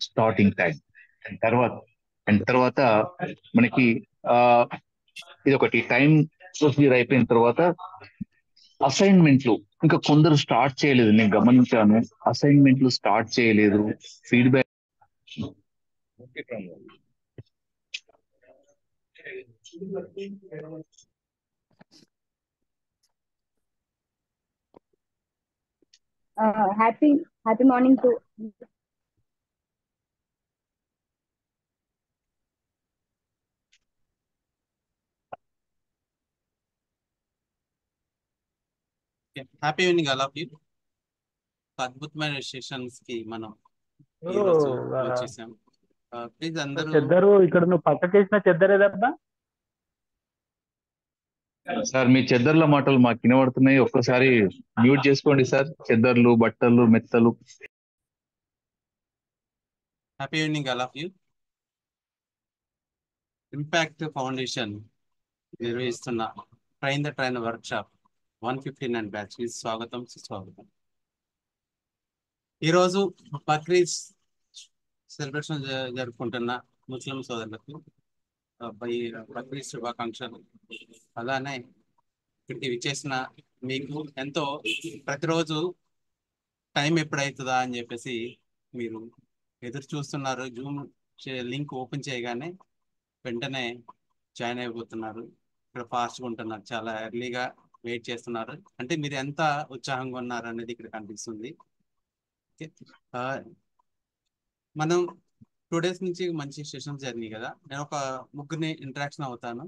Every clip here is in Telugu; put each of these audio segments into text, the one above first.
Starting time. అండ్ తర్వాత అండ్ తర్వాత మనకి ఆ ఇది ఒకటి టైం ప్రొసీజర్ అయిపోయిన తర్వాత అసైన్మెంట్లు ఇంకా కొందరు స్టార్ట్ చేయలేదు, నేను గమనించాను. అసైన్మెంట్లు స్టార్ట్ చేయలేదు. Feedback happy morning to happy evening all of you. అద్భుతమైన సెషన్స్ కి మనం ఈ రోజు వచ్చేసాం. ప్లీజ్ అందరూ చెద్దరు ఇక్కడ నువ్వు పక్కకేసిన చెద్దరేదబ్బా. సార్ మీ చెద్దర్ల మాటలు మాకు వినబడుతున్నాయి, ఒక్కసారి మ్యూట్ చేసుకోండి సార్. చెద్దర్లు, బట్టలు, మెత్తలు. Happy evening all of you. Impact foundation నిర్వహిస్తున్న ట్రైన్ వర్క్ షాప్ 159 బ్యాచ్ కి స్వాగతం, సుస్వాగతం. ఈరోజు బక్రీద్ సెలబ్రేషన్ జరుపుకుంటున్న ముస్లిం సోదరులకు బక్రీద్ శుభాకాంక్షలు. అలానే ఇక్కడికి విచ్చేసిన మీకు ఎంతో ప్రతిరోజు టైం ఎప్పుడవుతుందా అని చెప్పేసి మీరు ఎదురు చూస్తున్నారు. జూమ్ లింక్ ఓపెన్ చేయగానే వెంటనే జాయిన్ అయిపోతున్నారు. ఇక్కడ ఫాస్ట్గా ఉంటున్నారు, చాలా ఎర్లీగా వెయిట్ చేస్తున్నారు. అంటే మీరు ఎంత ఉత్సాహంగా ఉన్నారు అనేది ఇక్కడ కనిపిస్తుంది. మనం 2 days నుంచి మంచి సెషన్స్ జరిగినాయి కదా. నేను ఒక ముగ్గురిని ఇంటరాక్షన్ అవుతాను.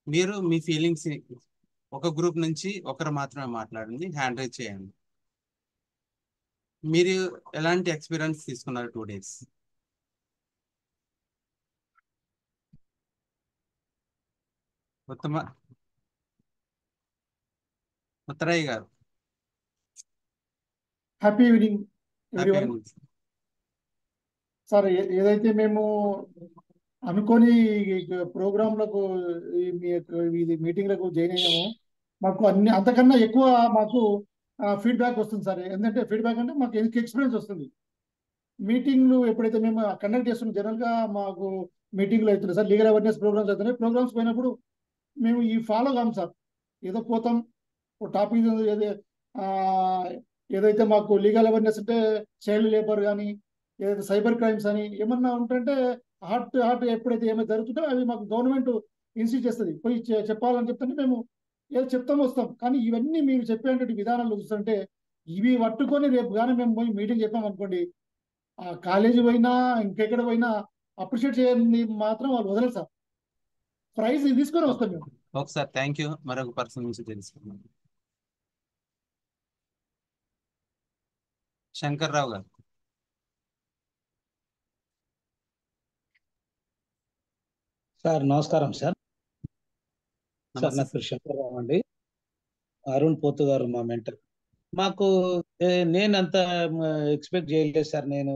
మీరు మీ ఫీలింగ్స్ ఒక గ్రూప్ నుంచి ఒకరు మాత్రమే మాట్లాడండి, హ్యాండ్ రైజ్ చేయండి. మీరు ఎలాంటి ఎక్స్పీరియన్స్ తీసుకున్నారు 2 days? ఉత్తరయ్య గారు. Happy evening everyone. సార్, ఏదైతే మేము అనుకోని ప్రోగ్రాంలకు ఇది మీటింగ్లకు జాయిన్ అయ్యామో మాకు అంతకన్నా ఎక్కువ మాకు ఫీడ్బ్యాక్ వస్తుంది సార్. ఎందుకంటే ఫీడ్బ్యాక్ అంటే మాకు ఎక్స్పీరియన్స్ వస్తుంది. మీటింగ్లు ఎప్పుడైతే మేము కండక్ట్ చేస్తున్నాం, జనరల్గా మాకు మీటింగ్లు అవుతున్నాయి సార్, లీగల్ అవేర్నెస్ ప్రోగ్రామ్స్ అవుతున్నాయి. ప్రోగ్రామ్స్ పోయినప్పుడు మేము ఈ ఫాలో కాము సార్. ఏదో పోతాం, టాపిక్ ఏదైతే మాకు లీగల్ అవేర్నెస్ అంటే చైల్డ్ లేబర్ కానీ, ఏదైతే సైబర్ క్రైమ్స్ అని ఏమన్నా ఉంటుంటే హార్ట్ ఎప్పుడైతే ఏమైనా జరుగుతుందో అవి మాకు గవర్నమెంట్ ఇన్స్టిట్యూట్ చేస్తుంది. పోయి చెప్పాలని చెప్తుంటే మేము ఏదో చెప్తాం వస్తాం. కానీ ఇవన్నీ మీరు చెప్పేటువంటి విధానాలు చూస్తుంటే ఇవి పట్టుకొని రేపు కానీ మేము పోయి మీటింగ్ చెప్పాం అనుకోండి, ఆ కాలేజీ పోయినా ఇంకెక్కడ పోయినా అప్రిషియేట్ చేయండి మాత్రం వాళ్ళు వదలరు సార్. ప్రైజ్ తీసుకొని వస్తాం మేము. Okay sir, thank you. మరొక పర్సన్ నుంచి తెలుసుకున్నాం. శంకర్రావు గారు. సార్ నమస్కారం సార్. సార్ నా పేరు శంకర్రావు అండి. అరుణ్ పోతు గారు మా మెంటర్. మాకు నేను అంత ఎక్స్పెక్ట్ చేయలేదు సార్. నేను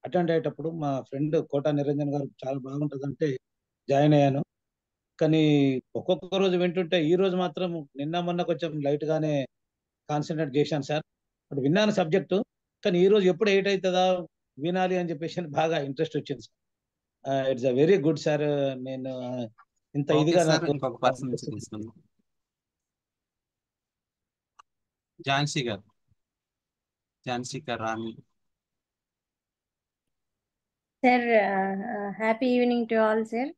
అటెండ్ అయ్యేటప్పుడు మా ఫ్రెండ్ కోటా నిరంజన్ గారు చాలా బాగుంటుందంటే జాయిన్ అయ్యాను. కానీ ఒక్కొక్క రోజు వింటుంటే ఈ రోజు మాత్రం నిన్న మొన్న కొంచెం లైట్ గానే కాన్సన్ట్రేట్ చేశాను సార్. ఇప్పుడు విన్నాను సబ్జెక్టు, కానీ ఈ రోజు ఎప్పుడు ఎయిట్ అవుతుందా వినాలి అని చెప్పేసి బాగా ఇంట్రెస్ట్ వచ్చింది sir. It's a very good sir. నేను ఇంత ఇదిగా నాకు ఝాన్సీ గారు, Rani. Sir, happy evening to all sir.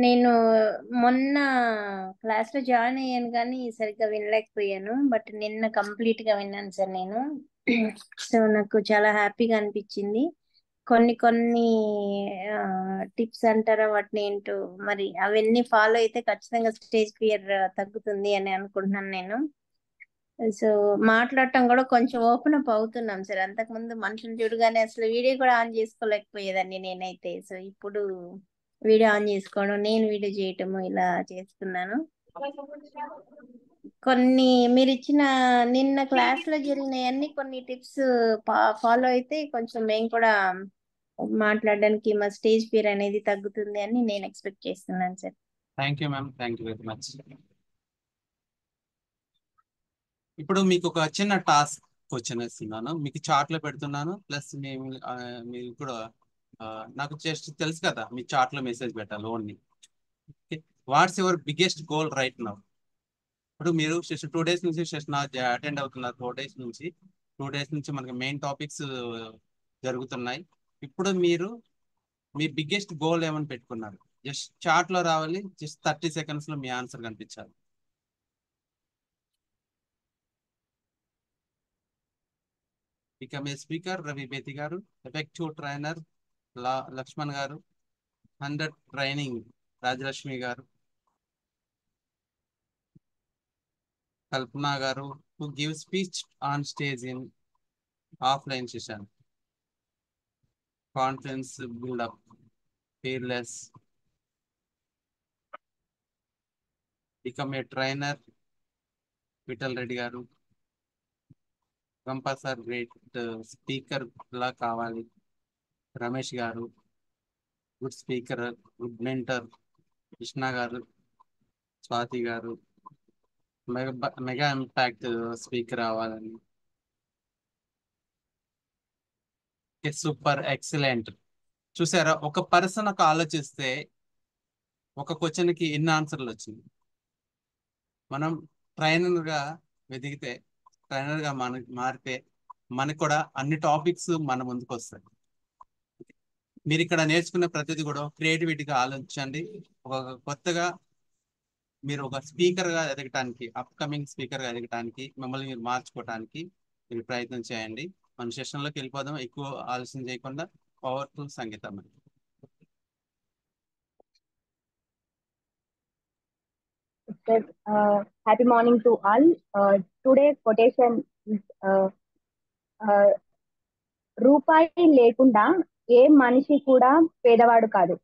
నేను మొన్న క్లాస్లో జాయిన్ అయ్యాను కానీ సరిగ్గా వినలేకపోయాను, బట్ నిన్న కంప్లీట్గా విన్నాను సార్ నేను. సో నాకు చాలా హ్యాపీగా అనిపించింది. కొన్ని టిప్స్ అంటారా వాటిని ఏంటో, మరి అవన్నీ ఫాలో అయితే ఖచ్చితంగా స్టేజ్ ఫియర్ తగ్గుతుంది అని అనుకుంటున్నాను నేను. సో మాట్లాడటం కూడా కొంచెం ఓపెన్ అప్ అవుతున్నాం సార్. అంతకుముందు మనుషులు చూడగానే అసలు వీడియో కూడా ఆన్ చేసుకోలేకపోయేదాన్ని నేనైతే. సో ఇప్పుడు వీడియో ఆన్ చేసుకోవడం, నేను వీడియో చేయటము ఇలా చేస్తున్నాను. కొన్ని మీరు ఇచ్చిన నిన్న క్లాస్ లో జరిగినవన్నీ కొన్ని టిప్స్ ఫాలో అయితే కొంచెం మేము కూడా మాట్లాడడానికి మా స్టేజ్ ఫియర్ అనేది తగ్గుతుంది అని నేను ఎక్స్పెక్ట్ చేస్తున్నాను sir. Thank you ma'am, thank you very much. ఇప్పుడు మీకు ఒక చిన్న టాస్క్, క్వశ్చన్ వేస్తున్నాను, మీకు చార్ట్ లో పెడుతున్నాను. ప్లస్ మీరు కూడా నాకు జస్ట్ తెలుసు కదా, మీ చార్ట్ లో మెసేజ్ పెట్టాలి only. What's your biggest goal right now? ఇప్పుడు మీరు 2 days నుంచి సెషన్ అటెండ్ అవుతున్నారు. 2 days నుంచి మనకి మెయిన్ టాపిక్స్ జరుగుతున్నాయి. ఇప్పుడు మీరు మీ బిగ్గెస్ట్ గోల్ ఏమని పెట్టుకున్నారు? జస్ట్ చార్ట్ లో రావాలి, జస్ట్ 30 seconds లో మీ ఆన్సర్ కనిపించాలి. Become a speaker Ravi Bethi గారు, ఎఫెక్టివ్ ట్రైనర్ లక్ష్మణ్ గారు, 100 ట్రైనింగ్ రాజలక్ష్మి గారు, కల్పన గారు, who give speech on stage in offline session, confidence build up, fearless, become a trainer Vithal Reddy గారు, కంపల్సరీ గ్రేట్ స్పీకర్ లా కావాలి రమేష్ గారు, good speaker, good mentor Krishna గారు, స్వాతి గారు, మెగా ఇంపాక్ట్ స్పీకర్ అవ్వాలని. Super excellent. చూసారా, ఒక పర్సన్ ఒక ఆలోచిస్తే ఒక క్వశ్చన్ కి ఎన్ని ఆన్సర్లు వచ్చింది. మనం ట్రైనర్ గా వెతికితే, ట్రైనర్ గా మారితే మనకు కూడా అన్ని టాపిక్స్ మన ముందుకు వస్తాయి. మీరు ఇక్కడ నేర్చుకున్న ప్రతిదీ కూడా క్రియేటివిటీగా ఆలోచించండి. ఒక కొత్తగా మీరు ఒక స్పీకర్ గా ఎదగటానికి, అప్కమింగ్ స్పీకర్ గా ఎదగటానికి, మిమ్మల్ని మీరు మార్చుకోవటానికి మీరు ప్రయత్నం చేయండి. మన సెషన్ లోకి వెళ్ళిపోదాం, ఎక్కువ ఆలోచన చేయకుండా. పవర్ఫుల్ సంగీతం. Happy morning to all. Today's quotation is రూపాయి లేకుండా ఏ మనిషి కూడా పేదవాడు కాదు,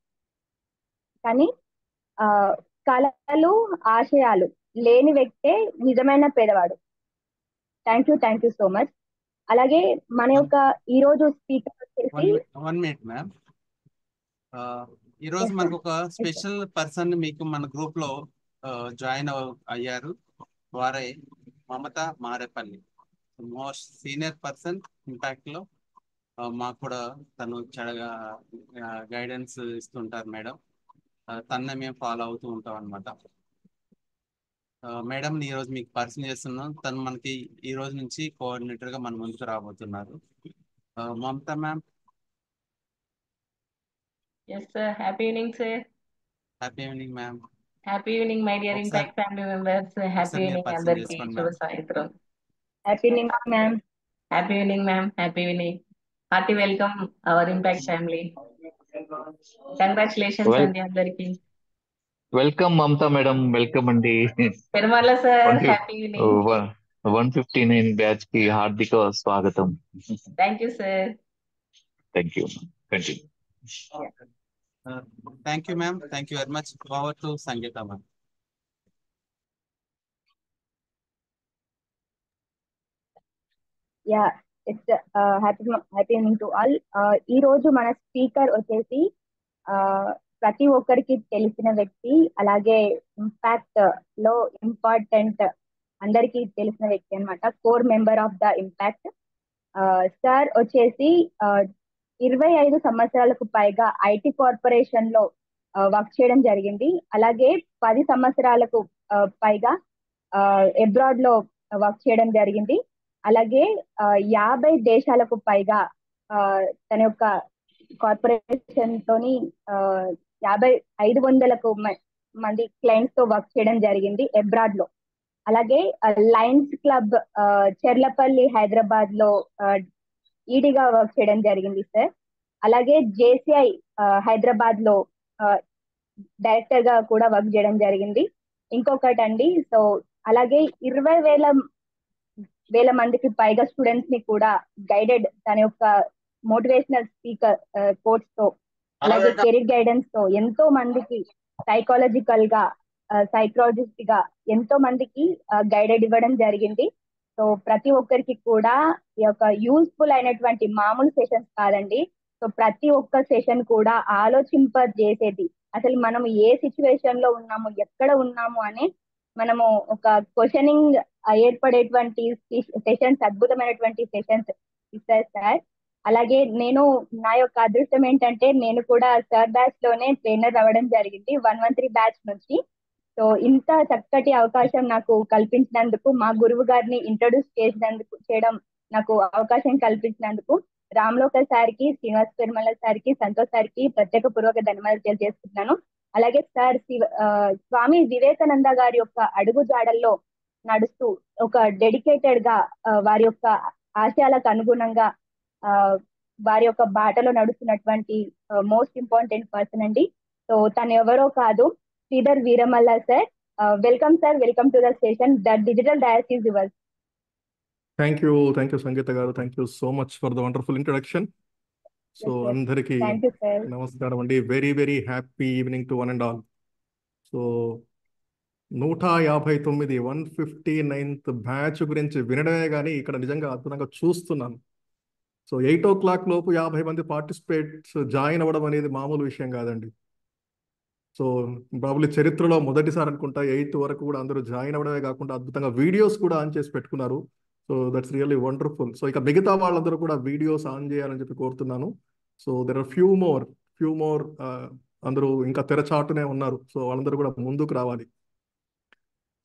కానీ కళలు ఆశయాలు లేని వ్యక్తే నిజమైన పేదవాడు. Thank you so much. అలాగే మన యొక్క ఈ రోజు స్పీకర్ వచ్చేసి 1 minute మ్యామ్. ఈ రోజు మనకు ఒక స్పెషల్ పర్సన్ మీకు మన గ్రూప్ లో జాయిన్ అయ్యారు. వారే Mamata Marepalli, most senior person impact లో. మాకు కూడా తను చెడగా గైడెన్స్ ఇస్తుంటారు మేడం. తన్నే మేము ఫాలో అవుతూ ఉంటాం అనమాట. మేడం ఈ రోజు మీకు పరిచయం చేస్తున్నాం. తను మనకి ఈ రోజు నుంచి కోఆర్డినేటర్ గా మన ముందుకు రాబోతున్నారు. Mamata ma'am. Yes, sir. Happy evening, sir. Happy evening ma'am. Happy evening, my dear Impact family members. Happy evening, అందరికి శుభ సాయంత్రం. Happy evening ma'am. Happy evening, ma'am. Happy evening. Hearty welcome our Impact family. Congratulations అండి అందరికి. Welcome Mamata madam. వెల్కమ్ అండి. Perumala sir, happy evening. 159 batch కి హార్దిక స్వాగతం. Thank you sir. Thank you. Continue. Thank you ma'am. Thank you very much. Power to Sangeetha ma'am. Yeah, it's happy evening to all. ఈ రోజు మన స్పీకర్ వచ్చేసి ప్రతి ఒక్కరికి తెలిసిన వ్యక్తి, అలాగే ఇంపాక్ట్ లో ఇంపార్టెంట్ అందరికి తెలిసిన వ్యక్తి అన్నమాట. Core member of the impact. Sir వచ్చేసి 25 సంవత్సరాలకు పైగా ఐటీ కార్పొరేషన్ లో వర్క్ చేయడం జరిగింది. అలాగే 10 సంవత్సరాలకు పైగా అబ్రాడ్ లో వర్క్ చేయడం జరిగింది. అలాగే 50 దేశాలకు పైగా తన యొక్క కార్పొరేషన్ తోని 500కు మంది క్లయింట్స్ తో వర్క్ చేయడం జరిగింది అబ్రాడ్ లో. అలాగే లయన్స్ క్లబ్ చెర్లపల్లి హైదరాబాద్ లో ఈడీగా వర్క్ చేయడం జరిగింది సార్. అలాగే జేసీఐ హైదరాబాద్ లో డైరెక్టర్ గా కూడా వర్క్ చేయడం జరిగింది. ఇంకొకటి అండి, సో అలాగే 20,000 మందికి పైగా స్టూడెంట్స్ ని కూడా గైడెడ్ తన యొక్క మోటివేషనల్ స్పీకర్ కోర్స్ తో, అలాగే కెరీర్ గైడెన్స్ తో ఎంతో మందికి సైకాలజికల్ గా, సైకాలజిస్ట్ గా ఎంతో మందికి గైడెడ్ ఇవ్వడం జరిగింది. సో ప్రతి ఒక్కరికి కూడా ఈ యొక్క యూస్ఫుల్ అయినటువంటి మామూలు సెషన్స్ కాదండి. సో ప్రతి ఒక్క సెషన్ కూడా ఆలోచింపజేసేది, అసలు మనం ఏ సిచ్యువేషన్ లో ఉన్నాము, ఎక్కడ ఉన్నాము అనే మనము ఒక క్వశ్చనింగ్ ఏర్పడేటువంటి సెషన్స్, అద్భుతమైనటువంటి సెషన్స్ ఇస్తారు సార్. అలాగే నేను నా యొక్క అదృష్టం ఏంటంటే నేను కూడా సార్ బ్యాచ్ లోనే ట్రైనర్ అవ్వడం జరిగింది 113 బ్యాచ్ నుంచి. సో ఇంత చక్కటి అవకాశం నాకు కల్పించినందుకు, మా గురువు గారిని ఇంట్రొడ్యూస్ చేయడం నాకు అవకాశం కల్పించినందుకు రామ్లోకర్ సార్కి, శ్రీనివాస్ పెరుమల సార్కి, సంతోష్ సార్కి ప్రత్యేక పూర్వక ధన్యవాదాలు తెలియజేస్తున్నాను. అలాగే సార్ స్వామి వివేకానంద గారి యొక్క అడుగు జాడల్లో నడుస్తూ ఒక డెడికేటెడ్ గా వారి యొక్క ఆశయాలకు అనుగుణంగా వారి యొక్క బాటలో నడుస్తున్నటువంటి మోస్ట్ ఇంపార్టెంట్ పర్సన్ అండి. సో తను ఎవరో కాదు, Sridhar Veeramalla sir. Welcome sir, welcome to the station. The digital dais is yours. Thank you Sangeetha గారు. Thank you so much for the wonderful introduction. So అందరికీ నమస్కారం అండి. Very very happy evening to one and all. So 159 159th batch గురించి వినడమే కానీ ఇక్కడ నిజంగా అద్భుతంగా చూస్తున్నాను. సో 8 o'clock లోపు 50 మంది పార్టిసిపేట్స్ జాయిన్ అవ్వడం అనేది మామూలు విషయం కాదండి. సో ప్రాబ్లీ చరిత్రలో మొదటిసారి అనుకుంటా 8 వరకు కూడా అందరూ జాయిన్ అవ్వడమే కాకుండా అద్భుతంగా వీడియోస్ కూడా ఆన్ చేసి పెట్టుకున్నారు. So that's really wonderful. So ఇక మిగతా వాళ్ళందరూ కూడా వీడియోస్ ఆన్ చేయాలని చెప్పి కోరుతున్నాను. So there are few more అందరూ ఇంకా తెరచాటునే ఉన్నారు. సో వాళ్ళందరూ కూడా ముందుకు రావాలి.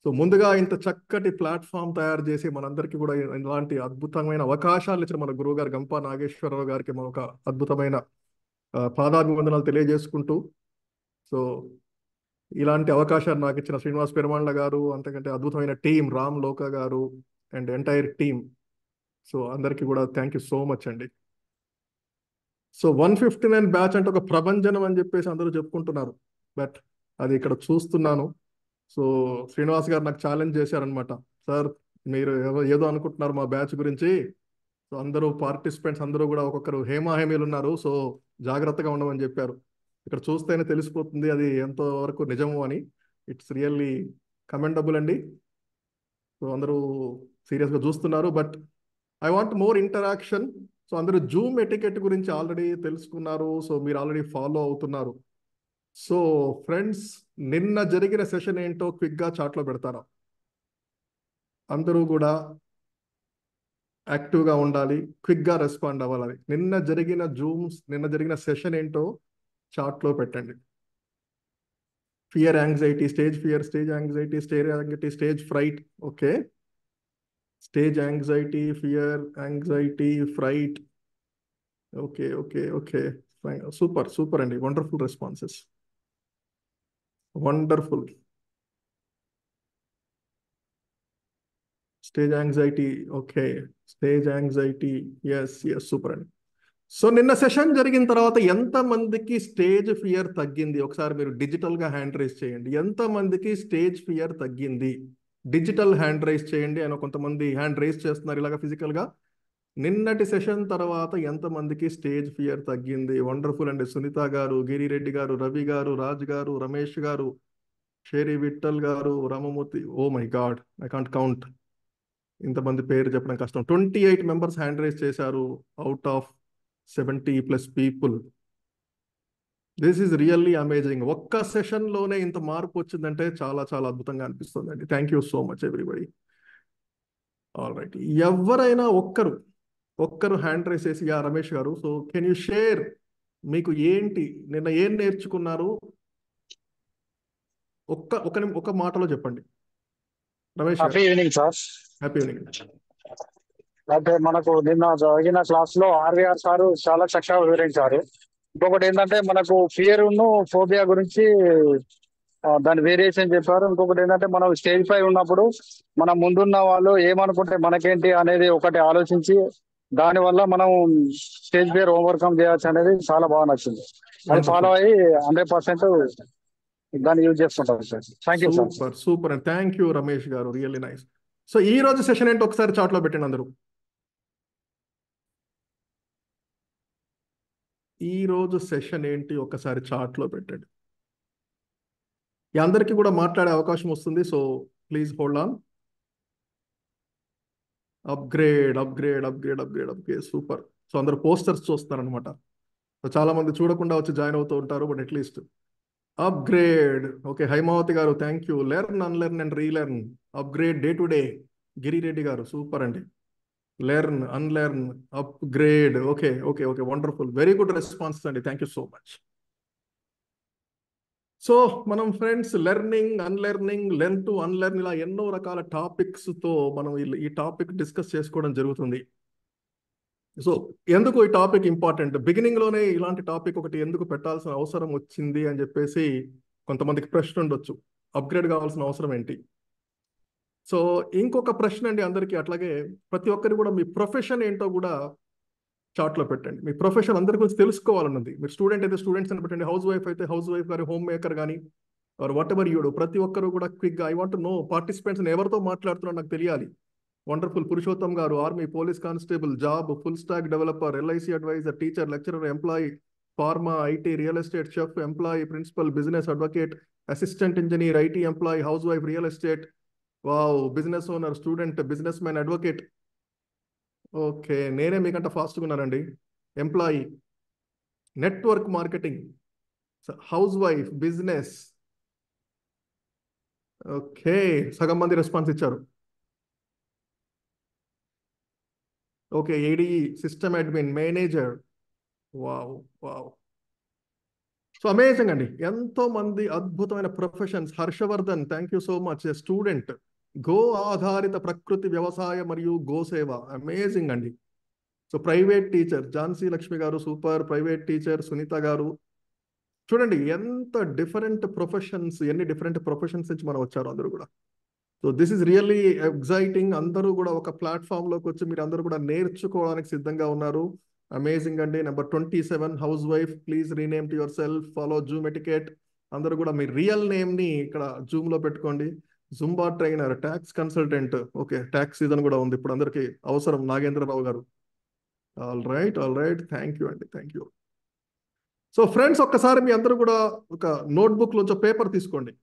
సో ముందుగా ఇంత చక్కటి ప్లాట్ఫామ్ తయారు చేసి మనందరికీ కూడా ఇలాంటి అద్భుతమైన అవకాశాలు ఇచ్చిన మన గురువు గారు గంపా నాగేశ్వరరావు గారికి మన ఒక అద్భుతమైన పాదాభివందనాలు తెలియజేసుకుంటూ, సో ఇలాంటి అవకాశాన్ని నాకు ఇచ్చిన శ్రీనివాస్ పెరుమాళ్ళ గారు, అంతకంటే అద్భుతమైన టీం రామ్ లోక గారు అండ్ ఎంటైర్ టీమ్, సో అందరికీ కూడా థ్యాంక్ యూ సో మచ్ అండి. సో 159 బ్యాచ్ అంటే ఒక ప్రభంజనం అని చెప్పేసి అందరూ చెప్పుకుంటున్నారు, బట్ అది ఇక్కడ చూస్తున్నాను. సో శ్రీనివాస్ గారు నాకు ఛాలెంజ్ చేశారనమాట, సార్ మీరు ఏదో అనుకుంటున్నారు మా బ్యాచ్ గురించి, సో అందరూ పార్టిసిపెంట్స్ అందరూ కూడా ఒక్కొక్కరు హేమాహేమీలు ఉన్నారు, సో జాగ్రత్తగా ఉండమని చెప్పారు. ఇక్కడ చూస్తేనే తెలిసిపోతుంది అది ఎంతవరకు నిజము అని. ఇట్స్ రియల్లీ కమెండబుల్ అండి. సో అందరూ సీరియస్గా చూస్తున్నారు, but I want more interaction. So అందరూ జూమ్ ఎటికెట్ గురించి ఆల్రెడీ తెలుసుకున్నారు, సో మీరు ఆల్రెడీ ఫాలో అవుతున్నారు. సో ఫ్రెండ్స్, నిన్న జరిగిన సెషన్ ఏంటో క్విక్గా చాట్లో పెడతారా? అందరూ కూడా యాక్టివ్గా ఉండాలి, క్విక్గా రెస్పాండ్ అవ్వాలి. నిన్న జరిగిన సెషన్ ఏంటో చాట్లో పెట్టండి. Fear anxiety, stage fear, stage anxiety, stage fright. Okay, stage anxiety, fear anxiety, fright. Okay okay okay, super అండి. Wonderful responses, wonderful. Stage anxiety, okay, stage anxiety, yes super అండి. సో నిన్న సెషన్ జరిగిన తర్వాత ఎంతమందికి స్టేజ్ ఫియర్ తగ్గింది? ఒకసారి మీరు డిజిటల్గా హ్యాండ్ రైజ్ చేయండి. ఎంతమందికి స్టేజ్ ఫియర్ తగ్గింది? డిజిటల్ హ్యాండ్ రైజ్ చేయండి. ఆయన కొంతమంది హ్యాండ్ రైజ్ చేస్తున్నారు ఇలాగా ఫిజికల్గా. నిన్నటి సెషన్ తర్వాత ఎంతమందికి స్టేజ్ ఫియర్ తగ్గింది? వండర్ఫుల్ అండి. సునీత గారు, గిరిరెడ్డి గారు, రవి గారు, రాజ్ గారు, రమేష్ గారు, షేరి విఠల్ గారు, Ramamurthy. Oh my god, I can't count, ఇంతమంది పేరు చెప్పడం కష్టం. 28 మెంబర్స్ హ్యాండ్ రైజ్ చేశారు out of 70+ people. This is really amazing. ఒక్క సెషన్లోనే ఇంత మార్పు వచ్చిందంటే చాలా చాలా అద్భుతంగా అనిపిస్తుంది అండి. Thank you so much everybody. All right, ఎవరైనా ఒక్కరు హ్యాండ్ రైజ్ చేసి, యా రమేష్ గారు, సో కెన్ యూ షేర్ మీకు ఏంటి నిన్న ఏం నేర్చుకున్నారు? ఒక మాటలో చెప్పండి Ramesh. Happy evening sir. Happy evening. అంటే మనకు నిన్న జరిగిన క్లాస్ లో ఆర్వీఆర్ సారు చాలా చక్కగా వివరించారు. ఇంకొకటి ఏంటంటే మనకు ఫియర్ ఫోబియా గురించి దాని వేరియేషన్ చెప్పారు. ఇంకొకటి ఏంటంటే మనం స్టేజ్ పై ఉన్నప్పుడు మన ముందున్న వాళ్ళు ఏమనుకుంటే మనకేంటి అనేది ఒకటి ఆలోచించి దానివల్ల మనం స్టేజ్ ఫియర్ ఓవర్కమ్ చేయొచ్చు అనేది చాలా బాగా నచ్చింది. అది ఫాలో అయ్యి 100% దాన్ని యూజ్ చేస్తుంటారు sir. Thank you sir. Super and thank you Ramesh గారు, రియల్లీ నైస్. సో ఈ రోజు సెషన్ ఏంటి ఒకసారి చాట్లో పెట్టండి అందరూ. ఈ రోజు సెషన్ ఏంటి ఒకసారి చాట్లో పెట్టండి. అందరికీ కూడా మాట్లాడే అవకాశం వస్తుంది, so please hold on. Upgrade. Super. So అందరు పోస్టర్స్ చూస్తున్నారు అనమాట. సో చాలా మంది చూడకుండా వచ్చి జాయిన్ అవుతూ ఉంటారు, but atleast upgrade. Okay, Haimavathi గారు thank you. Learn, unlearn and relearn. Upgrade day to day. గిరిరెడ్డి గారు సూపర్ అండి. Learn, unlearn, upgrade. Okay okay okay, wonderful, very good response అండి. Thank you so much. So మనం friends learning, unlearning, learn to unlearn, ఇలా ఎన్నో రకాల టాపిక్స్తో మనం ఈ టాపిక్ డిస్కస్ చేసుకోవడం జరుగుతుంది. సో ఎందుకు ఈ టాపిక్ ఇంపార్టెంట్, బిగినింగ్లోనే ఇలాంటి టాపిక్ ఒకటి ఎందుకు పెట్టాల్సిన అవసరం వచ్చింది అని చెప్పేసి కొంతమందికి ప్రశ్న ఉండొచ్చు. అప్గ్రేడ్ కావాల్సిన అవసరం ఏంటి? సో ఇంకొక ప్రశ్న అండి అందరికీ, అట్లాగే ప్రతి ఒక్కరు కూడా మీ ప్రొఫెషన్ ఏంటో కూడా చార్ట్లో పెట్టండి. మీ ప్రొఫెషన్ అందరి గురించి తెలుసుకోవాలన్నది. మీరు స్టూడెంట్ అయితే స్టూడెంట్స్ అని పెట్టండి, హౌస్ వైఫ్ అయితే హౌస్ వైఫ్ కానీ, హోమ్ మేకర్ కానీ, ఆర్ వాట్ ఎవర్ యూడు, ప్రతి ఒక్కరు కూడా క్విక్గా ఐ వాంట్ నో పార్టిసిపెంట్స్ ఎవరితో మాట్లాడుతున్నా నాకు తెలియాలి. వండర్ఫుల్. పురుషోత్తం గారు army, police constable, job, full stack developer, LIC adviser, teacher, lecturer, employee, pharma, IT, real estate, chef, employee, principal, business, advocate, assistant engineer, IT employee, housewife, real estate, wow, businessman, student, businessman, advocate. Okay, నేనే మీకంటే ఫాస్ట్గా ఉన్నానండి. Employee, network marketing, housewife, business. Okay, సగం మంది రెస్పాన్స్ ఇచ్చారు. Okay, ADE, system admin, manager. Wow wow, so amazing అండి. ఎంతో మంది అద్భుతమైన professions. Harshavardhan thank you so much. Student, గో ఆధారిత ప్రకృతి వ్యవసాయ మరియు గోసేవ. అమేజింగ్ అండి. So private teacher Jhansi Lakshmi గారు సూపర్. ప్రైవేట్ టీచర్ సునీత గారు. చూడండి ఎంత డిఫరెంట్ ప్రొఫెషన్స్, ఎన్ని డిఫరెంట్ ప్రొఫెషన్స్ నుంచి మనం వచ్చారు అందరూ కూడా. So this is really exciting. అందరూ కూడా ఒక ప్లాట్ఫామ్లోకి వచ్చి మీరు అందరూ కూడా నేర్చుకోవడానికి సిద్ధంగా ఉన్నారు. అమేజింగ్ అండి. Number 27 house wife, please rename to your self, follow Zoom etiquette. అందరూ కూడా మీ రియల్ నేమ్ని ఇక్కడ జూమ్లో పెట్టుకోండి. Zumba trainer, tax consultant. Okay, tax season కూడా ఉంది ఇప్పుడు, అందరికీ అవసరం. నాగేంద్రరావు గారు. ఆల్ రైట్ థ్యాంక్ యూ అండి, థ్యాంక్ యూ. సో ఫ్రెండ్స్ ఒక్కసారి మీ అందరూ కూడా ఒక నోట్బుక్ లోంచి పేపర్ తీసుకోండి.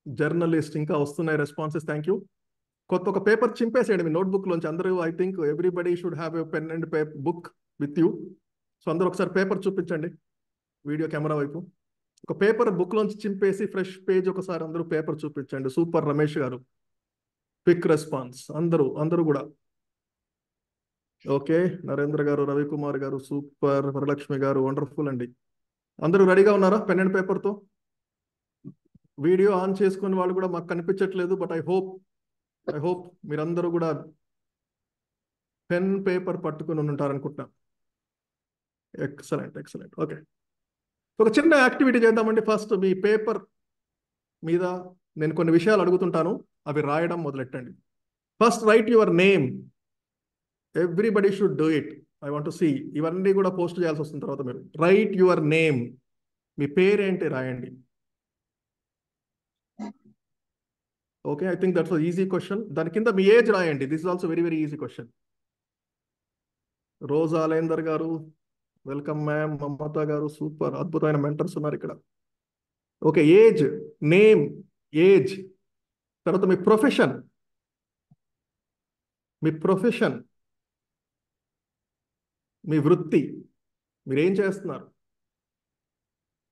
జర్నలిస్ట్, ఇంకా వస్తున్నాయి రెస్పాన్సెస్, థ్యాంక్ యూ. కొత్త ఒక పేపర్ చింపేసేయండి మీ నోట్బుక్ లోంచి అందరూ. I think everybody should have a pen and book with you. So అందరూ ఒకసారి పేపర్ చూపించండి వీడియో కెమెరా వైపు. ఒక పేపర్ బుక్ లోంచి చింపేసి ఫ్రెష్ పేజ్ ఒకసారి అందరూ పేపర్ చూపించండి. సూపర్ రమేష్ గారు, క్విక్ రెస్పాన్స్. అందరూ కూడా. ఓకే, నరేంద్ర గారు, రవికుమార్ గారు సూపర్. వరలక్ష్మి గారు వండర్ఫుల్ అండి. అందరూ రెడీగా ఉన్నారా పెన్ అండ్ పేపర్తో? వీడియో ఆన్ చేసుకునే వాళ్ళు కూడా మాకు కనిపించట్లేదు, బట్ ఐ హోప్ మీరందరూ కూడా పెన్ పేపర్ పట్టుకుని ఉంటారనుకుంటున్నా. ఎక్సలెంట్. ఓకే, ఒక చిన్న యాక్టివిటీ చేద్దామండి. ఫస్ట్ మీ పేపర్ మీద నేను కొన్ని విషయాలు అడుగుతుంటాను, అవి రాయడం మొదలెట్టండి. First write your name. Everybody should do it. I want to see. ఇవన్నీ కూడా పోస్ట్ చేయాల్సి వస్తుంది తర్వాత. మీరు రైట్ యువర్ నేమ్, మీ పేరేంటి రాయండి. Okay, I think that's easy question. దాని కింద మీ ఏజ్ రాయండి. This is also very easy question. Roja Alender గారు వెల్కమ్ మ్యామ్. మమత గారు సూపర్. అద్భుతమైన మెంటర్స్ ఉన్నారు ఇక్కడ. Okay, age, name, age. తర్వాత మీ ప్రొఫెషన్, మీ వృత్తి, మీరేం చేస్తున్నారు.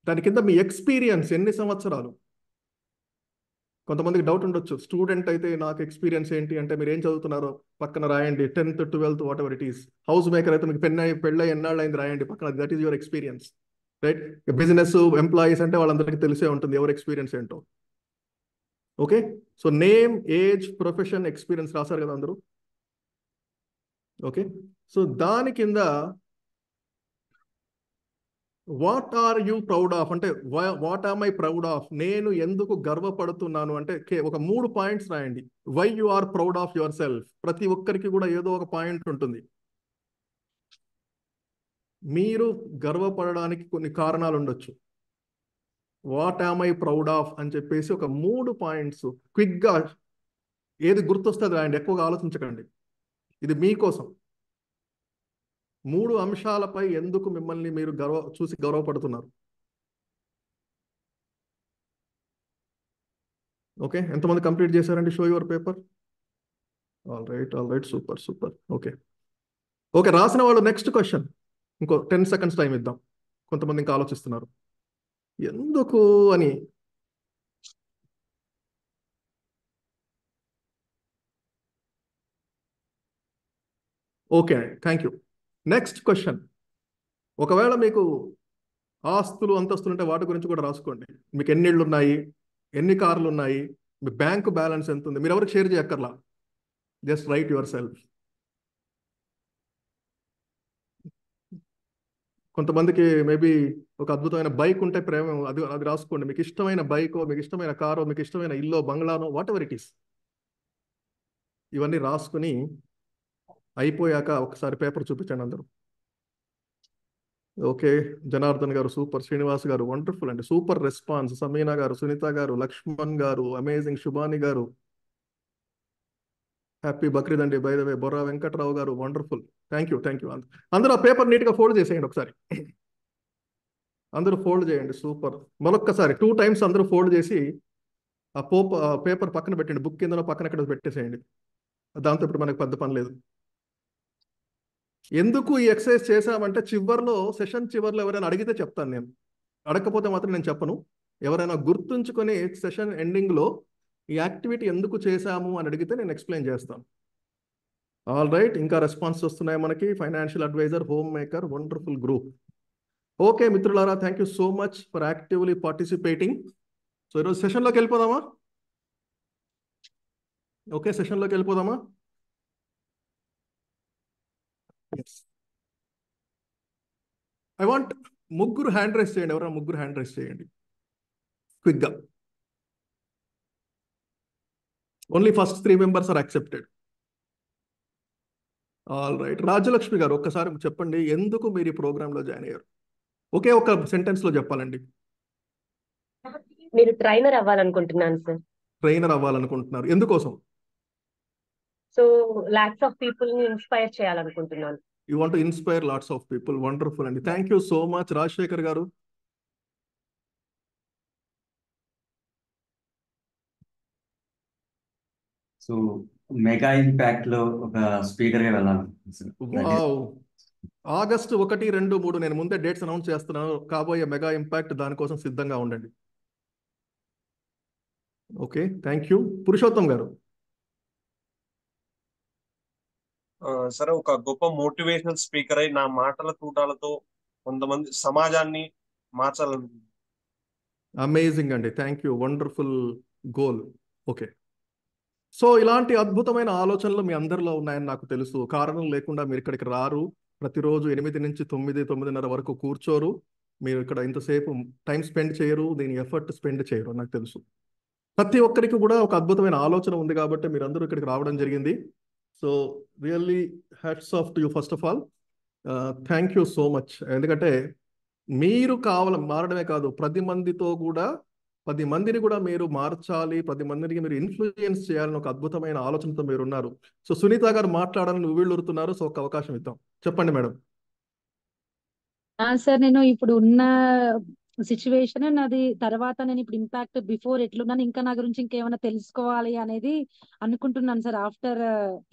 దాని కింద మీ ఎక్స్పీరియన్స్, ఎన్ని సంవత్సరాలు. కొంతమందికి డౌట్ ఉండొచ్చు, స్టూడెంట్ అయితే నాకు ఎక్స్పీరియన్స్ ఏంటి అంటే మీరు ఏం చదువుతున్నారో పక్కన రాయండి. 10th 12th whatever it is. House maker అయితే మీకు పెళ్ళై ఎన్నాళ్ళు అయింది రాయండి పక్కన. That is your experience, right. Business employees అంటే వాళ్ళందరికీ తెలిసే ఉంటుంది ఎవరి ఎక్స్పీరియన్స్ ఏంటో. Okay, so name, age, profession, experience రాశారు కదా అందరూ. ఓకే, సో దాని కింద what are you proud of అంటే what am I proud of, నేను ఎందుకు గర్వపడుతున్నాను అంటే ఒక 3 పాయింట్స్ రాయండి. Why you are proud of your self. ప్రతి ఒక్కరికి కూడా ఏదో ఒక పాయింట్ ఉంటుంది. మీరు గర్వపడడానికి కొన్ని కారణాలు ఉండొచ్చు. What am I proud of అని చెప్పేసి ఒక 3 పాయింట్స్ క్విక్గా ఏది గుర్తొస్తుంది రాయండి. ఎక్కువగా ఆలోచించకండి, ఇది మీకోసం. 3 అంశాలపై ఎందుకు మిమ్మల్ని మీరు చూసి గర్వపడుతున్నారు. ఓకే, ఎంతమంది కంప్లీట్ చేశారండి? Show your paper. All right super. Okay, రాసిన వాళ్ళు నెక్స్ట్ క్వశ్చన్. ఇంకో 10 seconds టైం ఇద్దాం, కొంతమంది ఇంకా ఆలోచిస్తున్నారు. ఎందుకు అని. Okay, thank you. Next question. ఒకవేళ మీకు ఆస్తులు అంతస్తులు ఉంటే వాటి గురించి కూడా రాసుకోండి. మీకు ఎన్ని ఇళ్ళు ఉన్నాయి, ఎన్ని కార్లు ఉన్నాయి, మీ బ్యాంక్ బ్యాలెన్స్ ఎంత ఉంది. మీరు ఎవరికి షేర్ చేయక్కర్లా, జస్ట్ రైట్ యువర్ సెల్ఫ్. కొంతమందికి మేబీ ఒక అద్భుతమైన బైక్ ఉంటే ప్రేమ, అది అది రాసుకోండి. మీకు ఇష్టమైన బైకో, మీకు ఇష్టమైన కారో, మీకు ఇష్టమైన ఇల్లో, బంగ్లానో, వాట్ ఎవర్ ఇట్ ఈస్, ఇవన్నీ రాసుకుని అయిపోయాక ఒకసారి పేపర్ చూపించండి అందరూ. ఓకే, జనార్దన్ గారు సూపర్, శ్రీనివాస్ గారు వండర్ఫుల్ అండి, సూపర్ రెస్పాన్స్, సమీనా గారు, సునీత గారు, లక్ష్మణ్ గారు అమేజింగ్, శుభాని గారు హ్యాపీ బక్రీద్ అండి by the way, Borra Venkatrao గారు వండర్ఫుల్, థ్యాంక్ యూ. అందరూ ఆ పేపర్ నీట్గా ఫోల్డ్ చేసేయండి ఒకసారి, అందరూ ఫోల్డ్ చేయండి. సూపర్. మరొక్కసారి 2 times అందరూ ఫోల్డ్ చేసి ఆ పేపర్ పక్కన పెట్టండి, బుక్ కిందలో పక్కన ఎక్కడ పెట్టేసేయండి. దాంతో ఇప్పుడు మనకు పెద్ద పని లేదు. ఎందుకు ఈ ఎక్సర్సైజ్ చేశామంటే సెషన్ చివర్లో ఎవరైనా అడిగితే చెప్తాను నేను, అడగకపోతే మాత్రం నేను చెప్పను. ఎవరైనా గుర్తుంచుకొని సెషన్ ఎండింగ్లో ఈ యాక్టివిటీ ఎందుకు చేశాము అని అడిగితే నేను ఎక్స్ప్లెయిన్ చేస్తాను. ఆల్ రైట్, ఇంకా రెస్పాన్స్ వస్తున్నాయి మనకి. Financial advisor, home maker, wonderful group. Okay మిత్రులారా, thank you so much for actively participating. So ఈరోజు సెషన్లోకి వెళ్ళిపోదామా? ఓకే, సెషన్లోకి వెళ్ళిపోదామా? ఐ వాంట్ ముగ్గురు హ్యాండ్ రైస్ చేయండి. ఎవరైనా ముగ్గురు హ్యాండ్ రైస్ చేయండి క్విక్గా. Only first 3 members are accepted. All right, Rajalakshmi garu ఒక్కసారి చెప్పండి, ఎందుకు మీరు ఈ ప్రోగ్రాంలో జాయిన్ అయ్యారు? ఒకే ఒక సెంటెన్స్లో చెప్పాలండి. మీరు ట్రైనర్ అవ్వాలనుకుంటున్నాను సార్. ట్రైనర్ అవ్వాలనుకుంటున్నారు, ఎందుకోసం? సో లాట్స్ ఆఫ్ పీపుల్ ని ఇన్స్పైర్ చేయాలనుకుంటున్నాను. You want to inspire lots of people, wonderful అండి, thank you so much. Rajasekhar garu? So mega impact లో ఒక స్పీకర్ గా వెళ్ళాలి. ఆగస్టు 1, 2, 3 నేను ముందే డేట్స్ అనౌన్స్ చేస్తున్నాను. కాబోయే మెగా ఇంపాక్ట్, దానికోసం సిద్ధంగా ఉండండి. Okay, thank you. పురుషోత్తం గారు? సరే, ఒక గొప్ప మోటివేషనల్ స్పీకర్ అయి నా మాటల తూటాలతో కొంతమంది సమాజాన్ని మార్చాలనుకుంటున్నాను. అమేజింగ్ అండి, thank you, wonderful goal. Okay, so ఇలాంటి అద్భుతమైన ఆలోచనలు మీ అందరిలో ఉన్నాయని నాకు తెలుసు. కారణం లేకుండా మీరు ఇక్కడికి రారు. ప్రతిరోజు 8 నుంచి 9, 9:30 వరకు కూర్చోరు. మీరు ఇక్కడ ఇంతసేపు టైం స్పెండ్ చేయరు, దీని ఎఫర్ట్ స్పెండ్ చేయరు, నాకు తెలుసు. ప్రతి ఒక్కరికి కూడా ఒక అద్భుతమైన ఆలోచన ఉంది కాబట్టి మీరు అందరూ ఇక్కడికి రావడం జరిగింది. So really hats off to you first of all. Thank you so much. ఎందుకంటే మీరు మారడమే కాదు, 10 మందిని కూడా మీరు మార్చాలి, 10 మందికి మీరు ఇన్ఫ్లుయెన్స్ చేయాలని ఒక అద్భుతమైన ఆలోచనతో మీరు ఉన్నారు. సో సునీత గారు మాట్లాడాలని వీళ్ళురుతున్నారు, సో ఒక అవకాశం ఇద్దాం. చెప్పండి మేడం. సార్, నేను ఇప్పుడు ఉన్న సిచ్యువేషన్ నాది, తర్వాత నేను ఇప్పుడు ఇంపాక్ట్ బిఫోర్ ఎట్లున్నాను, ఇంకా నా గురించి ఇంకేమైనా తెలుసుకోవాలి అనేది అనుకుంటున్నాను సార్. ఆఫ్టర్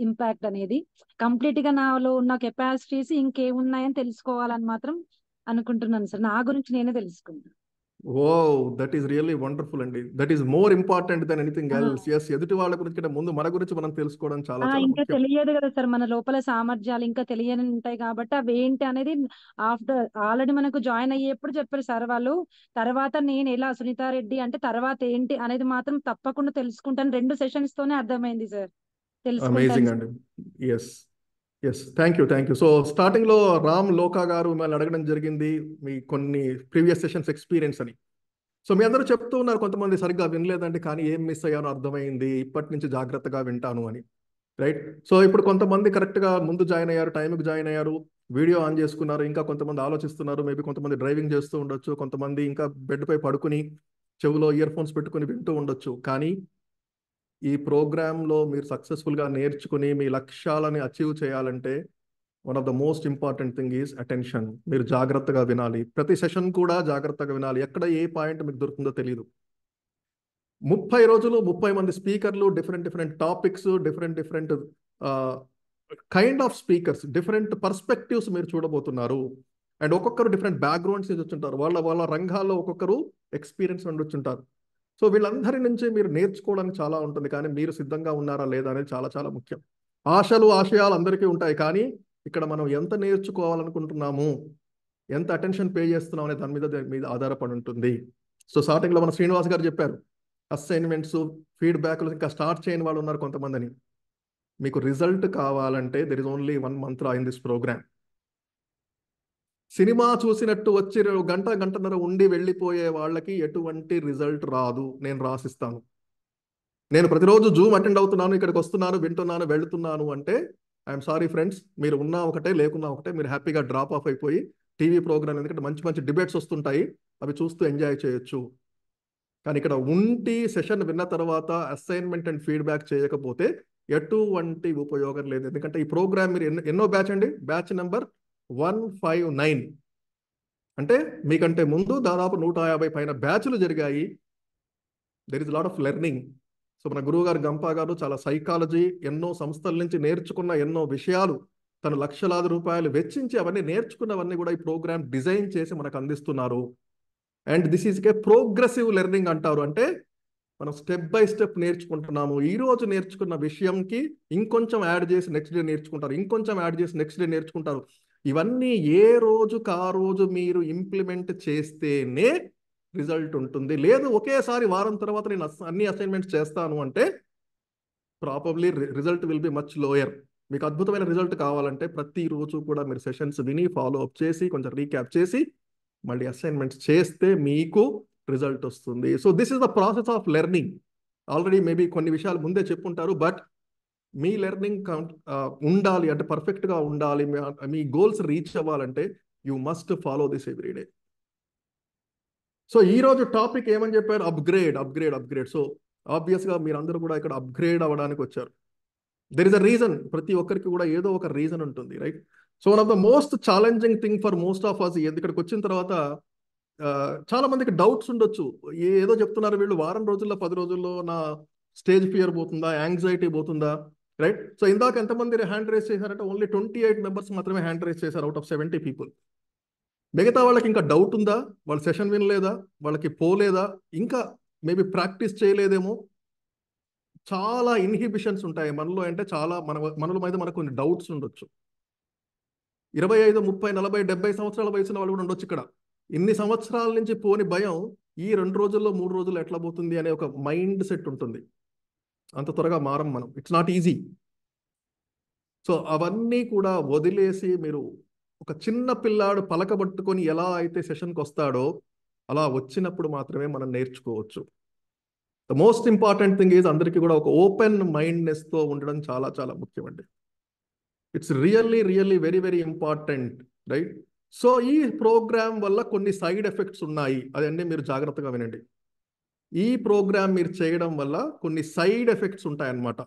ఇంపాక్ట్ అనేది కంప్లీట్ గా నాలో ఉన్న కెపాసిటీస్ ఇంకేమున్నాయని తెలుసుకోవాలని మాత్రం అనుకుంటున్నాను సార్. నా గురించి నేనే తెలుసుకుంటాను. Oh, that is really wonderful అండి. That is more important than anything else. Yes, ఎదుటి వాళ్ళ గురించి ముందు మన గురించి మనం తెలుసుకోవడం చాలా చాలా ఇంకా ముఖ్యం. తెలియదు కదా సార్, మన లోపల సామర్థ్యాలు ఇంకా తెలియని ఉంటాయి కాబట్టి అవి ఏంటి అనేది ఆఫ్టర్ ఆల్రెడీ మనకు జాయిన్ అయ్యేప్పుడు చెప్పారు సార్ వాళ్ళు. తర్వాత నేను ఎలా సునీత రెడ్డి అంటే తర్వాత ఏంటి అనేది మాత్రం తప్పకుండా తెలుసుకుంటాను. 2 sessions తోనే అర్థమైంది సార్, అమేజింగ్ తెలుసుకుంటాను. అండి. Yes, thank you. So starting లో రామ్ లోకా గారు మిమ్మల్ని అడగడం జరిగింది మీ కొన్ని ప్రీవియస్ సెషన్స్ ఎక్స్పీరియన్స్ అని. సో మీ అందరూ చెప్తూ ఉన్నారు, కొంతమంది సరిగ్గా వినలేదండి, కానీ ఏం మిస్ అయ్యానో అర్థమైంది, ఇప్పటి నుంచి జాగ్రత్తగా వింటాను అని. రైట్. సో ఇప్పుడు కొంతమంది కరెక్ట్గా ముందు జాయిన్ అయ్యారు, టైంకి జాయిన్ అయ్యారు, వీడియో ఆన్ చేసుకున్నారు. ఇంకా కొంతమంది ఆలోచిస్తున్నారు, మేబీ కొంతమంది డ్రైవింగ్ చేస్తూ ఉండొచ్చు, కొంతమంది ఇంకా బెడ్ పై పడుకుని చెవులో ఇయర్ ఫోన్స్ పెట్టుకుని వింటూ ఉండొచ్చు. కానీ ఈ ప్రోగ్రాంలో మీరు సక్సెస్ఫుల్గా నేర్చుకుని మీ లక్ష్యాలని అచీవ్ చేయాలంటే one of the most important thing is attention. మీరు జాగ్రత్తగా వినాలి, ప్రతి సెషన్ కూడా జాగ్రత్తగా వినాలి. ఎక్కడ ఏ పాయింట్ మీకు దొరుకుతుందో తెలియదు. 30 రోజులు 30 మంది స్పీకర్లు, different topics, different kind of speakers, different perspectives మీరు చూడబోతున్నారు. అండ్ ఒక్కొక్కరు డిఫరెంట్ బ్యాక్గ్రౌండ్స్ నుంచి వచ్చుంటారు, వాళ్ళ వాళ్ళ రంగాల్లో ఒక్కొక్కరు ఎక్స్పీరియన్స్ నుండి వచ్చుంటారు. సో వీళ్ళందరి నుంచి మీరు నేర్చుకోవడానికి చాలా ఉంటుంది, కానీ మీరు సిద్ధంగా ఉన్నారా లేదా అనేది చాలా చాలా ముఖ్యం. ఆశలు ఆశయాలు అందరికీ ఉంటాయి, కానీ ఇక్కడ మనం ఎంత నేర్చుకోవాలనుకుంటున్నాము, ఎంత అటెన్షన్ పే చేస్తున్నాం అనే దాని మీద ఆధారపడి ఉంటుంది. సో స్టార్టింగ్లో మన శ్రీనివాస్ గారు చెప్పారు, అసైన్మెంట్స్ ఫీడ్బ్యాక్లు ఇంకా స్టార్ట్ చేయని వాళ్ళు ఉన్నారు కొంతమందిని. మీకు రిజల్ట్ కావాలంటే there is only 1 Mantra in this programme. Cinema చూసినట్టు వచ్చి గంటన్నర ఉండి వెళ్ళిపోయే వాళ్ళకి ఎటువంటి రిజల్ట్ రాదు, నేను రాసిస్తాను. నేను ప్రతిరోజు జూమ్ అటెండ్ అవుతున్నాను, ఇక్కడికి వస్తున్నాను, వింటున్నాను, వెళుతున్నాను అంటే ఐఎమ్ సారీ ఫ్రెండ్స్, మీరు ఉన్నా ఒకటే లేకున్నా ఒకటే. మీరు హ్యాపీగా డ్రాప్ ఆఫ్ అయిపోయి టీవీ ప్రోగ్రామ్, ఎందుకంటే మంచి మంచి డిబేట్స్ వస్తుంటాయి, అవి చూస్తూ ఎంజాయ్ చేయొచ్చు. కానీ ఇక్కడ ఉండి సెషన్ విన్న తర్వాత అసైన్మెంట్ అండ్ ఫీడ్బ్యాక్ చేయకపోతే ఎటువంటి ఉపయోగం లేదు. ఎందుకంటే ఈ ప్రోగ్రామ్ మీరు ఎన్నో బ్యాచ్ అండి, బ్యాచ్ నెంబర్ 159. అంటే మీకంటే ముందు దాదాపు 150 పైన బ్యాచ్లు జరిగాయి. There is lot of learning. So మన గురువు గారు గంపా గారు చాలా సైకాలజీ, ఎన్నో సంస్థల నుంచి నేర్చుకున్న ఎన్నో విషయాలు, తను లక్షలాది రూపాయలు వెచ్చించి అవన్నీ నేర్చుకున్నవన్నీ కూడా ఈ ప్రోగ్రామ్ డిజైన్ చేసి మనకు అందిస్తున్నారు. And this is a progressive learning అంటారు. అంటే మనం స్టెప్ బై స్టెప్ నేర్చుకుంటున్నాము. ఈ రోజు నేర్చుకున్న విషయంకి ఇంకొంచెం యాడ్ చేసి నెక్స్ట్ డే నేర్చుకుంటారు, ఇంకొంచెం యాడ్ చేసి నెక్స్ట్ డే నేర్చుకుంటారు. ఇవన్నీ ఏ రోజుకు ఆ రోజు మీరు ఇంప్లిమెంట్ చేస్తేనే రిజల్ట్ ఉంటుంది. లేదు ఒకేసారి వారం తర్వాత నేను అన్ని అసైన్మెంట్స్ చేస్తాను అంటే probably result will be much lower. మీకు అద్భుతమైన రిజల్ట్ కావాలంటే ప్రతిరోజు కూడా మీరు సెషన్స్ విని ఫాలో అప్ చేసి కొంచెం రీక్యాప్ చేసి మళ్ళీ అసైన్మెంట్స్ చేస్తే మీకు రిజల్ట్ వస్తుంది. So this is the process of learning. Already maybe కొన్ని విషయాలు ముందే చెప్పుంటారు, బట్ మీ లెర్నింగ్ ఉండాలి అంటే పర్ఫెక్ట్గా ఉండాలి, మీ గోల్స్ రీచ్ అవ్వాలంటే you must follow this every day. So ఈరోజు టాపిక్ ఏమని చెప్పారు? Upgrade upgrade upgrade. సో ఆబ్వియస్గా మీరందరూ కూడా ఇక్కడ అప్గ్రేడ్ అవ్వడానికి వచ్చారు. There is a reason. ప్రతి ఒక్కరికి కూడా ఏదో ఒక రీజన్ ఉంటుంది, right? So one of the most challenging thing for most of us, ఇక్కడికి వచ్చిన తర్వాత చాలా మందికి డౌట్స్ ఉండొచ్చు. ఏదో చెప్తున్నారు వీళ్ళు, వారం రోజుల్లో 10 రోజుల్లో నా స్టేజ్ ఫియర్ పోతుందా, యాంగ్జైటీ పోతుందా, రైట్? సో ఇందాక ఎంతమంది హ్యాండ్ రేస్ చేశారంటే ఓన్లీ 28 మెంబర్స్ మాత్రమే హ్యాండ్ రేస్ చేశారు అవుట్ ఆఫ్ 70 పీపుల్. మిగతా వాళ్ళకి ఇంకా డౌట్ ఉందా, వాళ్ళు సెషన్ వినలేదా, వాళ్ళకి పోలేదా, ఇంకా మేబీ ప్రాక్టీస్ చేయలేదేమో. చాలా ఇన్హిబిషన్స్ ఉంటాయి మనలో. అంటే చాలా మనల మీద మనకు కొన్ని డౌట్స్ ఉండొచ్చు. 25, 30, 40, 70 సంవత్సరాల వయసున్న వాళ్ళు కూడా ఉండొచ్చు ఇక్కడ. ఇన్ని సంవత్సరాల నుంచి పోని భయం ఈ 2 రోజుల్లో 3 రోజుల్లో ఎట్లా పోతుంది అనే ఒక మైండ్ సెట్ ఉంటుంది. అంత త్వరగా మారం మనం, ఇట్స్ నాట్ ఈజీ. సో అవన్నీ కూడా వదిలేసి మీరు ఒక చిన్న పిల్లాడు పలకబట్టుకొని ఎలా అయితే సెషన్కి వస్తాడో అలా వచ్చినప్పుడు మాత్రమే మనం నేర్చుకోవచ్చు. The most important thing is అందరికీ కూడా ఒక ఓపెన్ మైండ్నెస్తో ఉండడం చాలా చాలా ముఖ్యమండి. It's really really very very important, right? So ఈ ప్రోగ్రామ్ వల్ల కొన్ని సైడ్ ఎఫెక్ట్స్ ఉన్నాయి, అదన్నీ మీరు జాగ్రత్తగా వినండి. ఈ ప్రోగ్రామ్ మీరు చేయడం వల్ల కొన్ని సైడ్ ఎఫెక్ట్స్ ఉంటాయన్నమాట.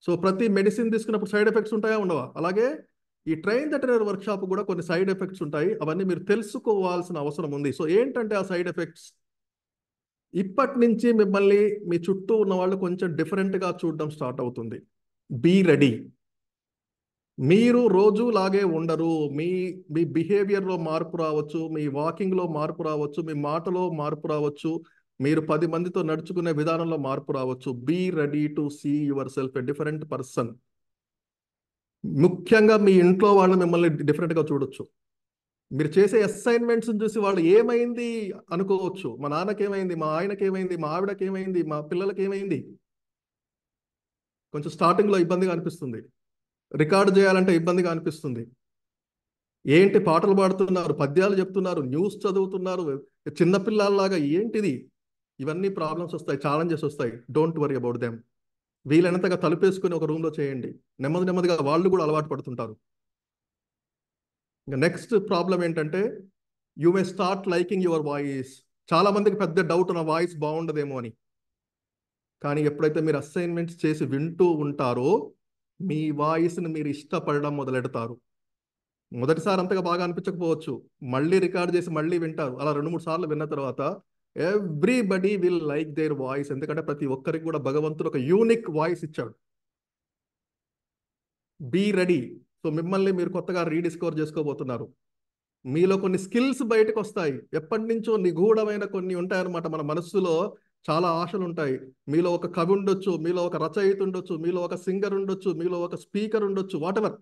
సో ప్రతి మెడిసిన్ తీసుకున్నప్పుడు సైడ్ ఎఫెక్ట్స్ ఉంటాయా, ఉండవా? అలాగే ఈ ట్రైన్ ద ట్రైనర్ వర్క్షాప్ కూడా కొన్ని సైడ్ ఎఫెక్ట్స్ ఉంటాయి, అవన్నీ మీరు తెలుసుకోవాల్సిన అవసరం ఉంది. సో ఏంటంటే ఆ సైడ్ ఎఫెక్ట్స్, ఇప్పటి నుంచి మిమ్మల్ని మీ చుట్టూ ఉన్న వాళ్ళు కొంచెం డిఫరెంట్గా చూడడం స్టార్ట్ అవుతుంది. Be ready. మీరు రోజు లాగే ఉండరు. మీ బిహేవియర్లో మార్పు రావచ్చు, మీ వాకింగ్లో మార్పు రావచ్చు, మీ మాటలో మార్పు రావచ్చు, మీరు 10 మందితో నడుచుకునే విధానంలో మార్పు రావచ్చు. Be ready to see yourself a different person. ముఖ్యంగా మీ ఇంట్లో వాళ్ళు మిమ్మల్ని డిఫరెంట్గా చూడొచ్చు. మీరు చేసే అసైన్మెంట్స్ చూసి వాళ్ళు ఏమైంది అనుకోవచ్చు. మా నాన్నకేమైంది, మా ఆయనకేమైంది, మా ఆవిడకేమైంది, మా పిల్లలకి ఏమైంది. కొంచెం స్టార్టింగ్లో ఇబ్బందిగా అనిపిస్తుంది, రికార్డు చేయాలంటే ఇబ్బందిగా అనిపిస్తుంది. ఏంటి పాటలు పాడుతున్నారు, పద్యాలు చెప్తున్నారు, న్యూస్ చదువుతున్నారు, చిన్నపిల్లల్లాగా ఏంటిది? ఇవన్నీ ప్రాబ్లమ్స్ వస్తాయి, ఛాలెంజెస్ వస్తాయి. Don't worry about them. వీలైనంతగా తలుపేసుకుని ఒక రూమ్లో చేయండి. నెమ్మది నెమ్మదిగా వాళ్ళు కూడా అలవాటు పడుతుంటారు. ఇంకా నెక్స్ట్ ప్రాబ్లం ఏంటంటే you may start liking your voice. చాలా మందికి పెద్ద డౌట్, నా వాయిస్ బాగుండదేమో అని. కానీ ఎప్పుడైతే మీరు అసైన్మెంట్స్ చేసి వింటూ ఉంటారో మీ వాయిస్ని మీరు ఇష్టపడడం మొదలెడతారు. మొదటిసారి అంతగా బాగా అనిపించకపోవచ్చు, మళ్ళీ రికార్డ్ చేసి మళ్ళీ వింటారు. అలా 2-3 సార్లు విన్న తర్వాత everybody will like their voice. ఎందుకంటే ప్రతి ఒక్కరికి కూడా భగవంతుడు ఒక యూనిక్ వాయిస్ ఇచ్చాడు. Be ready. సో మిమ్మల్ని మీరు కొత్తగా రీడిస్కవర్ చేసుకోబోతున్నారు. మీలో కొన్ని స్కిల్స్ బయటకు వస్తాయి. ఎప్పటి నుంచో నిగూఢమైన కొన్ని ఉంటాయన్నమాట. మన మనస్సులో చాలా ఆశలు ఉంటాయి. మీలో ఒక కవి ఉండొచ్చు, మీలో ఒక రచయిత ఉండొచ్చు, మీలో ఒక సింగర్ ఉండొచ్చు, మీలో ఒక స్పీకర్ ఉండొచ్చు, వాటెవర్.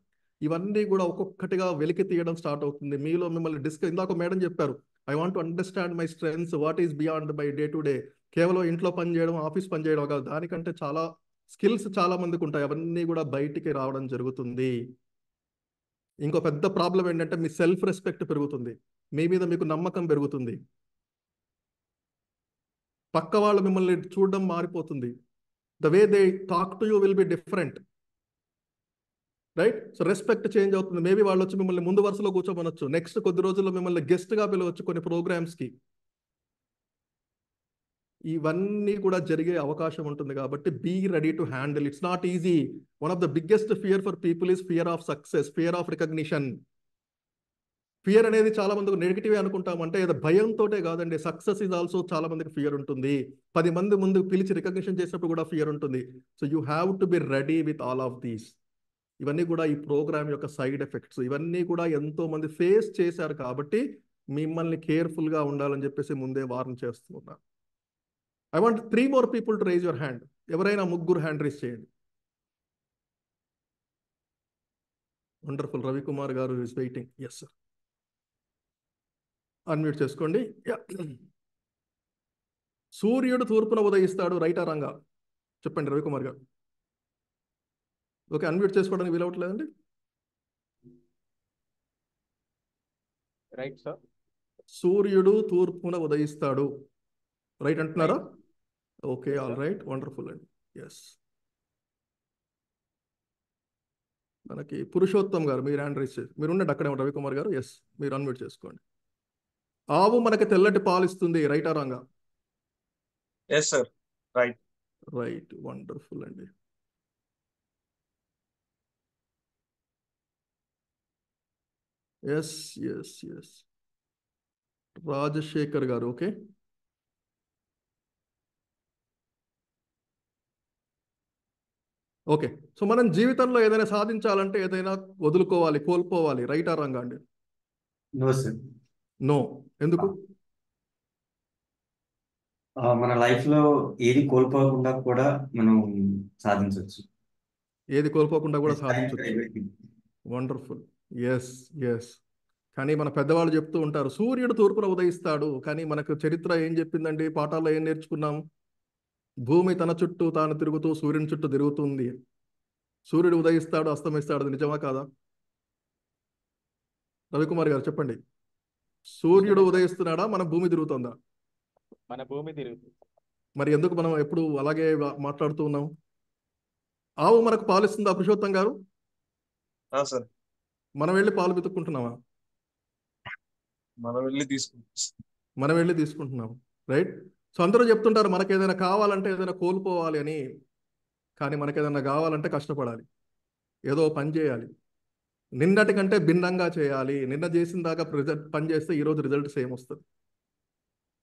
ఇవన్నీ కూడా ఒక్కొక్కటిగా వెలికి తీయడం స్టార్ట్ అవుతుంది. మీలో మిమ్మల్ని ఇందాక మేడం చెప్పారు, I want to understand my strengths, what is beyond my day to day. కేవలం ఇంట్లో పని చేయడం, ఆఫీస్ పని చేయడం కాదు, దానికంటే చాలా స్కిల్స్ చాలా మందికి ఉంటాయి. అవన్నీ కూడా బయటికి రావడం జరుగుతుంది. ఇంకో పెద్ద ప్రాబ్లం ఏంటంటే మీ సెల్ఫ్ రెస్పెక్ట్ పెరుగుతుంది, మీ మీద మీకు నమ్మకం పెరుగుతుంది, పక్క వాళ్ళు మిమ్మల్ని చూడడం మారిపోతుంది. The way they talk to you will be different, right? So respect change అవుతుంది. మేబీ వాళ్ళు వచ్చి మిమ్మల్ని ముందు వరుసలో కూర్చోమనొచ్చు, నెక్స్ట్ కొద్ది రోజుల్లో మిమ్మల్ని గెస్ట్గా పిలవచ్చు కొన్ని ప్రోగ్రామ్స్కి. ఇవన్నీ కూడా జరిగే అవకాశం ఉంటుంది. కాబట్టి be ready to handle. It's not easy. One of the biggest fear for people is fear of success, fear of recognition. Fear అనేది చాలా మందికి నెగిటివ్ అనుకుంటాం, అంటే ఏదో భయంతోటే కాదండి. సక్సెస్ ఇస్ ఆల్సో చాలా మందికి ఫియర్ ఉంటుంది. 10 మంది ముందు పిలిచి రికగ్నిషన్ చేసినప్పుడు కూడా ఫియర్ ఉంటుంది. So you have to be ready with all of these. ఇవన్నీ కూడా ఈ ప్రోగ్రామ్ యొక్క సైడ్ ఎఫెక్ట్స్. ఇవన్నీ కూడా ఎంతో మంది ఫేస్ చేశారు కాబట్టి మిమ్మల్ని కేర్ఫుల్గా ఉండాలని చెప్పేసి ముందే వార్న్ చేస్తున్నారు. I want 3 more people to raise your hand. ఎవరైనా 3 హ్యాండ్ రైజ్ చేయండి. వండర్ఫుల్. రవికుమార్ గారు is waiting. Yes sir, unmute చేసుకోండి. సూర్యుడు తూర్పున ఉదయిస్తాడు, రైటా రాంగా? చెప్పండి రవికుమార్ గారు. ఓకే, అన్మ్యూట్ చేసుకోవడానికి వీలవట్లేదండి. Right sir. సూర్యుడు తూర్పున ఉదయిస్తాడు, రైట్ అంటున్నారా? ఓకే, ఆల్ రైట్, వండర్ఫుల్ అండి. ఎస్, మనకి పురుషోత్తం గారు మీరు హ్యాండ్ రైజ్ చేసి మీరు ఉండండి అక్కడే. రవికుమార్ గారు ఎస్, మీరు అన్మ్యూట్ చేసుకోండి. ఆవు మనకి తెల్లటి పాలు ఇస్తుంది, రైటా రాంగా? Yes sir, right. Right, wonderful అండి. Yes yes yes, Rajasekhar garu okay. Okay, so మనం జీవితంలో ఏదైనా సాధించాలంటే ఏదైనా వదులుకోవాలి, కోల్పోవాలి, రైటా రాంగా అండి? No sir. నో, ఎందుకు? మన లైఫ్ లో ఏది కోల్పోకుండా కూడా మనం సాధించవచ్చు. ఏది కోల్పోకుండా కూడా సాధించవచ్చు. వండర్ఫుల్. Yes yes. కానీ మన పెద్దవాళ్ళు చెప్తూ ఉంటారు సూర్యుడు తూర్పున ఉదయిస్తాడు, కానీ మనకు చరిత్ర ఏం చెప్పిందండి? పాఠాల్లో ఏం నేర్చుకున్నాం? భూమి తన చుట్టూ తాను తిరుగుతూ సూర్యుని చుట్టూ తిరుగుతుంది. సూర్యుడు ఉదయిస్తాడు, అస్తమిస్తాడు, అది నిజమా కాదా? రవికుమార్ గారు చెప్పండి. సూర్యుడు ఉదయిస్తున్నాడా, మన భూమి తిరుగుతుందా? మన భూమి తిరుగుతుంది. మరి ఎందుకు మనం ఎప్పుడు అలాగే మాట్లాడుతూ ఉన్నాం? ఆవు మనకు పాలిస్తుందా పురుషోత్తం గారు? సార్, మనం వెళ్ళి పాలు పితుక్కుంటున్నామా? మనం వెళ్ళి తీసుకుంటున్నాం, రైట్? సో అందరూ చెప్తుంటారు మనకు ఏదైనా కావాలంటే ఏదైనా కోల్పోవాలి అని, కానీ మనకు ఏదైనా కావాలంటే కష్టపడాలి, ఏదో పని చేయాలి, నిన్నటి కంటే భిన్నంగా చేయాలి. నిన్న చేసిన దాకా పని చేస్తే ఈరోజు రిజల్ట్ సేమ్ వస్తుంది,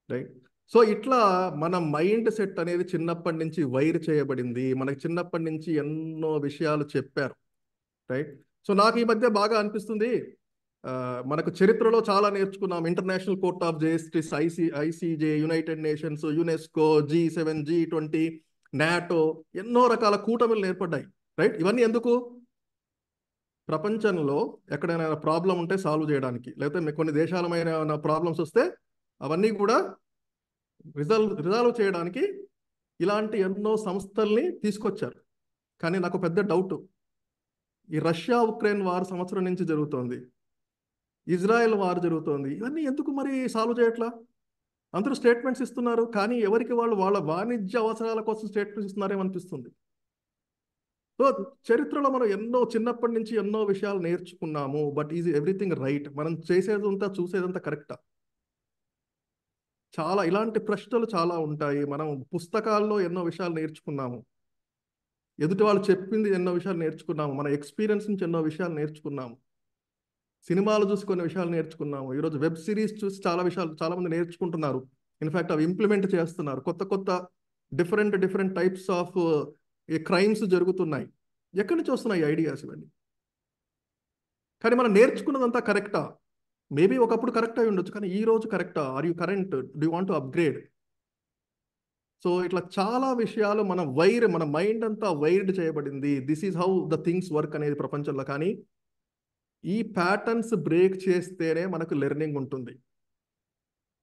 రైట్? సో ఇట్లా మన మైండ్ సెట్ అనేది చిన్నప్పటి నుంచి వైర్ చేయబడింది. మనకి చిన్నప్పటి నుంచి ఎన్నో విషయాలు చెప్పారు, రైట్? సో నాకు ఈ మధ్య బాగా అనిపిస్తుంది, మనకు చరిత్రలో చాలా నేర్చుకున్నాం. International court of justice, ICJ, United nations, UNESCO, G7, G20, NATO, ఎన్నో రకాల కూటమిలు ఏర్పడ్డాయి, రైట్? ఇవన్నీ ఎందుకు? ప్రపంచంలో ఎక్కడైనా ప్రాబ్లం ఉంటే సాల్వ్ చేయడానికి, లేకపోతే కొన్ని దేశాలమైన ప్రాబ్లమ్స్ వస్తే అవన్నీ కూడా రిజాల్వ్ చేయడానికి ఇలాంటి ఎన్నో సంస్థల్ని తీసుకొచ్చారు. కానీ నాకు పెద్ద డౌట్, ఈ రష్యా ఉక్రెయిన్ వార్ సంవత్సరం నుంచి జరుగుతోంది, ఇజ్రాయెల్ వార్ జరుగుతోంది, ఇవన్నీ ఎందుకు మరి సాల్వ్ చేయట్లా? అందరూ స్టేట్మెంట్స్ ఇస్తున్నారు, కానీ ఎవరికి వాళ్ళు వాళ్ళ వాణిజ్య అవసరాల కోసం స్టేట్మెంట్స్ ఇస్తున్నారేమనిపిస్తుంది. సో చరిత్రలో మనం ఎన్నో చిన్నప్పటి నుంచి ఎన్నో విషయాలు నేర్చుకున్నాము. But is everything right? మనం చేసేదంతా చూసేదంతా కరెక్టా? చాలా ఇలాంటి ప్రశ్నలు చాలా ఉంటాయి. మనం పుస్తకాల్లో ఎన్నో విషయాలు నేర్చుకున్నాము, ఎదుటి వాళ్ళు చెప్పింది ఎన్నో విషయాలు నేర్చుకున్నాము, మన ఎక్స్పీరియన్స్ నుంచి ఎన్నో విషయాలు నేర్చుకున్నాము, సినిమాలు చూసి కొన్ని విషయాలు నేర్చుకున్నాము, ఈరోజు వెబ్ సిరీస్ చూసి చాలా విషయాలు చాలా మంది నేర్చుకుంటున్నారు. ఇన్ఫ్యాక్ట్ అవి ఇంప్లిమెంట్ చేస్తున్నారు. కొత్త కొత్త డిఫరెంట్ టైప్స్ ఆఫ్ క్రైమ్స్ జరుగుతున్నాయి. ఎక్కడి నుంచి వస్తున్నాయి ఐడియాస్ ఇవన్నీ? కానీ మనం నేర్చుకున్నదంతా కరెక్టా? మేబీ ఒకప్పుడు కరెక్ట్ అయి ఉండొచ్చు, కానీ ఈ రోజు కరెక్టా? Are you current? Do you want to upgrade? So ఇట్లా చాలా విషయాలు మన మైండ్ అంతా వైర్డ్ చేయబడింది. This is how the things work అనేది ప్రపంచంలో. కానీ ఈ ప్యాటర్న్స్ బ్రేక్ చేస్తేనే మనకు లెర్నింగ్ ఉంటుంది.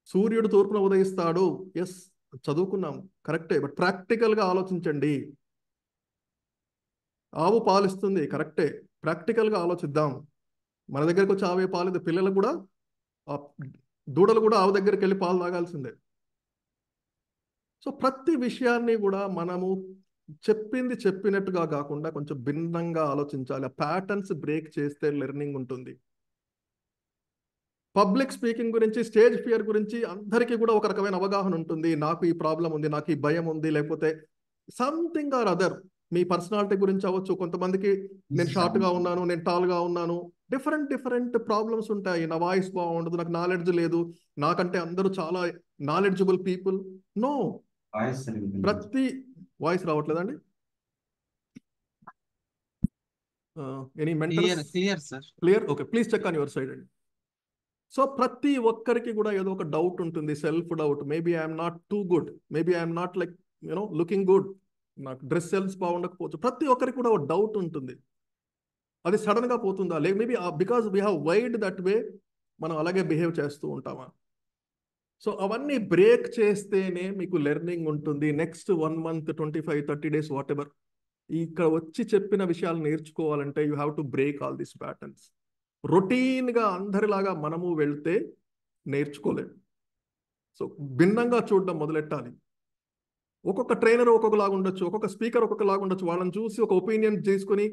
సూర్యుడు తూర్పున ఉదయిస్తాడు, ఎస్ చదువుకున్నాం, కరెక్టే. బట్ ప్రాక్టికల్గా ఆలోచించండి. ఆవు పాలిస్తుంది, కరెక్టే. ప్రాక్టికల్గా ఆలోచిద్దాం. మన దగ్గరకు వచ్చి ఆవే పాలు, పిల్లలకు కూడా దూడలు కూడా ఆవు దగ్గరికి వెళ్ళి పాలు తాగాల్సిందే. సో ప్రతి విషయాన్ని కూడా మనము చెప్పింది చెప్పినట్టుగా కాకుండా కొంచెం భిన్నంగా ఆలోచించాలి. ఆ ప్యాటర్న్స్ బ్రేక్ చేస్తే లెర్నింగ్ ఉంటుంది. పబ్లిక్ స్పీకింగ్ గురించి, స్టేజ్ ఫియర్ గురించి అందరికీ కూడా ఒక రకమైన అవగాహన ఉంటుంది. నాకు ఈ ప్రాబ్లం ఉంది, నాకు ఈ భయం ఉంది, లేకపోతే something or other. Me personality గురించి అవ్వచ్చు. కొంతమందికి నేను షార్ట్గా ఉన్నాను, నేను టాల్గా ఉన్నాను, డిఫరెంట్ ప్రాబ్లమ్స్ ఉంటాయి. నా వాయిస్ బాగుండదు, నాకు నాలెడ్జ్ లేదు, నాకంటే అందరూ చాలా నాలెడ్జబుల్ పీపుల్. నో, ప్రతి వాయిస్ రావట్లేదండి. Any mental clear sir? Clear, okay. Please check on your side అండి. సో ప్రతి ఒక్కరికి కూడా ఏదో ఒక డౌట్ ఉంటుంది, self doubt. Maybe I'm not too good, maybe I'm not like looking good, నాకు డ్రెస్ సెన్స్ బాగుండకపోవచ్చు. ప్రతి ఒక్కరికి కూడా ఒక డౌట్ ఉంటుంది. అది సడన్ గా పోతుందా? లేక maybe because we have wide that way మనం అలాగే బిహేవ్ చేస్తూ ఉంటామా? సో అవన్నీ బ్రేక్ చేస్తేనే మీకు లెర్నింగ్ ఉంటుంది. Next 1 month, 25, 30 days, what ever, ఇక్కడ వచ్చి చెప్పిన విషయాలు నేర్చుకోవాలంటే you have to break all these patterns. రొటీన్గా అందరిలాగా మనము వెళ్తే నేర్చుకోలేము. సో భిన్నంగా చూడడం మొదలెట్టాలి. ఒక్కొక్క ట్రైనర్ ఒక్కొక్కలాగా ఉండొచ్చు, ఒక్కొక్క స్పీకర్ ఒక్కొక్కలాగా ఉండొచ్చు. వాళ్ళని చూసి ఒక ఒపీనియన్ చేసుకుని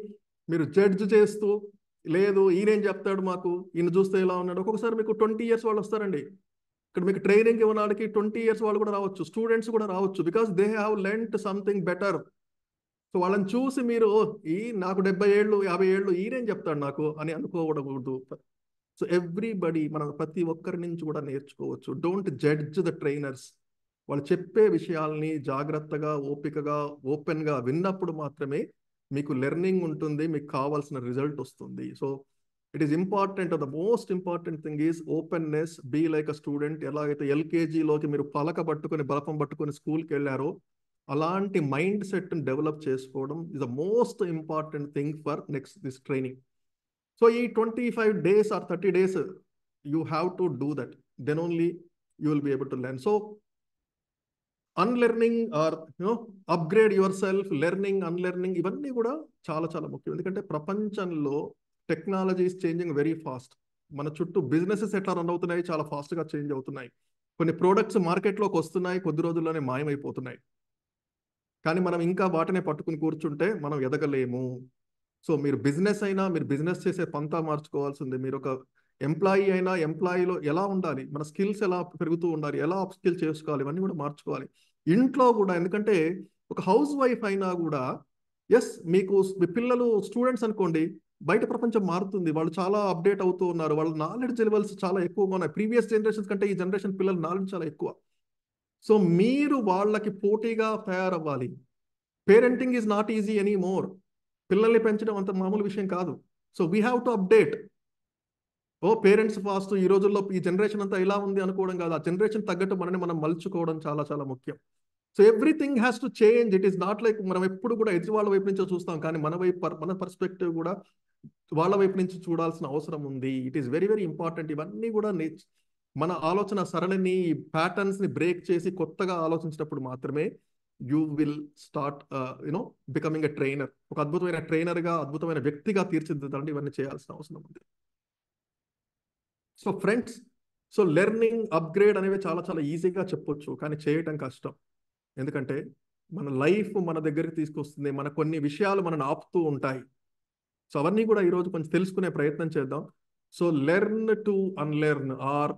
మీరు జడ్జ్ చేస్తూ, లేదు ఈయనేం చెప్తాడు మాకు, ఈయన చూస్తే ఇలా ఉన్నాడు. ఒక్కొక్కసారి మీకు 20 years వాళ్ళు వస్తారండి. ఇక్కడ మీకు ట్రైనింగ్ ఇవ్వడానికి 20 years వాళ్ళు కూడా రావచ్చు, స్టూడెంట్స్ కూడా రావచ్చు. Because they have learned something better. So వాళ్ళని చూసి మీరు నాకు 70 ఏళ్ళు 50 ఏళ్ళు ఈయనేం చెప్తాడు నాకు అని అనుకోకూడదు. సో ఎవ్రీబడి, మనం ప్రతి ఒక్కరి నుంచి కూడా నేర్చుకోవచ్చు. Don't judge the trainers. వాళ్ళు చెప్పే విషయాల్ని జాగ్రత్తగా, ఓపికగా, ఓపెన్గా విన్నప్పుడు మాత్రమే మీకు లెర్నింగ్ ఉంటుంది, మీకు కావాల్సిన రిజల్ట్ వస్తుంది. So it is important. The most important thing is openness. Be like a student. ఎలాగైతే LKGలోకి మీరు పలక పట్టుకొని, బలపం పట్టుకొని స్కూల్కి వెళ్ళారో, అలాంటి మైండ్ సెట్ని డెవలప్ చేసుకోవడం is the most important thing for next this training. So ఈ 25 days or 30 days you have to do that. Then only you will be able to learn. So unlearning or upgrade yourself, learning, unlearning, ఇవన్నీ కూడా చాలా చాలా ముఖ్యం. ఎందుకంటే ప్రపంచంలో technology is changing very fast. మన చుట్టూ బిజినెసెస్ ఎట్లా రన్ అవుతున్నాయి, చాలా ఫాస్ట్గా చేంజ్ అవుతున్నాయి. కొన్ని ప్రోడక్ట్స్ మార్కెట్లోకి వస్తున్నాయి, కొద్ది రోజుల్లోనే మాయమైపోతున్నాయి. కానీ మనం ఇంకా వాటినే పట్టుకుని కూర్చుంటే మనం ఎదగలేము. సో మీరు బిజినెస్ అయినా, మీరు బిజినెస్ చేసే పంతా మార్చుకోవాల్సిందే. మీరు ఒక ఎంప్లాయీ అయినా, ఎంప్లాయీలో ఎలా ఉండాలి, మన స్కిల్స్ ఎలా పెరుగుతూ ఉండాలి, ఎలా అప్ స్కిల్ చేసుకోవాలి, ఇవన్నీ కూడా మార్చుకోవాలి. ఇంట్లో కూడా, ఎందుకంటే ఒక హౌస్ వైఫ్ అయినా కూడా, ఎస్ మీకు మీ పిల్లలు స్టూడెంట్స్ అనుకోండి, బయట ప్రపంచం మారుతుంది, వాళ్ళు చాలా అప్డేట్ అవుతూ ఉన్నారు, వాళ్ళ నాలెడ్జ్ లెవెల్స్ చాలా ఎక్కువగా ఉన్నాయి. ప్రీవియస్ జనరేషన్స్ కంటే ఈ జనరేషన్ పిల్లల నాలెడ్జ్ చాలా ఎక్కువ. సో మీరు వాళ్ళకి పోటీగా తయారవ్వాలి. Parenting is not easy any more. పిల్లల్ని పెంచడం అంత మామూలు విషయం కాదు. So we have to update. Parents fast, ఈ రోజుల్లో ఈ జనరేషన్ అంతా ఇలా ఉంది అనుకోవడం కాదు. ఆ జనరేషన్ తగ్గట్టు మనని మనం మలుచుకోవడం చాలా చాలా ముఖ్యం. So everything has to change. It is not like మనం ఎప్పుడు కూడా ఎదుటి వాళ్ళ వైపు నుంచి చూస్తాం, కానీ మన పర్స్పెక్టివ్ కూడా వాళ్ళ వైపు నుంచి చూడాల్సిన అవసరం ఉంది. It is very very important. ఇవన్నీ కూడా మన ఆలోచన సరళిని, ప్యాటర్న్స్ ని బ్రేక్ చేసి కొత్తగా ఆలోచించినప్పుడు మాత్రమే you will start becoming a trainer. ఒక అద్భుతమైన ట్రైనర్గా, అద్భుతమైన వ్యక్తిగా తీర్చిదిద్దాలంటే ఇవన్నీ చేయాల్సిన అవసరం ఉంది. So friends, so learning, upgrade అనేవి చాలా చాలా ఈజీగా చెప్పొచ్చు, కానీ చేయటం కష్టం. ఎందుకంటే మన లైఫ్ మన దగ్గరికి తీసుకొస్తుంది, మన కొన్ని విషయాలు మనల్ని ఆపుతూ ఉంటాయి. సో అవన్నీ కూడా ఈరోజు కొంచెం తెలుసుకునే ప్రయత్నం చేద్దాం. So learn to unlearn or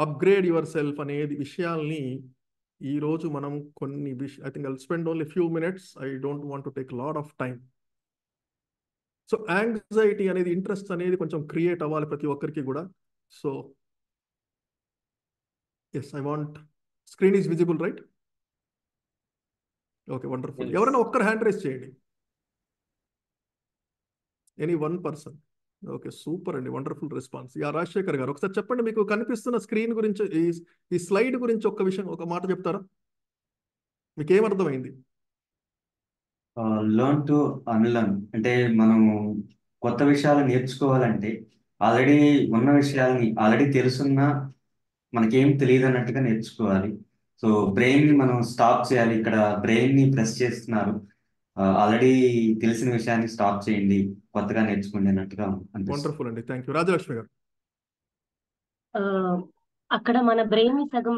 upgrade yourself అనేది విషయాల్ని ఈరోజు మనం కొన్ని I think I will spend only few minutes. I don't want to take lot of time. So anxiety అనేది, ఇంట్రెస్ట్ అనేది కొంచెం క్రియేట్ అవ్వాలి ప్రతి ఒక్కరికి కూడా. So yes, I want screen is visible, right? Okay, wonderful. ఎవరైనా ఒక్కరు హ్యాండ్ రైజ్ చేయండి. Any one person. Okay, super అండి, వండర్ఫుల్ రెస్పాన్స్. యా రాజశేఖర్ గారు, ఒకసారి చెప్పండి, మీకు కనిపిస్తున్న స్క్రీన్ గురించి, ఈ స్లైడ్ గురించి ఒక్క విషయం, ఒక మాట చెప్తారా? మీకు ఏమర్థమైంది? లర్న్ టు అన్లర్న్ అంటే మనం కొత్త విషయాలు నేర్చుకోవాలంటే ఆల్రెడీ ఉన్న విషయాలని ఆల్రెడీ తెలుసున్నా మనకేం తెలియదు అన్నట్టుగా నేర్చుకోవాలి. సో బ్రెయిన్ ని మనం స్టాప్ చేయాలి. ఇక్కడ బ్రెయిన్ ని ప్రెస్ చేస్తున్నారు. ఆల్రెడీ తెలిసిన విషయాన్ని స్టాప్ చేయండి, కొత్తగా నేర్చుకోండి అన్నట్టుగా అనిపిస్తుంది. వండర్ఫుల్ అండి, థ్యాంక్ యూ. రాజలక్ష్మి గారు. అక్కడ మన బ్రెయిన్ ని సగం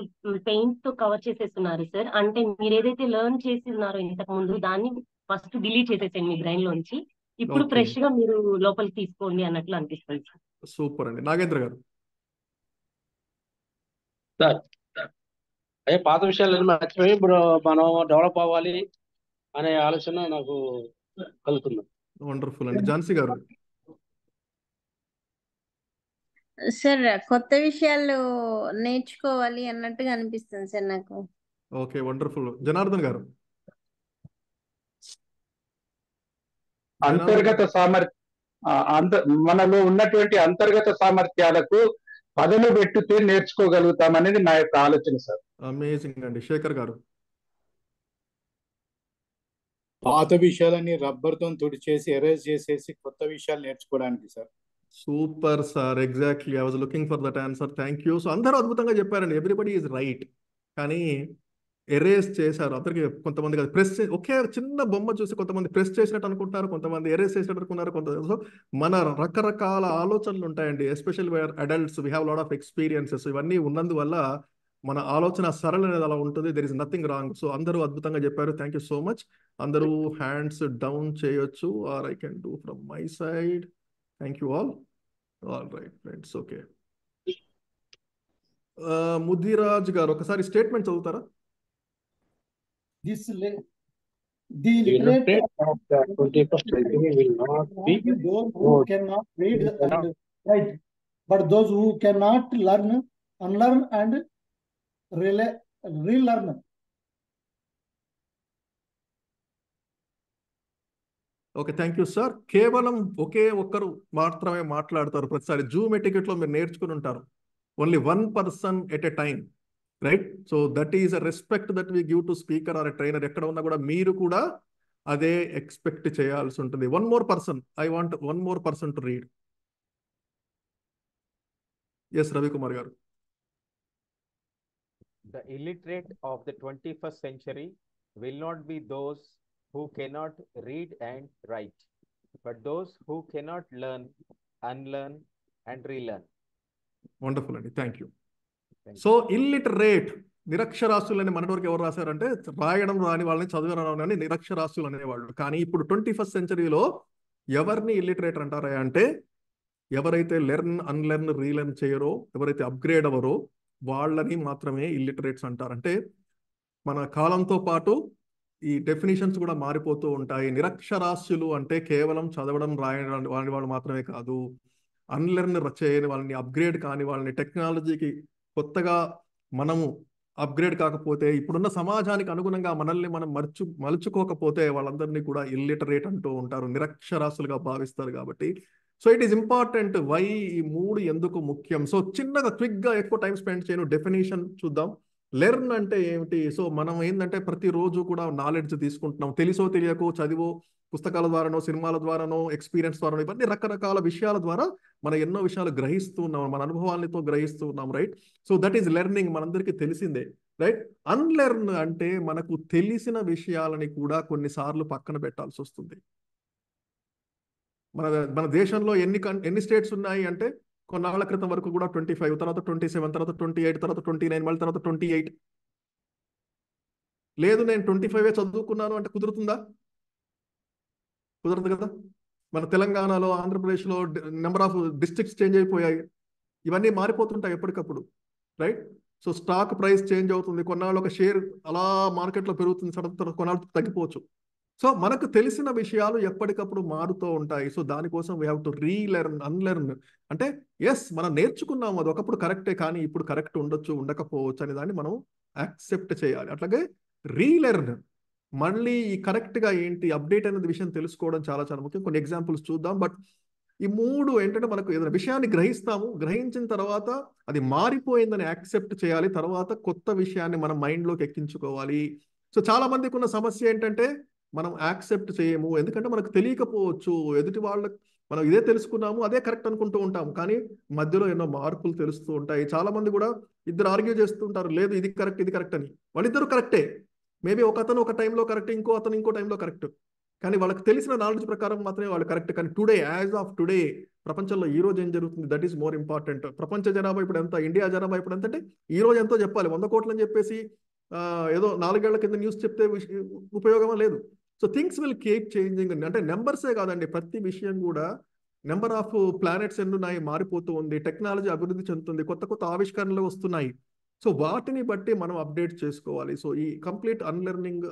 పెయింట్ తో కవర్ చేసేస్తున్నారు సార్. అంటే మీరు ఏదైతే లెర్న్ చేసి ఉన్నారో ఇంతకు ముందు, దాన్ని ఫస్ట్ డిలీట్ చేసేసండి మీ బ్రెయిన్ లోంచి. ఇప్పుడు ఓకే, ఫ్రెష్ గా మీరు లోపలికి తీసుకోండి అన్నట్లు అనిపిస్తుంది సార్. సూపర్ అండి. నాగేంద్ర గారు. సార్ అదే పాత విషయాలు మర్చిపోయి ఇప్పుడు మనం డెవలప్ అవ్వాలి అనే ఆలోచన నాకు కలుగుతుంది. వండర్ఫుల్ అండి. ఝాన్సీ గారు. సార్ కొత్త విషయాలు నేర్చుకోవాలి అన్నట్టుగా అనిపిస్తుంది సార్ నాకు. Okay, wonderful. జనార్దన్ గారు. అంతర్గత మనలో ఉన్నటువంటి అంతర్గత సామర్థ్యాలకు పదును పెట్టితే నేర్చుకోగలుగుతాం అనేది నా యొక్క ఆలోచన సార్. అమేజింగ్ అండి. శేఖర్ గారు. పాత విషయాలని రబ్బర్తో తుడిచేసి ఎరేజ్ చేసేసి కొత్త విషయాలు నేర్చుకోవడానికి sir. Super sir, exactly I was looking for that answer. Thank you. So అందరూ అద్భుతంగా చెప్పారండి, ఎవ్రీబడి ఈజ్ రైట్. కానీ ఎరేజ్ చేశారు అందరికి. కొంతమంది కాదు, ప్రెస్ ఒకే చిన్న బొమ్మ చూసి కొంతమంది ప్రెస్ చేసినట్టు అనుకుంటారు, కొంతమంది ఎరేజ్ చేసినట్టు అనుకున్నారు, సో మన రకరకాల ఆలోచనలు ఉంటాయండి. Especial where adults, we have lot of experiences. ఇవన్నీ ఉన్నందువల్ల మన ఆలోచన సరళ అనేది అలా ఉంటుంది. There is nothing wrong. So అందరూ అద్భుతంగా చెప్పారు. Thank you so much. అందరూ హ్యాండ్స్ డౌన్ చేయొచ్చు, or I can do from my side. Thank you all right friends. Okay, Mudiraj గారు ఒకసారి స్టేట్మెంట్ చదువుతారా? The literate of the 21st century will not be those who cannot read and write, but those who cannot learn, unlearn and relearn. Okay, thank you sir. కేవలం ఒకే ఒక్కరు మాత్రమే మాట్లాడతారు ప్రతిసారి. జూమ్ ఎటికెట్లో మీరు నేర్చుకుని ఉంటారు, only 1 person at a time, right? So that is a respect that we give to speaker or a trainer. ఎక్కడ ఉన్నా కూడా మీరు కూడా అదే ఎక్స్పెక్ట్ చేయాల్సి ఉంటుంది. One more person, I want one more person to read. Yes, Ravikumar గారు. The illiterate of the 21st century will not be those who cannot read and write, but those who cannot learn, unlearn, and relearn. Wonderful అండి, థ్యాంక్ యూ. సో ఇల్లిటరేట్, నిరక్షరాస్యులని మన వరకు ఎవరు రాశారంటే రాయడం రాని వాళ్ళని, చదవడం అని నిరక్షరాస్యులు అనేవాళ్ళు. కానీ ఇప్పుడు 21st centuryలో ఎవరిని ఇల్లిటరేట్ అంటారా అంటే, ఎవరైతే లెర్న్, అన్లెర్న్, రీలెర్న్ చేయరో, ఎవరైతే అప్గ్రేడ్ అవ్వరో వాళ్ళని మాత్రమే ఇల్లిటరేట్స్ అంటారు. అంటే మన కాలంతో పాటు ఈ డెఫినేషన్స్ కూడా మారిపోతూ ఉంటాయి. నిరక్షరాస్యులు అంటే కేవలం చదవడం రాయడం వాని వాళ్ళు మాత్రమే కాదు, అన్లెర్న్ చేయని వాళ్ళని, అప్గ్రేడ్ కాని వాళ్ళని, టెక్నాలజీకి కొత్తగా మనము అప్గ్రేడ్ కాకపోతే, ఇప్పుడున్న సమాజానికి అనుగుణంగా మనల్ని మనం మలుచుకోకపోతే వాళ్ళందరినీ కూడా ఇల్లిటరేట్ అంటూ ఉంటారు, నిరక్షరాస్యులుగా భావిస్తారు. కాబట్టి so it is important. Why, ఈ 3 ఎందుకు ముఖ్యం? సో చిన్నగా క్విక్గా, ఎక్కువ టైం స్పెండ్ చేయను, డెఫినేషన్ చూద్దాం. లెర్న్ అంటే ఏమిటి? సో మనం ఏంటంటే ప్రతిరోజు కూడా నాలెడ్జ్ తీసుకుంటున్నాం, తెలుసో తెలియకో, చదివో, పుస్తకాల ద్వారానో, సినిమాల ద్వారానో, ఎక్స్పీరియన్స్ ద్వారానో, ఇవన్నీ రకరకాల విషయాల ద్వారా మనం ఎన్నో విషయాలు గ్రహిస్తూ ఉన్నాం, మన అనుభవాలతో గ్రహిస్తూ ఉన్నాం, right? So that is learning, మనందరికీ తెలిసిందే, రైట్? అన్లెర్న్ అంటే మనకు తెలిసిన విషయాలని కూడా కొన్నిసార్లు పక్కన పెట్టాల్సి వస్తుంది. మన దేశంలో ఎన్ని స్టేట్స్ ఉన్నాయి అంటే, కొన్నాళ్ళ క్రితం వరకు కూడా 25, తర్వాత 27, తర్వాత 28, తర్వాత 29, మళ్ళీ తర్వాత 28. లేదు నేను 25 చదువుకున్నాను అంటే కుదురుతుందా? కుదరదు కదా. మన తెలంగాణలో, ఆంధ్రప్రదేశ్లో నెంబర్ ఆఫ్ డిస్ట్రిక్ట్స్ చేంజ్ అయిపోయాయి. ఇవన్నీ మారిపోతుంటాయి ఎప్పటికప్పుడు, right? So stock price change అవుతుంది, కొన్నాళ్ళు ఒక షేర్ అలా మార్కెట్లో పెరుగుతుంది, సడన్ కొన్నాళ్ళు తగ్గిపోవచ్చు. సో మనకు తెలిసిన విషయాలు ఎప్పటికప్పుడు మారుతూ ఉంటాయి. సో దానికోసం వీ హ్యావ్ టు రీలెర్న్, అన్లెర్న్. అంటే ఎస్, మనం నేర్చుకున్నాము, అది ఒకప్పుడు కరెక్టే, కానీ ఇప్పుడు కరెక్ట్ ఉండొచ్చు, ఉండకపోవచ్చు అనే దాన్ని మనం యాక్సెప్ట్ చేయాలి. అట్లాగే రీలెర్న్, మళ్ళీ ఈ కరెక్ట్గా ఏంటి, అప్డేట్ అనేది విషయం తెలుసుకోవడం చాలా చాలా ముఖ్యం. కొన్ని ఎగ్జాంపుల్స్ చూద్దాం. బట్ ఈ 3 ఏంటంటే మనకు ఏదైనా విషయాన్ని గ్రహిస్తాము, గ్రహించిన తర్వాత అది మారిపోయిందని యాక్సెప్ట్ చేయాలి, తర్వాత కొత్త విషయాన్ని మన మైండ్లోకి ఎక్కించుకోవాలి. సో చాలా మందికి ఉన్న సమస్య ఏంటంటే మనం యాక్సెప్ట్ చేయము, ఎందుకంటే మనకు తెలియకపోవచ్చు. ఎదుటి వాళ్ళకి మనం ఇదే తెలుసుకున్నాము, అదే కరెక్ట్ అనుకుంటూ ఉంటాము, కానీ మధ్యలో ఎన్నో మార్పులు తెలుస్తూ ఉంటాయి. చాలా మంది కూడా ఇద్దరు ఆర్గ్యూ చేస్తుంటారు, లేదు ఇది కరెక్ట్ ఇది కరెక్ట్ అని. వాళ్ళిద్దరు కరెక్టే, మేబీ ఒక అతను ఒక టైంలో కరెక్ట్, ఇంకో అతను ఇంకో టైంలో కరెక్ట్, కానీ వాళ్ళకి తెలిసిన నాలెడ్జ్ ప్రకారం మాత్రమే వాళ్ళు కరెక్ట్. కానీ టుడే, యాజ్ ఆఫ్ టుడే, ప్రపంచంలో ఈ రోజు ఏం జరుగుతుంది, దట్ ఈస్ మోర్ ఇంపార్టెంట్. ప్రపంచ జనాభా ఇప్పుడు ఎంత, ఇండియా జనాభా ఇప్పుడు ఎంత అంటే ఈ రోజు ఎంతో చెప్పాలి. 100 కోట్లు అని చెప్పేసి ఏదో 4 ఏళ్ల కింద న్యూస్ చెప్తే ఉపయోగమా లేదు. So things will keep changing. అంటే నెంబర్సే కాదండి, ప్రతి విషయం కూడా నెంబర్ ఆఫ్ ప్లానెట్స్ ఎన్ని ఉన్నాయి, మారిపోతూ ఉంది, టెక్నాలజీ అభివృద్ధి చెందుతుంది, కొత్త కొత్త ఆవిష్కరణలు వస్తున్నాయి. సో వాటిని బట్టి మనం అప్డేట్ చేసుకోవాలి. సో ఈ కంప్లీట్ అన్లెర్నింగ్,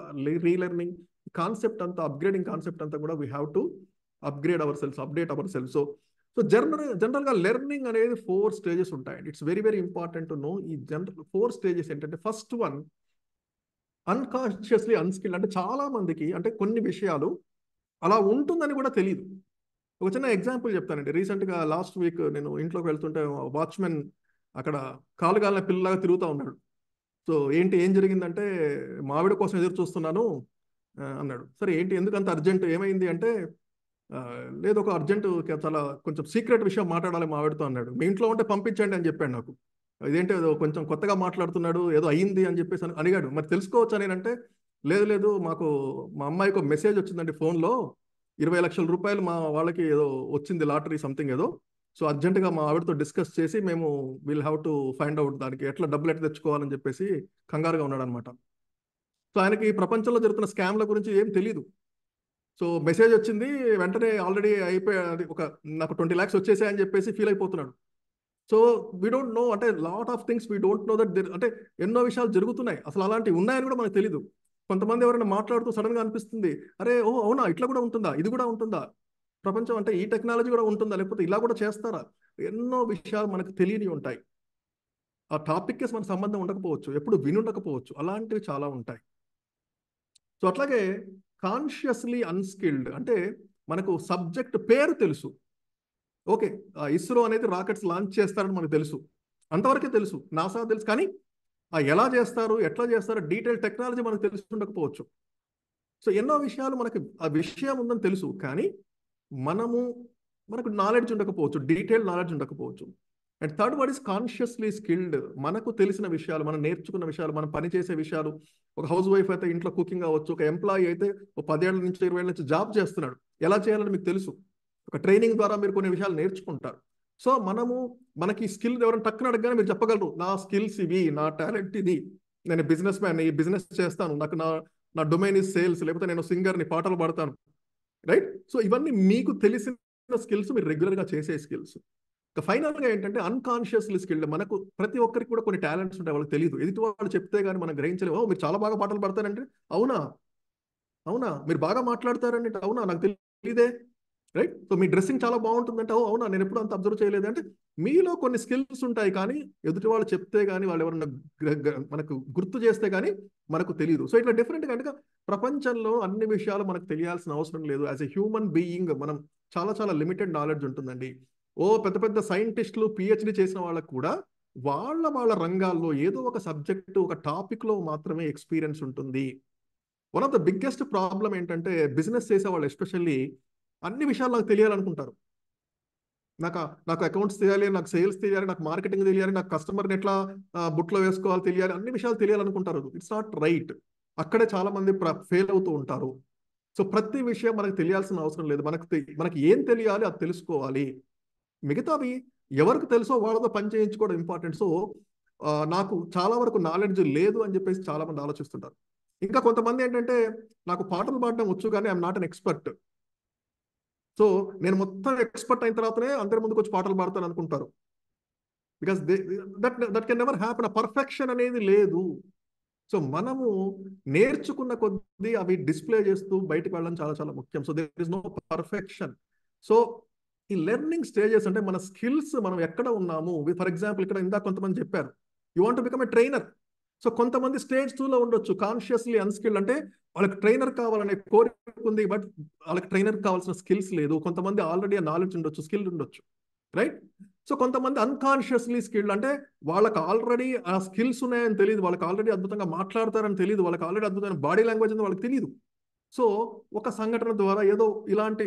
రీలెర్నింగ్ కాన్సెప్ట్ అంతా, అప్గ్రేడింగ్ కాన్సెప్ట్ అంతా కూడా we have to upgrade our selves, update our selves. So జనరల్గా లెర్నింగ్ అనేది 4 స్టేజెస్ ఉంటాయండి. It's very very important to know. ఈ 4 స్టేజెస్ ఏంటంటే, ఫస్ట్ వన్ అన్కాన్షియస్లీ అన్స్కిల్డ్. అంటే చాలా మందికి అంటే కొన్ని విషయాలు అలా ఉంటుందని కూడా తెలియదు. ఒక చిన్న ఎగ్జాంపుల్ చెప్తానండి. రీసెంట్గా లాస్ట్ వీక్ నేను ఇంట్లోకి వెళ్తుంటే వాచ్మెన్ అక్కడ కాలుగాలిన పిల్లలాగా తిరుగుతూ ఉన్నాడు. సో ఏం జరిగిందంటే, మావిడ కోసం ఎదురు చూస్తున్నాను అన్నాడు. సరే ఏంటి, ఎందుకంత అర్జెంట్, ఏమైంది అంటే, లేదు ఒక అర్జెంట్ చాలా కొంచెం సీక్రెట్ విషయం మాట్లాడాలి మావిడతో అన్నాడు. మీ ఇంట్లో ఉంటే పంపించండి అని చెప్పాడు నాకు. ఇదేంటి ఏదో కొంచెం కొత్తగా మాట్లాడుతున్నాడు, ఏదో అయ్యింది అని చెప్పేసి అడిగాడు. మరి తెలుసుకోవచ్చా నేనంటే, లేదు మా అమ్మాయికి ఒక మెసేజ్ వచ్చిందండి ఫోన్లో, 20 లక్షల రూపాయలు మా వాళ్ళకి ఏదో వచ్చింది, లాటరీ సంథింగ్ ఏదో. సో అర్జెంటుగా మా ఆవిడతో డిస్కస్ చేసి మేము will have to find out, దానికి ఎట్లా డబ్బులు ఎట్లా తెచ్చుకోవాలని చెప్పేసి కంగారుగా ఉన్నాడు అనమాట. సో ఆయనకి ప్రపంచంలో జరుగుతున్న స్కామ్ల గురించి ఏం తెలియదు. సో మెసేజ్ వచ్చింది వెంటనే, ఆల్రెడీ అయిపోయి నాకు 20 lakhs వచ్చేసాయని చెప్పేసి ఫీల్ అయిపోతున్నాడు. సో వీ డోంట్ నో, అంటే lot of things we don't know that అంటే ఎన్నో విషయాలు జరుగుతున్నాయి, అసలు అలాంటివి ఉన్నాయని కూడా మనకు తెలియదు. కొంతమంది ఎవరైనా మాట్లాడుతూ సడన్గా అనిపిస్తుంది, అరే ఓ అవునా, ఇట్లా కూడా ఉంటుందా, ఇది కూడా ఉంటుందా, ప్రపంచం అంటే ఈ టెక్నాలజీ కూడా ఉంటుందా, లేకపోతే ఇలా కూడా చేస్తారా, ఎన్నో విషయాలు మనకు తెలియని ఉంటాయి. ఆ టాపిక్కి మన సంబంధం ఉండకపోవచ్చు, ఎప్పుడు వినుండకపోవచ్చు, అలాంటివి చాలా ఉంటాయి. సో అట్లాగే కాన్షియస్లీ అన్స్కిల్డ్ అంటే మనకు సబ్జెక్ట్ పేరు తెలుసు, ఓకే ఇస్రో అనేది రాకెట్స్ లాంచ్ చేస్తారని మనకు తెలుసు, అంతవరకే తెలుసు, నాసా తెలుసు, కానీ ఎలా చేస్తారు, ఎట్లా చేస్తారు, డీటెయిల్ టెక్నాలజీ మనకు తెలిసి ఉండకపోవచ్చు. సో ఎన్నో విషయాలు మనకు ఆ విషయం ఉందని తెలుసు, కానీ మనకు నాలెడ్జ్ ఉండకపోవచ్చు, డీటెయిల్ నాలెడ్జ్ ఉండకపోవచ్చు. And third word is consciously skilled. మనకు తెలిసిన విషయాలు, మనం నేర్చుకున్న విషయాలు, మనం పనిచేసే విషయాలు. ఒక హౌస్ వైఫ్ అయితే ఇంట్లో కుకింగ్ అవ్వచ్చు, ఒక ఎంప్లాయీ అయితే 10 ఏళ్ల నుంచి 20 ఏళ్ల నుంచి జాబ్ చేస్తున్నాడు, ఎలా చేయాలని మీకు తెలుసు. ఒక ట్రైనింగ్ ద్వారా మీరు కొన్ని విషయాలు నేర్చుకుంటారు. సో మనకి స్కిల్ ఎవరైనా టక్కున అడగగానే మీరు చెప్పగలరు, నా స్కిల్స్ ఇవి, నా టాలెంట్ ఇది, నేను బిజినెస్ మ్యాన్, ఈ బిజినెస్ చేస్తాను, నాకు నా డొమైన్ ఇస్ సేల్స్, లేకపోతే నేను సింగర్ని, పాటలు పాడతాను, రైట్. సో ఇవన్నీ మీకు తెలిసిన స్కిల్స్, మీరు రెగ్యులర్గా చేసే స్కిల్స్. ఇక ఫైనల్గా ఏంటంటే అన్కాన్షియస్లీ స్కిల్డ్. మనకు ప్రతి ఒక్కరికి కూడా కొన్ని టాలెంట్స్ ఉంటాయి, వాళ్ళకి తెలియదు, ఎదుటి వాళ్ళు చెప్తే కానీ మనం గ్రహించలేము. మీరు చాలా బాగా పాటలు పాడతారంటే, అవునా మీరు బాగా మాట్లాడతారంటే, అవునా నాకు తెలియదే, రైట్. సో మీ డ్రెస్సింగ్ చాలా బాగుంటుందంటే, అవునా నేను ఎప్పుడు అంత అబ్జర్వ్ చేయలేదు. అంటే మీలో కొన్ని స్కిల్స్ ఉంటాయి, కానీ ఎదుటి వాళ్ళు చెప్తే కానీ, వాళ్ళు ఎవరన్నా మనకు గుర్తు చేస్తే కానీ మనకు తెలియదు. సో ఇట్లా డిఫరెంట్గా అంటే ప్రపంచంలో అన్ని విషయాలు మనకు తెలియాల్సిన అవసరం లేదు. యాజ్ ఎ హ్యూమన్ బీయింగ్ మనం చాలా చాలా లిమిటెడ్ నాలెడ్జ్ ఉంటుందండి. పెద్ద పెద్ద సైంటిస్టులు, పిహెచ్డి చేసిన వాళ్ళకు కూడా వాళ్ళ రంగాల్లో ఏదో ఒక సబ్జెక్టు, ఒక టాపిక్లో మాత్రమే ఎక్స్పీరియన్స్ ఉంటుంది. One of the biggest problem ఏంటంటే, బిజినెస్ చేసే వాళ్ళు ఎస్పెషల్లీ అన్ని విషయాలు నాకు తెలియాలనుకుంటారు. నాకు అకౌంట్స్ తెలియాలి, నాకు సేల్స్ తెలియాలి, నాకు మార్కెటింగ్ తెలియాలి, నాకు కస్టమర్ని ఎట్లా బుట్లో వేసుకోవాలి తెలియాలి, అన్ని విషయాలు తెలియాలనుకుంటారు. It's not right. అక్కడే చాలా మంది ఫెయిల్ అవుతూ ఉంటారు. సో ప్రతి విషయం మనకు తెలియాల్సిన అవసరం లేదు. మనకి ఏం తెలియాలి అది తెలుసుకోవాలి. మిగతావి ఎవరికి తెలుసో వాళ్ళతో పని చేయించుకోవడం ఇంపార్టెంట్. సో నాకు చాలా వరకు నాలెడ్జ్ లేదు అని చెప్పేసి చాలా మంది ఆలోచిస్తుంటారు. ఇంకా కొంతమంది ఏంటంటే, నాకు పాటలు పాడడం వచ్చు కానీ I'm not an expert. So నేను మొత్తం ఎక్స్పర్ట్ అయిన తర్వాతనే అందరి ముందుకు వచ్చి పాటలు పాడతాను అనుకుంటారు. Because that can never happen. ఆ పర్ఫెక్షన్ అనేది లేదు. సో మనము నేర్చుకున్న కొద్దీ అవి డిస్ప్లే చేస్తూ బయటకు వెళ్ళడం చాలా చాలా ముఖ్యం. So there is no perfection. So ఈ లెర్నింగ్ స్టేజెస్ అంటే మన స్కిల్స్ మనం ఎక్కడ ఉన్నాము. ఫర్ ఎగ్జాంపుల్ ఇక్కడ ఇందాక కొంతమంది చెప్పారు, you want to become a trainer. So కొంతమంది స్టేజ్ 2లో ఉండొచ్చు, కాన్షియస్లీ అన్స్కిల్డ్, అంటే వాళ్ళకి ట్రైనర్ కావాలనే కోరిక ఉంది, బట్ వాళ్ళకి ట్రైనర్ కావాల్సిన స్కిల్స్ లేదు. కొంతమంది ఆల్రెడీ ఆ నాలెడ్జ్ ఉండొచ్చు, స్కిల్ ఉండొచ్చు, రైట్? సో కొంతమంది అన్కాన్షియస్లీ స్కిల్డ్, అంటే వాళ్ళకి ఆల్రెడీ ఆ స్కిల్స్ ఉన్నాయని తెలియదు, వాళ్ళకి ఆల్రెడీ అద్భుతంగా మాట్లాడతారని తెలియదు, వాళ్ళకి ఆల్రెడీ అద్భుతమైన బాడీ లాంగ్వేజ్ అని వాళ్ళకి తెలియదు. సో ఒక సంఘటన ద్వారా ఏదో ఇలాంటి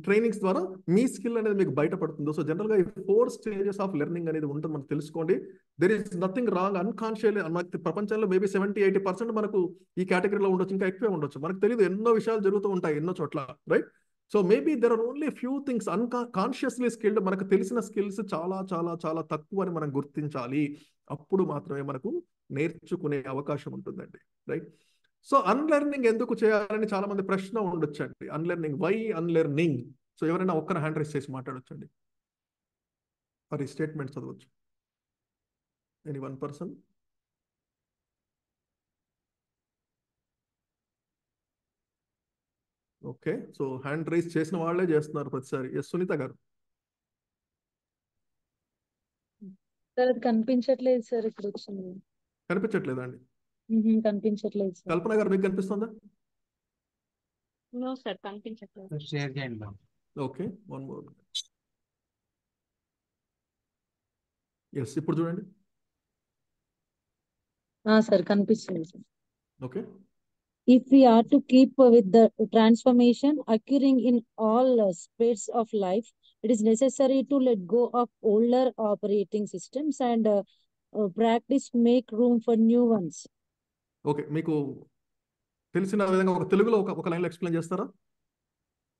ట్రైనింగ్స్ ద్వారా మీ స్కిల్ అనేది మీకు బయటపడుతుంది. సో జనరల్గా ఈ 4 స్టేజెస్ ఆఫ్ లెర్నింగ్ అనేది ఉంటుంది, మనకు తెలుసుకోండి. There is nothing wrong. Unconsciously మనకి ప్రపంచంలో మేబీ 70-80% మనకు ఈ కేటగిరీలో ఉండొచ్చు, ఇంకా ఎక్కువే ఉండొచ్చు, మనకు తెలియదు. ఎన్నో విషయాలు జరుగుతూ ఉంటాయి ఎన్నో చోట్ల, right? So maybe there are only few things consciously skilled, మనకు తెలిసిన స్కిల్స్ చాలా చాలా చాలా తక్కువ అని మనం గుర్తించాలి. అప్పుడు మాత్రమే మనకు నేర్చుకునే అవకాశం ఉంటుందండి, రైట్? సో అన్లెర్నింగ్ ఎందుకు చేయాలని చాలా మంది ప్రశ్న ఉండొచ్చండి. Unlearning, why unlearning? సో ఎవరైనా ఒక్కరు హ్యాండ్ రైస్ చేసి మాట్లాడొచ్చండి, మరి స్టేట్మెంట్ చదవచ్చు. Any one person? Okay, so hand raise చేసిన వాళ్ళే చేస్తున్నారు ప్రతిసారి. ఎస్ సునీత గారు. సార్ అది కనిపించట్లేదు సార్, ఇక్కడ వచ్చింది. కనిపించట్లేదా అండి? కనిపించట్లేదు సార్. కల్పన గారు మీకు కనిపిస్తుందా? నో సార్, కనిపించట్లేదు. షేర్ చేయండి. Okay, one more. ఎస్, ఇప్పుడు చూడండి. సార్ కనిపిస్తుంది sir. Okay. If we are to keep with the transformation occurring in all spheres of life, it is necessary to let go of older operating systems and practice make room for new ones. Okay, మీకు తెలిసిన విధంగా ఒక తెలుగులో ఒక లైన్లో ఎక్స్ప్లెయిన్ చేస్తారా?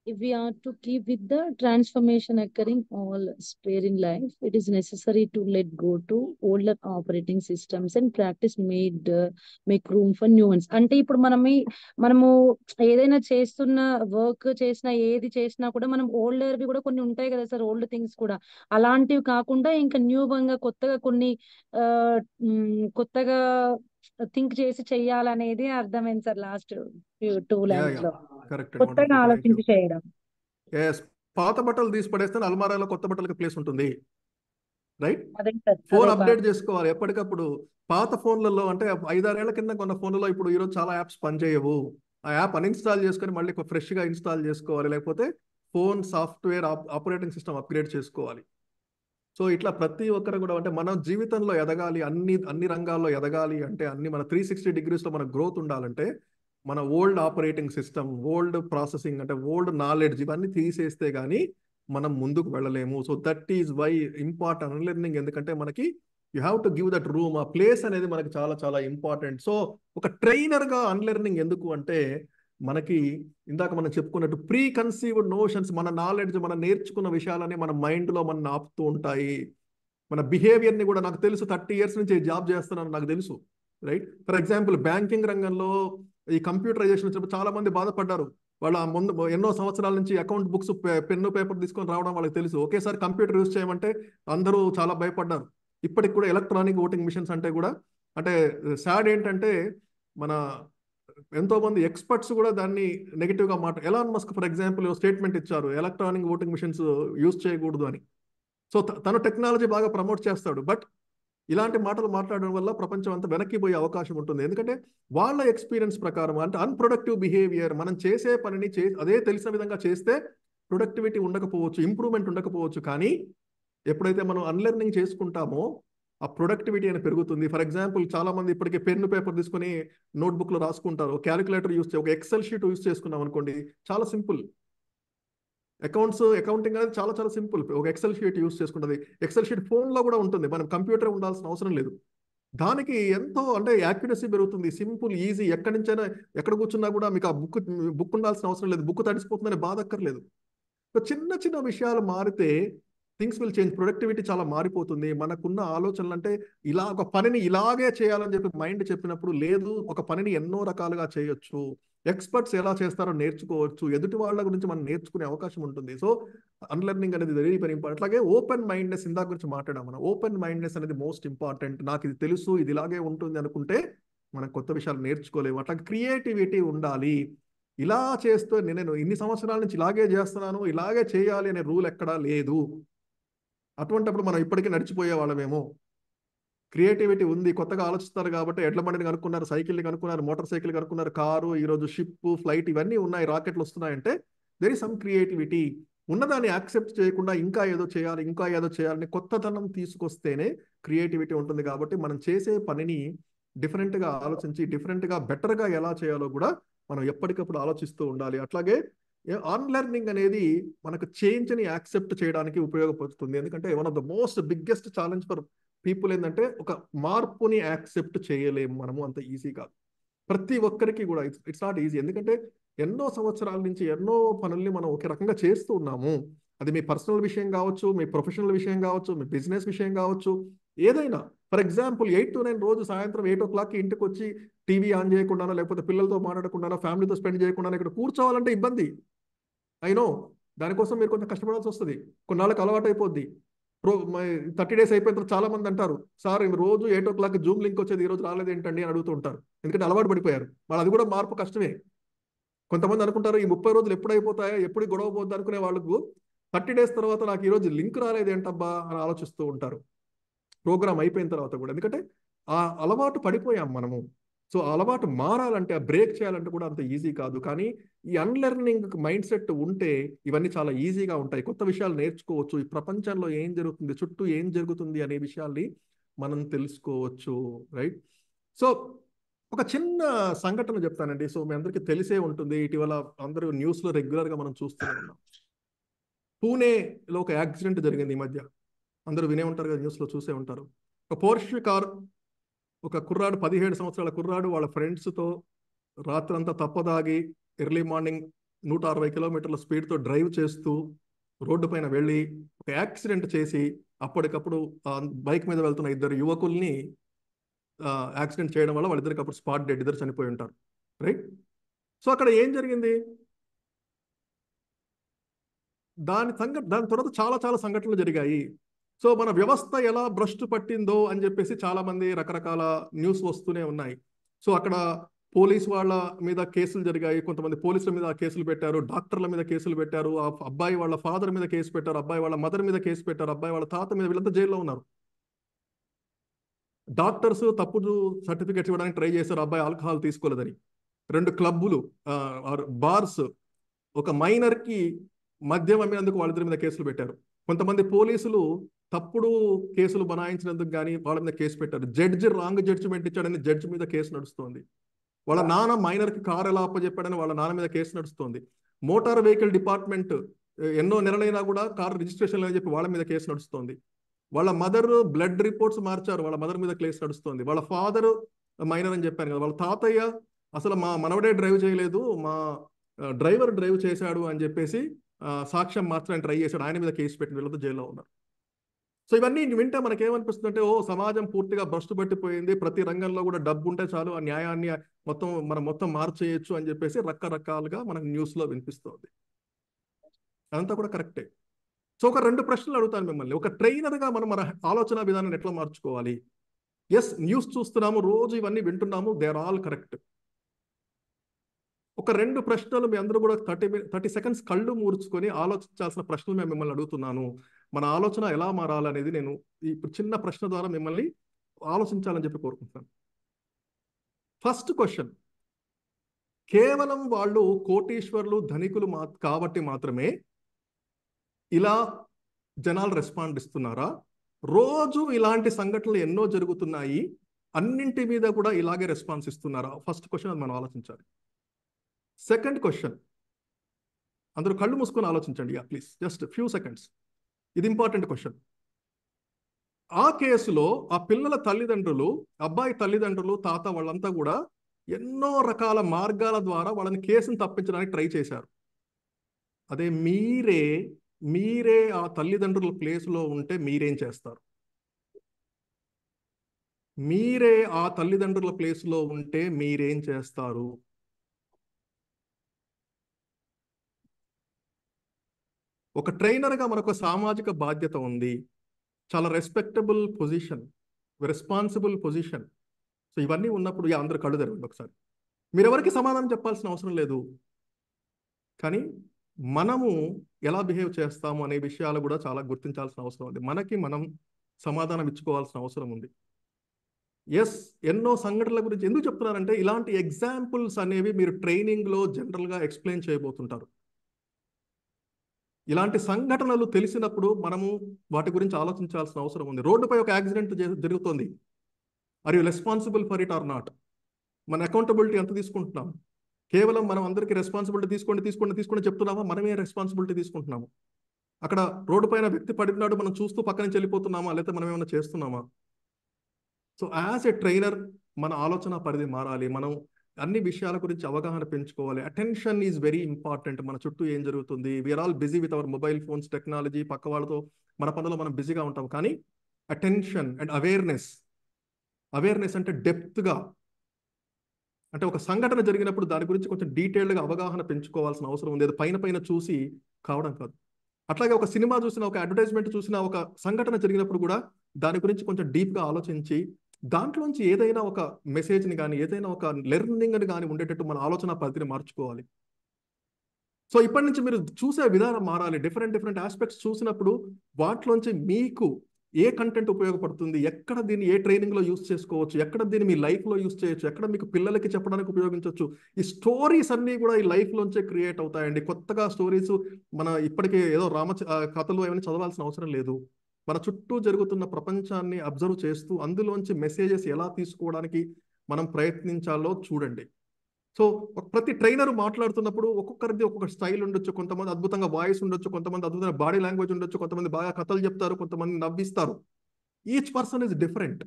If we are to keep with the transformation occurring all sphere in life, it is necessary to let go to older operating systems and practice make room for new ones. అంటే ఇప్పుడు మనము ఏదైనా చేస్తున్న వర్క్ చేసినా ఏది చేసినా కూడా మనం ఓల్డర్వి కూడా కొన్ని ఉంటాయి కదా సార్, ఓల్డ్ థింగ్స్ కూడా అలాంటివి కాకుండా ఇంకా న్యూగా కొత్తగా కొన్ని కొత్తగా థింక్ చేసి చెయ్యాలనేది అర్థమైంది సార్ లాస్ట్ 2 లైన్స్ లో. కొత్తగా ఆలోచించి చేయడం. పాత బట్టలు తీసి పడేస్తే అల్మారాలో కొత్త బట్టలకి ప్లేస్ ఉంటుంది, రైట్? అదే సార్, ఫోన్ అప్డేట్ చేసుకోవాలి ఎప్పటికప్పుడు. పాత ఫోన్లలో అంటే 5-6 ఏళ్ల కింద కొన్న ఫోన్లలో ఇప్పుడు ఈరోజు చాలా యాప్స్ పనిచేయవు. ఆ యాప్ అన్ఇన్స్టాల్ చేసుకొని మళ్ళీ ఫ్రెష్గా ఇన్స్టాల్ చేసుకోవాలి, లేకపోతే phone software operating system upgrade చేసుకోవాలి. సో ఇట్లా ప్రతి ఒక్కరు కూడా అంటే మన జీవితంలో ఎదగాలి, అన్ని రంగాల్లో ఎదగాలి అంటే మన 360 degreesలో మన గ్రోత్ ఉండాలంటే మన old operating system, old processing, అంటే ఓల్డ్ నాలెడ్జ్ ఇవన్నీ తీసేస్తే కానీ మనం ముందుకు వెళ్ళలేము. So that is why important unlearning. ఎందుకంటే మనకి you have to give that room, ఆ ప్లేస్ అనేది మనకి చాలా చాలా ఇంపార్టెంట్. సో ఒక ట్రైనర్గా అన్లెర్నింగ్ ఎందుకు అంటే మనకి ఇందాక మనం చెప్పుకున్నట్టు ప్రీ కన్సీవ్డ్ నోషన్స్, మన నాలెడ్జ్, మనం నేర్చుకున్న విషయాలని మన మైండ్లో మనం ఆపుతూ ఉంటాయి. మన బిహేవియర్ని కూడా నాకు తెలుసు, 30 years నుంచి జాబ్ చేస్తున్నాను నాకు తెలుసు, రైట్? ఫర్ ఎగ్జాంపుల్ బ్యాంకింగ్ రంగంలో ఈ కంప్యూటరైజేషన్ వచ్చినప్పుడు చాలా మంది బాధపడ్డారు. వాళ్ళ ముందు ఎన్నో సంవత్సరాల నుంచి అకౌంట్ బుక్స్ పెన్ను పేపర్ తీసుకొని రావడం వాళ్ళకి తెలుసు. ఒకేసారి కంప్యూటర్ యూజ్ చేయమంటే అందరూ చాలా భయపడ్డారు. ఇప్పటికి కూడా ఎలక్ట్రానిక్ ఓటింగ్ మిషన్స్ అంటే కూడా అంటే సాడ్ ఏంటంటే మన ఎంతో మంది ఎక్స్పర్ట్స్ కూడా దాన్ని నెగిటివ్గా Elon Musk for example statement ఇచ్చారు, ఎలక్ట్రానిక్ ఓటింగ్ మిషన్స్ యూజ్ చేయకూడదు అని. సో తను టెక్నాలజీ బాగా ప్రమోట్ చేస్తాడు, బట్ ఇలాంటి మాటలు మాట్లాడడం వల్ల ప్రపంచం అంతా వెనక్కిపోయే అవకాశం ఉంటుంది. ఎందుకంటే వాళ్ళ ఎక్స్పీరియన్స్ ప్రకారం అంటే అన్ప్రొడక్టివ్ బిహేవియర్, మనం చేసే పనిని అదే తెలిసిన విధంగా చేస్తే ప్రొడక్టివిటీ ఉండకపోవచ్చు, ఇంప్రూవ్మెంట్ ఉండకపోవచ్చు, కానీ ఎప్పుడైతే మనం అన్లెర్నింగ్ చేసుకుంటామో ఆ ప్రొడక్టివిటీ అనేది పెరుగుతుంది. ఫర్ ఎగ్జాంపుల్ చాలా మంది ఇప్పటికే పెన్ను పేపర్ తీసుకొని నోట్బుక్లో రాసుకుంటారు, క్యాలిక్యులేటర్ యూస్ ఒక ఎక్సెల్ షీట్ యూస్ చేసుకున్నాం అనుకోండి, చాలా సింపుల్. అకౌంటింగ్ అనేది చాలా చాలా సింపుల్. ఒక ఎక్సెల్ షీట్ యూస్ చేసుకుంటుంది. ఎక్సెల్ షీట్ ఫోన్లో కూడా ఉంటుంది, మనం కంప్యూటర్ ఉండాల్సిన అవసరం లేదు. దానికి ఎంతో అంటే యాక్యురసీ పెరుగుతుంది, సింపుల్, ఈజీ. ఎక్కడి నుంచైనా ఎక్కడ కూర్చున్నా కూడా మీకు ఆ బుక్ ఉండాల్సిన అవసరం లేదు, బుక్ తడిసిపోతుందని బాధ అక్కర్లేదు. చిన్న చిన్న విషయాలు మారితే థింగ్స్ విల్ చేంజ్, ప్రొడక్టివిటీ చాలా మారిపోతుంది. మనకున్న ఆలోచనలు అంటే ఒక పనిని ఇలాగే చేయాలని చెప్పి మైండ్ చెప్పినప్పుడు లేదు, ఒక పనిని ఎన్నో రకాలుగా చేయొచ్చు. ఎక్స్పర్ట్స్ ఎలా చేస్తారో నేర్చుకోవచ్చు, ఎదుటి వాళ్ళ గురించి మనం నేర్చుకునే అవకాశం ఉంటుంది. సో అన్లెర్నింగ్ అనేది వెరీ వెరీ ఇంపార్టెంట్. అలాగే ఓపెన్ మైండ్నెస్, ఇందాక గురించి మాట్లాడాం మనం. ఓపెన్ మైండ్నెస్ అనేది మోస్ట్ ఇంపార్టెంట్. నాకు ఇది తెలుసు, ఇది ఇలాగే ఉంటుంది అనుకుంటే మనం కొత్త విషయాలు నేర్చుకోలేము. అట్లా క్రియేటివిటీ ఉండాలి. ఇలా చేస్తూ నేను ఇన్ని సంవత్సరాల నుంచి ఇలాగే చేస్తున్నాను, ఇలాగే చేయాలి అనే రూల్ ఎక్కడా లేదు. అటువంటిప్పుడు మనం ఇప్పటికీ నడిచిపోయే వాళ్ళమేమో. క్రియేటివిటీ ఉంది, కొత్తగా ఆలోచిస్తారు కాబట్టి ఎడ్ల బండిని కనుక్కున్నారు, సైకిల్ని కనుక్కున్నారు, మోటార్ సైకిల్ కనుక్కున్నారు, కారు, ఈరోజు షిప్, ఫ్లైట్ ఇవన్నీ ఉన్నాయి, రాకెట్లు వస్తున్నాయంటే దెర్ ఇస్ సమ్ క్రియేటివిటీ. ఉన్నదాన్ని యాక్సెప్ట్ చేయకుండా ఇంకా ఏదో చేయాలి, ఇంకా ఏదో చేయాలని కొత్తదనం తీసుకొస్తేనే క్రియేటివిటీ ఉంటుంది. కాబట్టి మనం చేసే పనిని డిఫరెంట్గా ఆలోచించి డిఫరెంట్గా బెటర్గా ఎలా చేయాలో కూడా మనం ఎప్పటికప్పుడు ఆలోచిస్తూ ఉండాలి. అట్లాగే ఆన్లెర్నింగ్ అనేది మనకు చేంజ్ని యాక్సెప్ట్ చేయడానికి ఉపయోగపడుతుంది. ఎందుకంటే one of the most biggest challenge for people ఏంటంటే ఒక మార్పుని యాక్సెప్ట్ చేయలేము మనము అంత ఈజీ కాదు. ప్రతి ఒక్కరికి కూడా ఇట్స్ నాట్ ఈజీ. ఎందుకంటే ఎన్నో సంవత్సరాల నుంచి ఎన్నో పనుల్ని మనం ఒక రకంగా చేస్తూ ఉన్నాము. అది మీ పర్సనల్ విషయం కావచ్చు, మీ ప్రొఫెషనల్ విషయం కావచ్చు, మీ బిజినెస్ విషయం కావచ్చు, ఏదైనా. ఫర్ ఎగ్జాంపుల్ 8 to 9 రోజు సాయంత్రం 8 o'clock ఇంటికి వచ్చి టీవీ ఆన్ చేయకుండానో లేకపోతే పిల్లలతో మాట్లాడకుండానో ఫ్యామిలీతో స్పెండ్ చేయకుండా ఇక్కడ కూర్చోవాలంటే ఇబ్బంది. అయినో దానికోసం మీరు కొంచెం కష్టపడాల్సి వస్తుంది. కొన్నాళ్ళకి అలవాటు అయిపోద్ది. 30 days అయిపోయిన తర్వాత చాలా మంది అంటారు, సార్ రోజు 8 o'clock జూమ్ లింక్ వచ్చేది, ఈ రోజు రాలేదు ఏంటండి అని అడుగుతూ ఉంటారు. ఎందుకంటే అలవాటు పడిపోయారు వాళ్ళు. అది కూడా మార్పు కష్టమే. కొంతమంది అనుకుంటారు ఈ 30 రోజులు ఎప్పుడు అయిపోతాయో, ఎప్పుడు గొడవ పోద్ది అనుకునే వాళ్ళకు 30 days తర్వాత నాకు ఈరోజు లింక్ రాలేదు ఏంటబ్బా అని ఆలోచిస్తూ ఉంటారు ప్రోగ్రామ్ అయిపోయిన తర్వాత కూడా. ఎందుకంటే ఆ అలవాటు పడిపోయాం మనము. సో ఆ అలవాటు మారాలంటే, ఆ బ్రేక్ చేయాలంటే కూడా అంత ఈజీ కాదు. కానీ ఈ అన్లెర్నింగ్ మైండ్ సెట్ ఉంటే ఇవన్నీ చాలా ఈజీగా ఉంటాయి. కొత్త విషయాలు నేర్చుకోవచ్చు. ఈ ప్రపంచంలో ఏం జరుగుతుంది, చుట్టూ ఏం జరుగుతుంది అనే విషయాల్ని మనం తెలుసుకోవచ్చు. రైట్. సో ఒక చిన్న సంఘటన చెప్తానండి. సో మీ అందరికీ తెలిసే ఉంటుంది, ఇటీవల అందరూ న్యూస్లో రెగ్యులర్గా మనం చూస్తూనే ఉన్నాం. పూణేలో ఒక యాక్సిడెంట్ జరిగింది ఈ మధ్య. అందరూ వినే ఉంటారు కదా, న్యూస్లో చూసే ఉంటారు. ఒక పోర్షే కార్, ఒక కుర్రాడు, 17 సంవత్సరాల కుర్రాడు వాళ్ళ ఫ్రెండ్స్తో రాత్రంతా తప్పదాగి ఎర్లీ మార్నింగ్ 160 కిలోమీటర్ల స్పీడ్తో డ్రైవ్ చేస్తూ రోడ్డు పైన వెళ్ళి ఒక యాక్సిడెంట్ చేసి అప్పటికప్పుడు బైక్ మీద వెళ్తున్న 2 యువకుల్ని యాక్సిడెంట్ చేయడం వల్ల వాళ్ళిద్దరికి అప్పుడు స్పాట్ డెడ్, ఇద్దరు చనిపోయి ఉంటారు. రైట్. సో అక్కడ ఏం జరిగింది, దాని తర్వాత చాలా చాలా సంఘటనలు జరిగాయి. సో మన వ్యవస్థ ఎలా భ్రష్టు పట్టిందో అని చెప్పేసి చాలా మంది రకరకాల న్యూస్ వస్తూనే ఉన్నాయి. సో అక్కడ పోలీస్ వాళ్ళ మీద కేసులు జరిగాయి, కొంతమంది పోలీసుల మీద కేసులు పెట్టారు, డాక్టర్ల మీద కేసులు పెట్టారు, ఆ అబ్బాయి వాళ్ళ ఫాదర్ మీద కేసు పెట్టారు, అబ్బాయి వాళ్ళ మదర్ మీద కేసు పెట్టారు, అబ్బాయి వాళ్ళ తాత మీద, వీళ్ళంతా జైల్లో ఉన్నారు. డాక్టర్స్ తప్పుడు సర్టిఫికేట్స్ ఇవ్వడానికి ట్రై చేశారు, అబ్బాయి ఆల్కహాల్ తీసుకోలేదని. 2 క్లబ్బులు, బార్స్, ఒక మైనర్కి మద్యం అమ్మినందుకు వాళ్ళిద్దరి మీద కేసులు పెట్టారు. కొంతమంది పోలీసులు తప్పుడు కేసులు బనాయించినందుకు కానీ వాళ్ళ మీద కేసు పెట్టారు. జడ్జి రాంగ్ జడ్జిమెంట్ ఇచ్చాడని జడ్జి మీద కేసు నడుస్తోంది. వాళ్ళ నాన్న మైనర్కి కారు ఎలా అప్పచెప్పాడని వాళ్ళ నాన్న మీద కేసు నడుస్తోంది. మోటార్ వెహికల్ డిపార్ట్మెంట్ ఎన్నో నెలలైనా కూడా కారు రిజిస్ట్రేషన్ అని చెప్పి వాళ్ళ మీద కేసు నడుస్తోంది. వాళ్ళ మదర్ బ్లడ్ రిపోర్ట్స్ మార్చారు, వాళ్ళ మదర్ మీద కేసు నడుస్తోంది. వాళ్ళ ఫాదర్ మైనర్ అని చెప్పాను కదా, వాళ్ళ తాతయ్య అసలు మా మనవడే డ్రైవ్ చేయలేదు, మా డ్రైవర్ డ్రైవ్ చేశాడు అని చెప్పేసి సాక్ష్యం మార్చడానికి ట్రై చేశాడు, ఆయన మీద కేసు పెట్టిన వీళ్ళతో జైల్లో ఉన్నారు. సో ఇవన్నీ వింటే మనకేమనిపిస్తుంది అంటే, ఓ సమాజం పూర్తిగా భ్రష్టు పట్టిపోయింది, ప్రతి రంగంలో కూడా డబ్బు ఉంటే చాలు ఆ న్యాయాన్ని మొత్తం మార్చేయచ్చు అని చెప్పేసి రకరకాలుగా మనకు న్యూస్లో వినిపిస్తుంది. అదంతా కూడా కరెక్టే. సో ఒక 2 ప్రశ్నలు అడుగుతాను మిమ్మల్ని. ఒక ట్రైనర్గా మనం మన ఆలోచన విధానాన్ని ఎట్లా మార్చుకోవాలి? ఎస్, న్యూస్ చూస్తున్నాము, రోజు ఇవన్నీ వింటున్నాము, దే ఆర్ ఆల్ కరెక్ట్. ఒక 2 ప్రశ్నలు మీ అందరూ కూడా 30 seconds కళ్ళు మూర్చుకొని ఆలోచించాల్సిన ప్రశ్నలు మేము మిమ్మల్ని అడుగుతున్నాను. మన ఆలోచన ఎలా మారాలనేది నేను ఇప్పుడు చిన్న ప్రశ్న ద్వారా మిమ్మల్ని ఆలోచించాలని చెప్పి కోరుకుంటున్నాను. ఫస్ట్ క్వశ్చన్, కేవలం వాళ్ళు కోటీశ్వర్లు ధనికులు కాబట్టి మాత్రమే ఇలా జనాలు రెస్పాండ్ ఇస్తున్నారా? రోజు ఇలాంటి సంఘటనలు ఎన్నో జరుగుతున్నాయి, అన్నింటి మీద కూడా ఇలాగే రెస్పాన్స్ ఇస్తున్నారా? ఫస్ట్ క్వశ్చన్ అది మనం ఆలోచించాలి. సెకండ్ క్వశ్చన్, అందరూ కళ్ళు మూసుకొని ఆలోచించండి, ప్లీజ్, జస్ట్ ఫ్యూ సెకండ్స్. ఇది ఇంపార్టెంట్ క్వశ్చన్. ఆ కేసులో ఆ పిల్లల తల్లిదండ్రులు, అబ్బాయి తల్లిదండ్రులు, తాత వాళ్ళంతా కూడా ఎన్నో రకాల మార్గాల ద్వారా వాళ్ళని కేసును తప్పించడానికి ట్రై చేశారు. అదే మీరే ఆ తల్లిదండ్రుల ప్లేస్లో ఉంటే మీరేం చేస్తారు? మీరే ఆ తల్లిదండ్రుల ప్లేస్లో ఉంటే మీరేం చేస్తారు? ఒక ట్రైనర్గా మనకు సామాజిక బాధ్యత ఉంది, చాలా respectable position, responsible position. So ఇవన్నీ ఉన్నప్పుడు అందరూ కళ్ళు తెరవండి ఒకసారి. మీరెవరికి సమాధానం చెప్పాల్సిన అవసరం లేదు, కానీ మనము ఎలా బిహేవ్ చేస్తాము అనే విషయాలు కూడా చాలా గుర్తించాల్సిన అవసరం ఉంది. మనకి మనం సమాధానం ఇచ్చుకోవాల్సిన అవసరం ఉంది. ఎస్, ఎన్నో సంఘటనల గురించి ఎందుకు చెప్తున్నారంటే ఇలాంటి ఎగ్జాంపుల్స్ అనేవి మీరు ట్రైనింగ్లో జనరల్గా ఎక్స్ప్లెయిన్ చేయబోతుంటారు. ఇలాంటి సంఘటనలు తెలిసినప్పుడు మనము వాటి గురించి ఆలోచించాల్సిన అవసరం ఉంది. రోడ్డుపై ఒక యాక్సిడెంట్ జరుగుతుంది. Are you responsible for it or not? మన అకౌంటబిలిటీ ఎంత తీసుకుంటున్నాం? కేవలం మనం అందరికీ రెస్పాన్సిబిలిటీ తీసుకొని చెప్తున్నామా? మనమే రెస్పాన్సిబిలిటీ తీసుకుంటున్నాము? అక్కడ రోడ్డు పైన వ్యక్తి పడినాడు, మనం చూస్తూ పక్క నుంచి వెళ్ళిపోతున్నామా, లేకపోతే మనం ఏమైనా చేస్తున్నామా? సో యాజ్ ఎ ట్రైనర్ మన ఆలోచన పరిధి మారాలి. మనం అన్ని విషయాల గురించి అవగాహన పెంచుకోవాలి. Attention is very important. మన చుట్టూ ఏం జరుగుతుంది, we are all busy with our mobile phones, technology, పక్క వాళ్ళతో మన పనులు మనం బిజీగా ఉంటాం. కానీ అటెన్షన్ అండ్ అవేర్నెస్ అంటే డెప్త్గా, అంటే ఒక సంఘటన జరిగినప్పుడు దాని గురించి కొంచెం డీటెయిల్డ్గా అవగాహన పెంచుకోవాల్సిన అవసరం ఉంది. అది పైన చూసి కావడం కాదు. అట్లాగే ఒక సినిమా చూసిన, ఒక అడ్వర్టైజ్మెంట్ చూసిన, ఒక సంఘటన జరిగినప్పుడు కూడా దాని గురించి కొంచెం డీప్గా ఆలోచించి దాంట్లోంచి ఏదైనా ఒక మెసేజ్ని కానీ, ఏదైనా ఒక లెర్నింగ్ని కానీ ఉండేటట్టు మన ఆలోచన పరిధిని మార్చుకోవాలి. సో ఇప్పటి నుంచి మీరు చూసే విధానం మారాలి. డిఫరెంట్ ఆస్పెక్ట్స్ చూసినప్పుడు వాటిలోంచి మీకు ఏ కంటెంట్ ఉపయోగపడుతుంది, ఎక్కడ దీన్ని ఏ ట్రైనింగ్లో యూస్ చేసుకోవచ్చు, ఎక్కడ దీన్ని మీ లైఫ్లో యూస్ చేయొచ్చు, ఎక్కడ మీకు పిల్లలకి చెప్పడానికి ఉపయోగించవచ్చు. ఈ స్టోరీస్ అన్నీ కూడా ఈ లైఫ్లోంచే క్రియేట్ అవుతాయండి. కొత్తగా స్టోరీస్ మన ఇప్పటికే ఏదో కథలు ఏమైనా చదవాల్సిన అవసరం లేదు. మన చుట్టూ జరుగుతున్న ప్రపంచాన్ని అబ్జర్వ్ చేస్తూ అందులోంచి మెసేజెస్ ఎలా తీసుకోవడానికి మనం ప్రయత్నించాలో చూడండి. సో ప్రతి ట్రైనర్ మాట్లాడుతున్నప్పుడు ఒక్కొక్కరిది ఒక్కొక్క స్టైల్ ఉండొచ్చు. కొంతమంది అద్భుతంగా వాయిస్ ఉండొచ్చు, కొంతమంది అద్భుతంగా బాడీ లాంగ్వేజ్ ఉండొచ్చు, కొంతమంది బాగా కథలు చెప్తారు, కొంతమంది నవ్విస్తారు. Each person is different.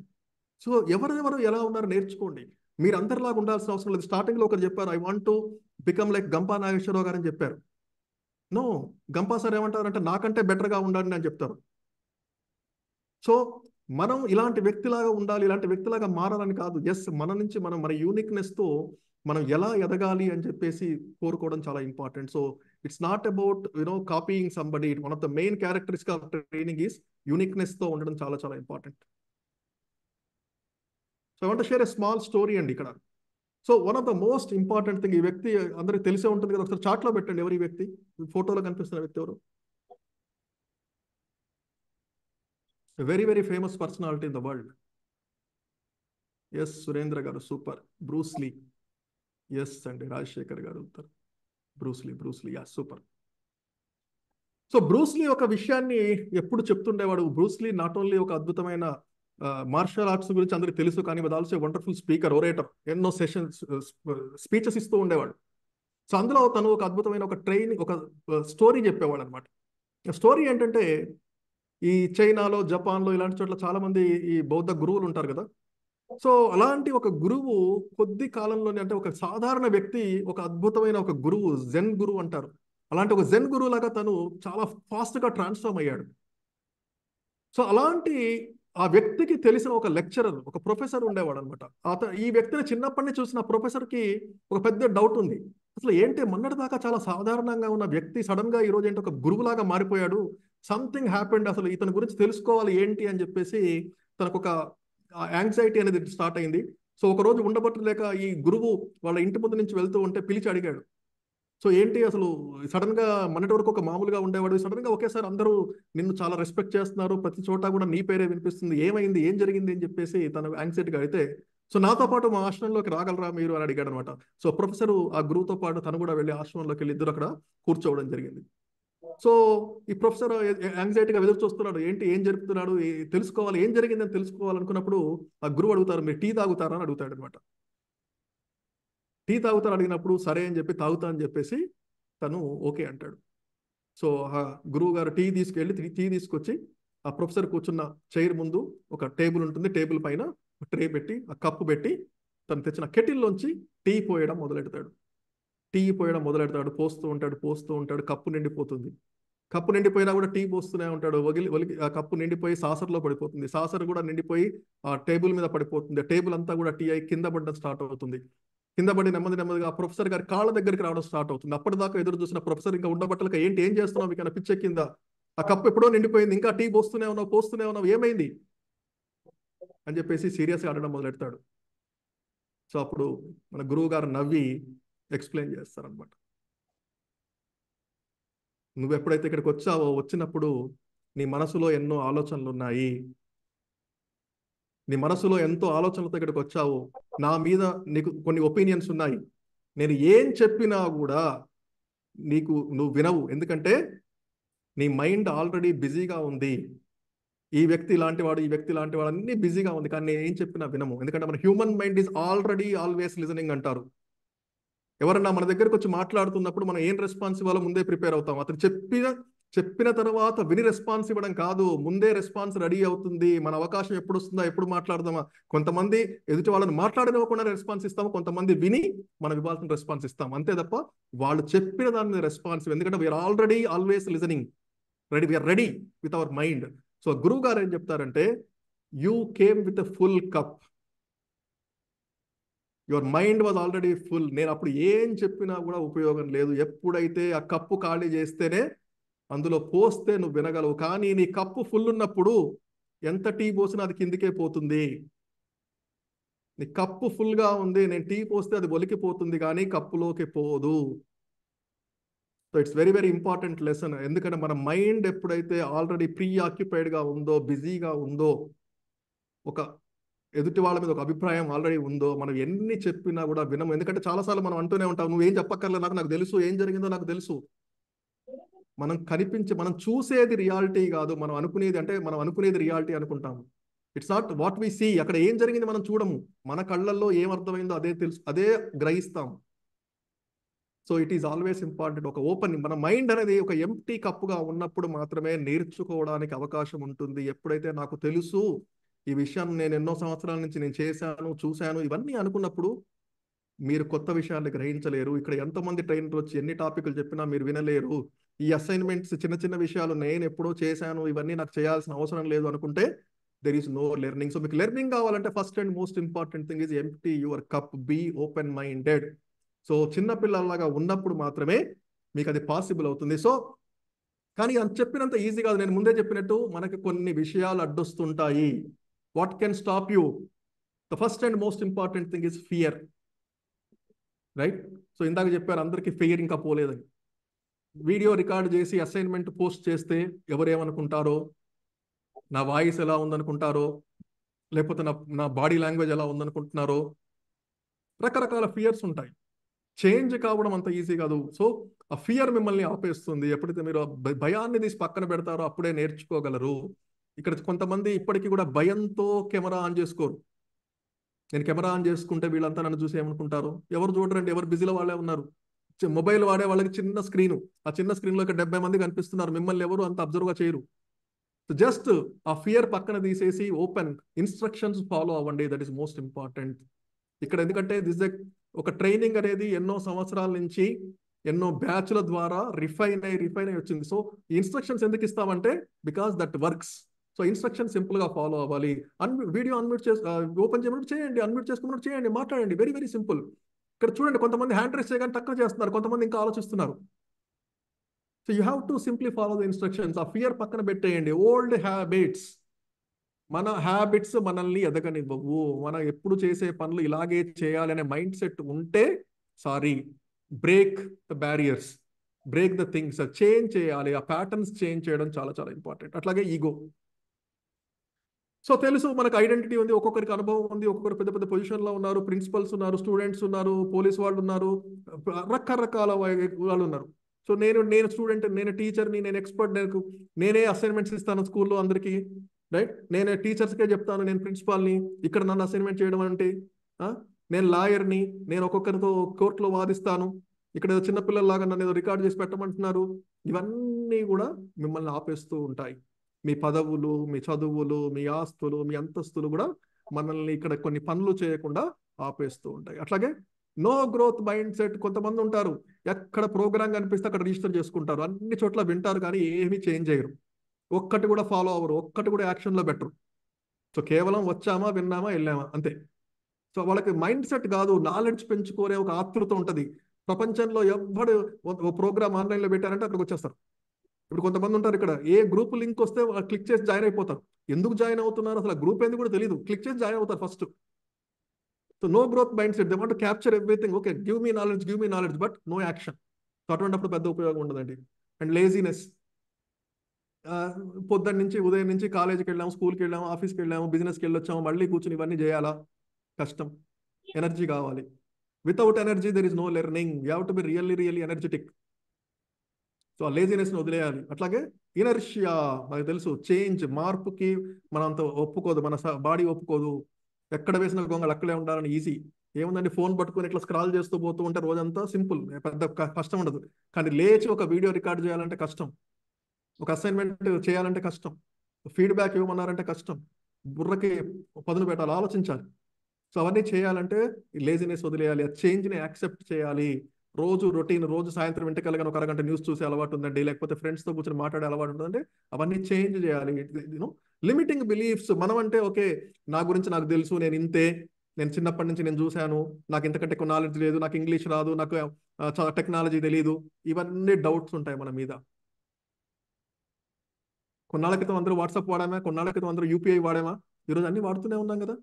So ఎవరెవరు ఎలా ఉన్నారో నేర్చుకోండి. మీరు అందరిలాగా ఉండాల్సిన అవసరం లేదు. స్టార్టింగ్లో ఒకరు చెప్పారు, I want to become like Gampa Nageswararao గారు అని చెప్పారు. నో, గంపా సార్ ఏమంటారంటే నాకంటే బెటర్గా ఉండాలని అని చెప్తారు. సో మనం ఇలాంటి వ్యక్తిలాగా ఉండాలి, ఇలాంటి వ్యక్తిలాగా మారాలని కాదు. ఎస్, మన యూనిక్నెస్తో మనం ఎలా ఎదగాలి అని చెప్పేసి కోరుకోవడం చాలా important. So it's not about copying somebody. One of the main characteristic of training is యూనిక్నెస్తో ఉండడం చాలా చాలా important. So I want to share a small story అండి ఇక్కడ. So one of the most important thing, ఈ వ్యక్తి అందరికీ తెలిసే ఉంటుంది కదా, ఒకసారి చాట్లో పెట్టండి. ఎవరు ఈ వ్యక్తి? ఫోటోలో కనిపిస్తున్న వ్యక్తి ఎవరు? Very famous personality in the world. Yes, Surendra గారు, సూపర్. బ్రూస్లీ, ఎస్ అండి. రాజశేఖర్ గారు ఉంటారు. Bruce Lee, yeah, super. So Bruce Lee ఒక విషయాన్ని ఎప్పుడు చెప్తుండేవాడు. బ్రూస్లీ నాట్ ఓన్లీ ఒక అద్భుతమైన మార్షల్ ఆర్ట్స్ గురించి అందరికి తెలుసు, కానీ was also wonderful speaker, orator. ఎన్నో స్పీచెస్ ఇస్తూ ఉండేవాడు. సో అందులో తను ఒక అద్భుతమైన ఒక స్టోరీ చెప్పేవాడు అనమాట. స్టోరీ ఏంటంటే, ఈ చైనాలో, జపాన్లో ఇలాంటి చోట్ల చాలా మంది ఈ బౌద్ధ గురువులు ఉంటారు కదా. సో అలాంటి ఒక గురువు కొద్ది కాలంలోనే, అంటే ఒక సాధారణ వ్యక్తి ఒక అద్భుతమైన ఒక గురువు, జెన్ గురువు అంటారు, అలాంటి ఒక జెన్ గురువు లాగా తను చాలా ఫాస్ట్గా ట్రాన్స్ఫార్మ్ అయ్యాడు. సో అలాంటి ఆ వ్యక్తికి తెలిసిన ఒక లెక్చరర్, ఒక ప్రొఫెసర్ ఉండేవాడు అనమాట. ఈ వ్యక్తిని చిన్నప్పటి నుంచి చూసిన ప్రొఫెసర్కి ఒక పెద్ద డౌట్ ఉంది. అసలు ఏంటి, మొన్నటిదాకా చాలా సాధారణంగా ఉన్న వ్యక్తి సడన్ గా ఈ రోజు ఏంటి ఒక గురువులాగా మారిపోయాడు, సంథింగ్ హ్యాపెండ్, అసలు ఇతని గురించి తెలుసుకోవాలి ఏంటి అని చెప్పేసి తనకు ఒక యాంగ్జైటీ అనేది స్టార్ట్ అయింది. సో ఒక రోజు ఉండబట్టలేక ఈ గురువు వాళ్ళ ఇంటి ముందు నుంచి వెళ్తూ ఉంటే పిలిచి అడిగాడు, సో ఏంటి అసలు సడన్ గా మొన్నటి వరకు ఒక మామూలుగా ఉండేవాడు, సడన్ గా ఒకేసారి అందరూ నిన్ను చాలా రెస్పెక్ట్ చేస్తున్నారు, ప్రతి చోట కూడా నీ పేరే వినిపిస్తుంది, ఏమైంది, ఏం జరిగింది అని చెప్పేసి తను యాంగ్జైటీగా అయితే, సో నాతో పాటు మా ఆశ్రమంలోకి రాగలరా మీరు అని అడిగాడు అనమాట. సో ప్రొఫెసర్ ఆ గురువుతో పాటు తను కూడా వెళ్ళి ఆశ్రమంలోకి వెళ్ళి ఇద్దరు అక్కడ కూర్చోవడం జరిగింది. సో ఈ ప్రొఫెసర్ యాంగ్జైటీగా ఎదురు చూస్తున్నాడు, ఏంటి, ఏం జరుపుతున్నాడు, తెలుసుకోవాలి, ఏం జరిగిందని తెలుసుకోవాలనుకున్నప్పుడు ఆ గురువు అడుగుతారు, మీరు టీ తాగుతారా అని అడుగుతాడు అనమాట. టీ తాగుతారు అడిగినప్పుడు సరే అని చెప్పి తాగుతా అని చెప్పేసి తను ఓకే అంటాడు. సో ఆ గురువు గారు టీ తీసుకొచ్చి ఆ ప్రొఫెసర్ కూర్చున్న చైర్ ముందు ఒక టేబుల్ ఉంటుంది, టేబుల్ పైన ట్రే పెట్టి ఆ కప్పు పెట్టి తను తెచ్చిన కెటిల్లోంచి టీ పోయడం మొదలెడతాడు. పోస్తూ ఉంటాడు, కప్పు నిండిపోతుంది. కప్పు నిండిపోయినా కూడా టీ పోస్తూనే ఉంటాడు. ఒలికి ఆ కప్పు నిండిపోయి సాసర్లో పడిపోతుంది. సాసర్ కూడా నిండిపోయి ఆ టేబుల్ మీద పడిపోతుంది. టేబుల్ అంతా కూడా టీ అయి కింద పడడం స్టార్ట్ అవుతుంది. కింద పడి నెమ్మదిగా ఆ ప్రొఫెసర్ గారి కాళ్ళ దగ్గరికి రావడం స్టార్ట్ అవుతుంది. అప్పటిదాకా ఎదురు చూసిన ప్రొఫెసర్ ఇంకా ఉండబట్టలక ఏం చేస్తున్నావు, మీకు పిచ్చెక్కిందా, ఆ కప్పు ఎప్పుడో నిండిపోయింది, ఇంకా టీ పోస్తూనే ఉన్నావు, ఏమైంది అని చెప్పేసి సీరియస్గా అడగడం మొదలెడతాడు. సో అప్పుడు మన గురువు గారు నవ్వి ఎక్స్ప్లెయిన్ చేస్తారనమాట, నువ్వు ఎప్పుడైతే ఇక్కడికి వచ్చినప్పుడు నీ మనసులో ఎన్నో ఆలోచనలు ఉన్నాయి, నీ మనసులో ఎంతో ఆలోచనలతో ఇక్కడికి వచ్చావు, నా మీద నీకు కొన్ని ఒపీనియన్స్ ఉన్నాయి, నేను ఏం చెప్పినా కూడా నువ్వు వినవు. ఎందుకంటే నీ మైండ్ ఆల్రెడీ బిజీగా ఉంది. ఈ వ్యక్తి ఇలాంటి వాడు, ఈ వ్యక్తి ఇలాంటి వాడు, అన్ని బిజీగా ఉంది. కానీ నేను ఏం చెప్పినా వినము. ఎందుకంటే మన human mind is already always listening అంటారు. ఎవరన్నా మన దగ్గరకు వచ్చి మాట్లాడుతున్నప్పుడు మనం ఏం రెస్పాన్స్ ఇవ్వాలో ముందే ప్రిపేర్ అవుతాం. అతను చెప్పిన తర్వాత విని రెస్పాన్స్ ఇవ్వడం కాదు, ముందే రెస్పాన్స్ రెడీ అవుతుంది. మన అవకాశం ఎప్పుడు వస్తుందా, ఎప్పుడు మాట్లాడదామా. కొంతమంది ఎదుటి వాళ్ళని మాట్లాడనివ్వకుండా రెస్పాన్స్ ఇస్తాము, కొంతమంది విని మనం ఇవ్వాల్సిన రెస్పాన్స్ ఇస్తాం. అంతే తప్ప వాళ్ళు చెప్పిన దాని మీద రెస్పాన్స్. ఎందుకంటే we are already always listening, we are ready with our mind. So గురువు గారు ఏం చెప్తారంటే, you came with a full cup, your mind was already full. నేను అప్పుడు ఏం చెప్పినా కూడా ఉపయోగం లేదు. ఎప్పుడైతే ఆ కప్పు ఖాళీ చేస్తేనే అందులో పోస్తే నువ్వు వినగలవు. కానీ నీ కప్పు ఫుల్ ఉన్నప్పుడు ఎంత టీ పోసినా అది కిందికే పోతుంది. నీ కప్పు ఫుల్గా ఉంది, నేను టీ పోస్తే అది ఒలికిపోతుంది కానీ కప్పులోకి పోదు. So it's very very important lesson. ఎందుకంటే మన మైండ్ ఎప్పుడైతే ఆల్రెడీ ప్రీ ఆక్యుపైడ్గా ఉందో, బిజీగా ఉందో, ఒక ఎదుటి వాళ్ళ మీద ఒక అభిప్రాయం ఆల్రెడీ ఉందో, మనం ఎన్ని చెప్పినా కూడా వినము. ఎందుకంటే చాలాసార్లు మనం అంటూనే ఉంటాం, నువ్వేం చెప్పక్కర్లేదు, నాకు తెలుసు, ఏం జరిగిందో నాకు తెలుసు. మనం చూసేది రియాలిటీ కాదు, మనం అనుకునేది రియాలిటీ అనుకుంటాము. It's not what we see. అక్కడ ఏం జరిగింది మనం చూడము, మన కళ్ళల్లో ఏం అర్థమైందో అదే గ్రహిస్తాం. So it is always important. ఒక ఓపెన్, మన మైండ్ అనేది ఒక ఎంప్టీ కప్పుగా ఉన్నప్పుడు మాత్రమే నేర్చుకోవడానికి అవకాశం ఉంటుంది. ఎప్పుడైతే నాకు తెలుసు ఈ విషయం, నేను ఎన్నో సంవత్సరాల నుంచి నేను చేశాను, చూశాను, ఇవన్నీ అనుకున్నప్పుడు మీరు కొత్త విషయాన్ని గ్రహించలేరు. ఇక్కడ ఎంతమంది ట్రైనర్ వచ్చి ఎన్ని టాపిక్లు చెప్పినా మీరు వినలేరు. ఈ అసైన్మెంట్స్ చిన్న చిన్న విషయాలు నేను ఎప్పుడో చేశాను, ఇవన్నీ నాకు చేయాల్సిన అవసరం లేదు అనుకుంటే there is no learning. So మీకు లెర్నింగ్ కావాలంటే first and most important thing is empty your cup, be open minded. So చిన్నపిల్లలాగా ఉన్నప్పుడు మాత్రమే మీకు అది పాసిబుల్ అవుతుంది. సో కానీ అది చెప్పినంత ఈజీ కాదు. నేను ముందే చెప్పినట్టు మనకి కొన్ని విషయాలు అడ్డొస్తుంటాయి. What can stop you? The first and most important thing is fear, right? So ఇందాక చెప్పారు అందరికీ ఫియర్ ఇంకా పోలేదని. వీడియో రికార్డ్ చేసి అసైన్మెంట్ పోస్ట్ చేస్తే ఎవరేమనుకుంటారో, నా వాయిస్ ఎలా ఉందనుకుంటారో, లేకపోతే నా బాడీ లాంగ్వేజ్ ఎలా ఉందనుకుంటున్నారో, రకరకాల ఫియర్స్ ఉంటాయి. చేంజ్ కావడం అంత ఈజీ కాదు. సో ఆ ఫియర్ మిమ్మల్ని ఆపేస్తుంది. ఎప్పుడైతే మీరు భయాన్ని తీసి పక్కన పెడతారో అప్పుడే నేర్చుకోగలరు. ఇక్కడ కొంతమంది ఇప్పటికీ కూడా భయంతో కెమెరా ఆన్ చేసుకోరు. నేను కెమెరా ఆన్ చేసుకుంటే వీళ్ళంతా నన్ను చూసి ఏమనుకుంటారు? ఎవరు చూడరండి, ఎవరు బిజీలో వాళ్ళే ఉన్నారు. మొబైల్ వాడే వాళ్ళకి చిన్న స్క్రీను, ఆ చిన్న స్క్రీన్లో 70 మంది కనిపిస్తున్నారు, మిమ్మల్ని ఎవరు అంత అబ్జర్వ్గా చేయరు. జస్ట్ ఆ ఫియర్ పక్కన తీసేసి ఓపెన్ ఇన్స్ట్రక్షన్స్ ఫాలో అవ్వండి. దట్ ఈస్ మోస్ట్ ఇంపార్టెంట్ ఇక్కడ. ఎందుకంటే ఒక ట్రైనింగ్ అనేది ఎన్నో సంవత్సరాల నుంచి ఎన్నో బ్యాచ్ల ద్వారా రిఫైన్ అయి వచ్చింది. సో ఈ ఇన్స్ట్రక్షన్స్ ఎందుకు ఇస్తామంటే because that works. So instruction simple గా ఫాలో అవ్వాలి. వీడియో అన్మ్యూట్ ఓపెన్ చేయమని చేయండి, అన్మ్యూట్ చేసుకున్నట్టు చేయండి, మాట్లాడండి. Very very simple. ఇక్కడ చూడండి, కొంతమంది హ్యాండ్ రైస్ చేయగానే టక్కున చేస్తున్నారు, కొంతమంది ఇంకా ఆలోచిస్తున్నారు. So you have to simply follow the instructions. ఆ ఫియర్ పక్కన పెట్టేయండి. ఓల్డ్ హ్యాబిట్స్, మన హ్యాబిట్స్ మనల్ని ఎదగనివ్వవు. మనం ఎప్పుడు చేసే పనులు ఇలాగే చేయాలనే మైండ్ సెట్ ఉంటే break the barriers, break the things, change చేయాలి. ఆ ప్యాటర్న్స్ చేంజ్ చేయడం చాలా చాలా ఇంపార్టెంట్. అట్లాగే ఈగో. సో తెలుసు మనకు ఐడెంటిటీ ఉంది, ఒక్కొక్కరికి అనుభవం ఉంది, ఒక్కొక్కరు పెద్ద పెద్ద పొజిషన్లో ఉన్నారు, ప్రిన్సిపల్స్ ఉన్నారు, స్టూడెంట్స్ ఉన్నారు, పోలీస్ వాళ్ళు ఉన్నారు, రకరకాల వాళ్ళు ఉన్నారు. సో నేను స్టూడెంట్, నేను టీచర్ని, నేను ఎక్స్పర్ట్, నేనే అసైన్మెంట్స్ ఇస్తాను స్కూల్లో అందరికీ, రైట్? నేను టీచర్స్కే చెప్తాను, నేను ప్రిన్సిపాల్ని, ఇక్కడ నన్ను అసైన్మెంట్ చేయడం అంటే నేను లాయర్ని, నేను ఒక్కొక్కరితో కోర్టులో వాదిస్తాను, ఇక్కడ చిన్నపిల్లల్లాగా నన్ను ఏదో రికార్డ్ చేసి పెట్టమంటున్నారు. ఇవన్నీ కూడా మిమ్మల్ని ఆపేస్తూ ఉంటాయి. మీ పదవులు, మీ చదువులు, మీ ఆస్తులు, మీ అంతస్తులు కూడా మనల్ని ఇక్కడ కొన్ని పనులు చేయకుండా ఆపేస్తూ ఉంటాయి. అట్లాగే నో గ్రోత్ మైండ్ సెట్. కొంతమంది ఉంటారు, ఎక్కడ ప్రోగ్రామ్ కనిపిస్తే అక్కడ రిజిస్టర్ చేసుకుంటారు, అన్ని చోట్ల వింటారు కానీ ఏమీ చేంజ్ చేయరు, ఒక్కటి కూడా ఫాలో అవ్వరు, ఒక్కటి కూడా యాక్షన్లో పెట్టరు. సో కేవలం వచ్చామా, విన్నామా, వెళ్ళామా, అంతే. సో వాళ్ళకి మైండ్ సెట్ కాదు, నాలెడ్జ్ పెంచుకోరే ఒక ఆతృత ఉంటుంది. ప్రపంచంలో ఎవడు ప్రోగ్రామ్ ఆన్లైన్లో పెట్టారంటే అక్కడికి వచ్చేస్తారు. ఇప్పుడు కొంతమంది ఉంటారు, ఇక్కడ ఏ గ్రూప్ లింక్ వస్తే క్లిక్ చేసి జాయిన్ అయిపోతారు. ఎందుకు జాయిన్ అవుతున్నారు అసలు, గ్రూప్ ఏంది కూడా తెలియదు, క్లిక్ చేసి జాయిన్ అవుతారు first. So no growth mindset. They want to capture everything. Okay, give me knowledge but no action. So అటువంటిప్పుడు పెద్ద ఉపయోగం ఉండదండి. And laziness. పొద్దున్న నుంచి ఉదయం నుంచి కాలేజీకి వెళ్ళాము, స్కూల్కి వెళ్ళాము, ఆఫీస్కి వెళ్ళాము, బిజినెస్కి వెళ్ళొచ్చాము, మళ్ళీ కూర్చుని ఇవన్నీ చేయాలా? కష్టం. ఎనర్జీ కావాలి. Without energy there is no learning. You have to be really energetic. So ఆ లేజినెస్ని వదిలేయాలి. అట్లాగే ఇనర్షియా, మనకు తెలుసు చేంజ్, మార్పుకి మనం అంత ఒప్పుకోదు, మన బాడీ ఒప్పుకోదు. ఎక్కడ వేసిన గొంగళి అక్కడే ఉండాలని ఈజీ. ఏముందండి, ఫోన్ పట్టుకొని ఇట్లా స్క్రాల్ చేస్తూ పోతూ ఉంటే రోజంతా సింపుల్, పెద్ద కష్టం ఉండదు. కానీ లేచి ఒక వీడియో రికార్డ్ చేయాలంటే కష్టం, ఒక అసైన్మెంట్ చేయాలంటే కష్టం, ఫీడ్బ్యాక్ ఇవ్వమన్నారంటే కష్టం. బుర్రకి పదును పెట్టాలి, ఆలోచించాలి. సో అవన్నీ చేయాలంటే లేజినెస్ వదిలేయాలి, ఆ చేంజ్ని యాక్సెప్ట్ చేయాలి. రోజు రొటీన్, రోజు సాయంత్రం ఇంటికి వెళ్ళగానే ఒక అరగంట న్యూస్ చూసే అలవాటు ఉందండి, లేకపోతే ఫ్రెండ్స్తో కూర్చొని మాట్లాడే అలవాటు ఉంటుందంటే అవన్నీ చేంజ్ చేయాలి. లిమిటింగ్ బిలీఫ్స్, మనం అంటే ఓకే నా గురించి నాకు తెలుసు, నేను ఇంతే, నేను చిన్నప్పటి నుంచి నేను చూశాను, నాకు ఇంతకంటే ఎక్కువ నాలెడ్జ్ లేదు, నాకు ఇంగ్లీష్ రాదు, నాకు టెక్నాలజీ తెలియదు, ఇవన్నీ డౌట్స్ ఉంటాయి మన మీద. కొన్నాళ్ళ క్రితం అందరూ వాట్సాప్ వాడామా, కొన్నాళ్ళ క్రితం అందరూ యూపీఐ వాడామా, ఈరోజు అన్ని వాడుతూనే ఉన్నాం కదా.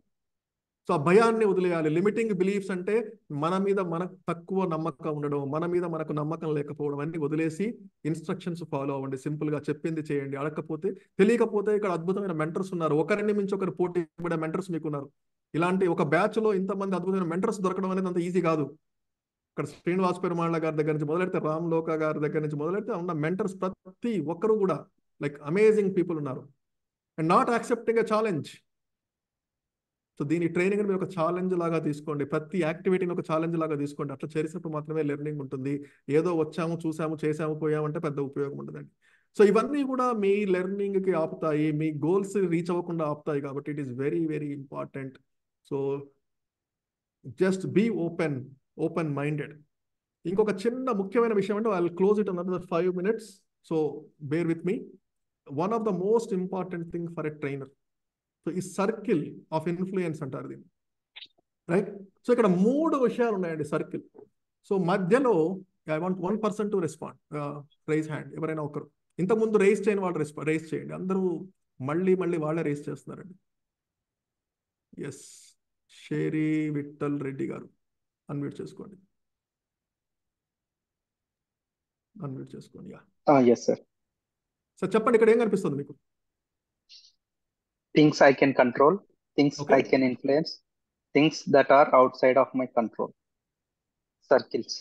సో ఆ భయాన్ని వదిలేయాలి. లిమిటింగ్ బిలీఫ్స్ అంటే మన మీద మనకు తక్కువ నమ్మకం ఉండడం, మన మీద మనకు నమ్మకం లేకపోవడం, అన్ని వదిలేసి ఇన్స్ట్రక్షన్స్ ఫాలో అవ్వండి. సింపుల్గా చెప్పింది చేయండి. అడగకపోతే, తెలియకపోతే ఇక్కడ అద్భుతమైన మెంటర్స్ ఉన్నారు, ఒకరిని మించి ఒకరు పోటీ పడే మెంటర్స్ మీకు ఉన్నారు. ఇలాంటి ఒక బ్యాచ్లో ఇంతమంది అద్భుతమైన మెంటర్స్ దొరకడం అనేది అంత ఈజీ కాదు. ఇక్కడ శ్రీనివాస్ పెరుమాళ్ళ గారి దగ్గర నుంచి మొదలెడితే, రామ్ లోకా గారి దగ్గర నుంచి మొదలెడితే ఉన్న మెంటర్స్ ప్రతి ఒక్కరు కూడా లైక్ అమేజింగ్ పీపుల్ ఉన్నారు. And not accepting a challenge. So దీని ట్రైనింగ్ మీరు ఒక ఛాలెంజ్ లాగా తీసుకోండి, ప్రతి యాక్టివిటీని ఒక ఛాలెంజ్ లాగా తీసుకోండి. అట్లా చేసినప్పుడు మాత్రమే లెర్నింగ్ ఉంటుంది. ఏదో వచ్చాము, చూసాము, చేసాము, పోయామంటే పెద్ద ఉపయోగం ఉండదండి. సో ఇవన్నీ కూడా మీ లెర్నింగ్కి ఆపుతాయి, మీ గోల్స్ రీచ్ అవ్వకుండా ఆపుతాయి. కాబట్టి it is very important. So just be open minded. ఇంకొక చిన్న ముఖ్యమైన విషయం అంటే, I will close it another 5 minutes. So bear with me. One of the most important thing for a trainer, so ఈ సర్కిల్ ఆఫ్ ఇన్ఫ్లుయెన్స్ అంటారు దీన్ని, రైట్? సో ఇక్కడ 3 విషయాలు ఉన్నాయండి సర్కిల్. సో మధ్యలో I want 1 person to respond, raise hand. ఎవరైనా ఒకరు, ఇంతకుముందు రైజ్ చేయని వాళ్ళు రైజ్ చేయండి. అందరూ మళ్ళీ వాళ్ళే రైజ్ చేస్తున్నారండి. ఎస్, షేరి విఠల్ రెడ్డి గారు అన్మ్యూట్ చేసుకోండి. Yes sir. సార్ చెప్పండి, ఇక్కడ ఏం కనిపిస్తుంది మీకు? Things I can control, things Okay. I can influence, things that are outside of my control. Circles.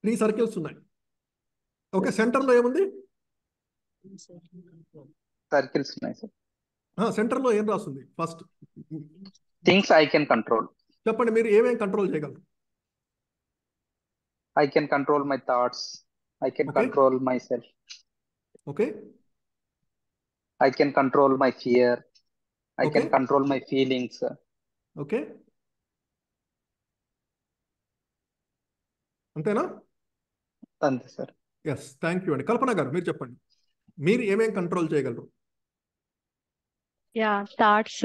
3 circles ఉన్నాయి. ఓకే, సెంటర్లో ఏముంది? Circles ఉన్నాయి సార్. సెంటర్లో ఏం రాస్తుంది? First Things I can control. చెప్పండి, మీరు ఏమేం కంట్రోల్ చేయగలరు? I can control my thoughts. I can Okay. control myself. Okay, I can control my fear. I can Okay. control my feelings. Okay, అంతేనా? అంతే సార్. ఎస్, థ్యాంక్ యూ అండి. కల్పన గారు మీరు చెప్పండి, మీరు ఏమేం కంట్రోల్ చేయగలరు? Yeah, thoughts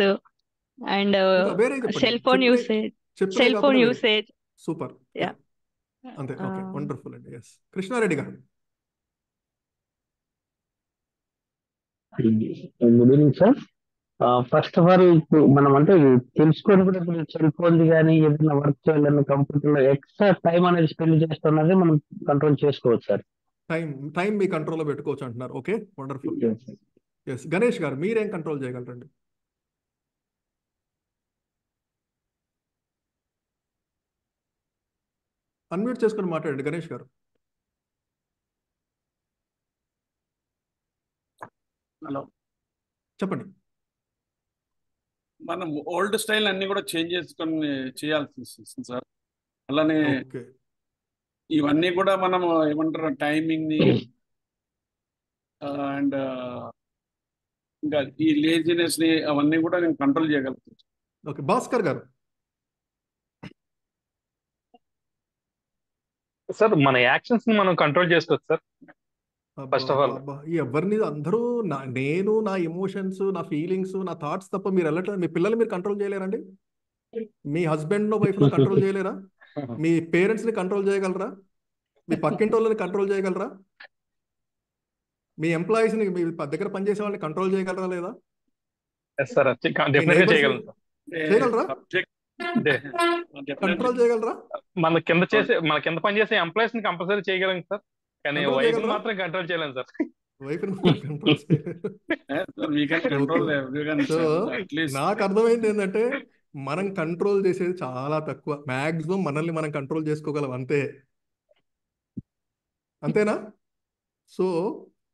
and ఇంకా వేరే చెప్పండి. cell phone usage. Cell phone usage. Super. Yeah. అంతే. ఓకే, వండర్ఫుల్ అండి. ఎస్, కృష్ణారెడ్డి గారు. Good evening sir. First of all ఇప్పుడు మనం అంటే తెలుసుకొని కూడా ఇప్పుడు సెల్ ఫోన్ కానీ ఏదైనా వర్క్ చేయాలన్నా కంప్యూటర్లో ఎక్స్ట్రా టైం అనేది స్పెండ్ చేస్తున్నది మనం కంట్రోల్ చేసుకోవచ్చు సార్. టైం మీ కంట్రోల్లో పెట్టుకోవచ్చు అంటున్నారు. Okay, wonderful. ఎస్, గణేష్ గారు మీరేం కంట్రోల్ చేయగలరండి? అన్మ్యూట్ చేసుకొని మాట్లాడండి గణేష్ గారు. హలో, చెప్పండి. మనం ఓల్డ్ స్టైల్ అన్ని కూడా చేంజ్ చేసుకొని చేయాల్సి వస్తుంది సార్. అలానే ఓకే, ఇవన్నీ కూడా మనం ఏమంటారు టైమింగ్ ని అండ్ ఇంకా ఈ లేజినెస్ ని అవన్నీ కూడా నేను కంట్రోల్ చేయగలుగుతాను. ఓకే, భాస్కర్ గారు. సార్ మన యాక్షన్స్ ని మనం కంట్రోల్ చేసుకోవచ్చు సార్. ఫస్ట్ ఆఫ్ ఆల్ ఎవరిని అందరూ నేను నా ఎమోషన్స్, నా ఫీలింగ్స్, నా థాట్స్ తప్ప మీరు వెళ్ళట్లేదు. మీ పిల్లలు మీరు కంట్రోల్ చేయలేరండి? మీ హస్బెండ్ వైఫ్ కంట్రోల్ చేయలేరా? మీ పేరెంట్స్ ని కంట్రోల్ చేయగలరా? మీ పక్కింటి వాళ్ళని కంట్రోల్ చేయగలరా? మీ ఎంప్లాయీస్ ని, మీ దగ్గర పనిచేసే వాళ్ళని కంట్రోల్ చేయగలరా లేదా? సార్ డెఫినెట్గా చేయగలం సార్. చేయగలరా? కంట్రోల్ చేయగలరా? మన కింద పనిచేసే ఎంప్లాయీస్ ని కంపల్సరీ చేయగలం సార్, కానీ వైఫ్ మాత్రం కంట్రోల్ చేయలేం sir. Wife control We can control everyone, so sir. At least. నాకు అర్థమైంది ఏంటంటే మనం కంట్రోల్ చేసేది చాలా తక్కువ, మాక్సిమం మనల్ని మనం కంట్రోల్ చేసుకోగలం అంతే. అంతేనా? సో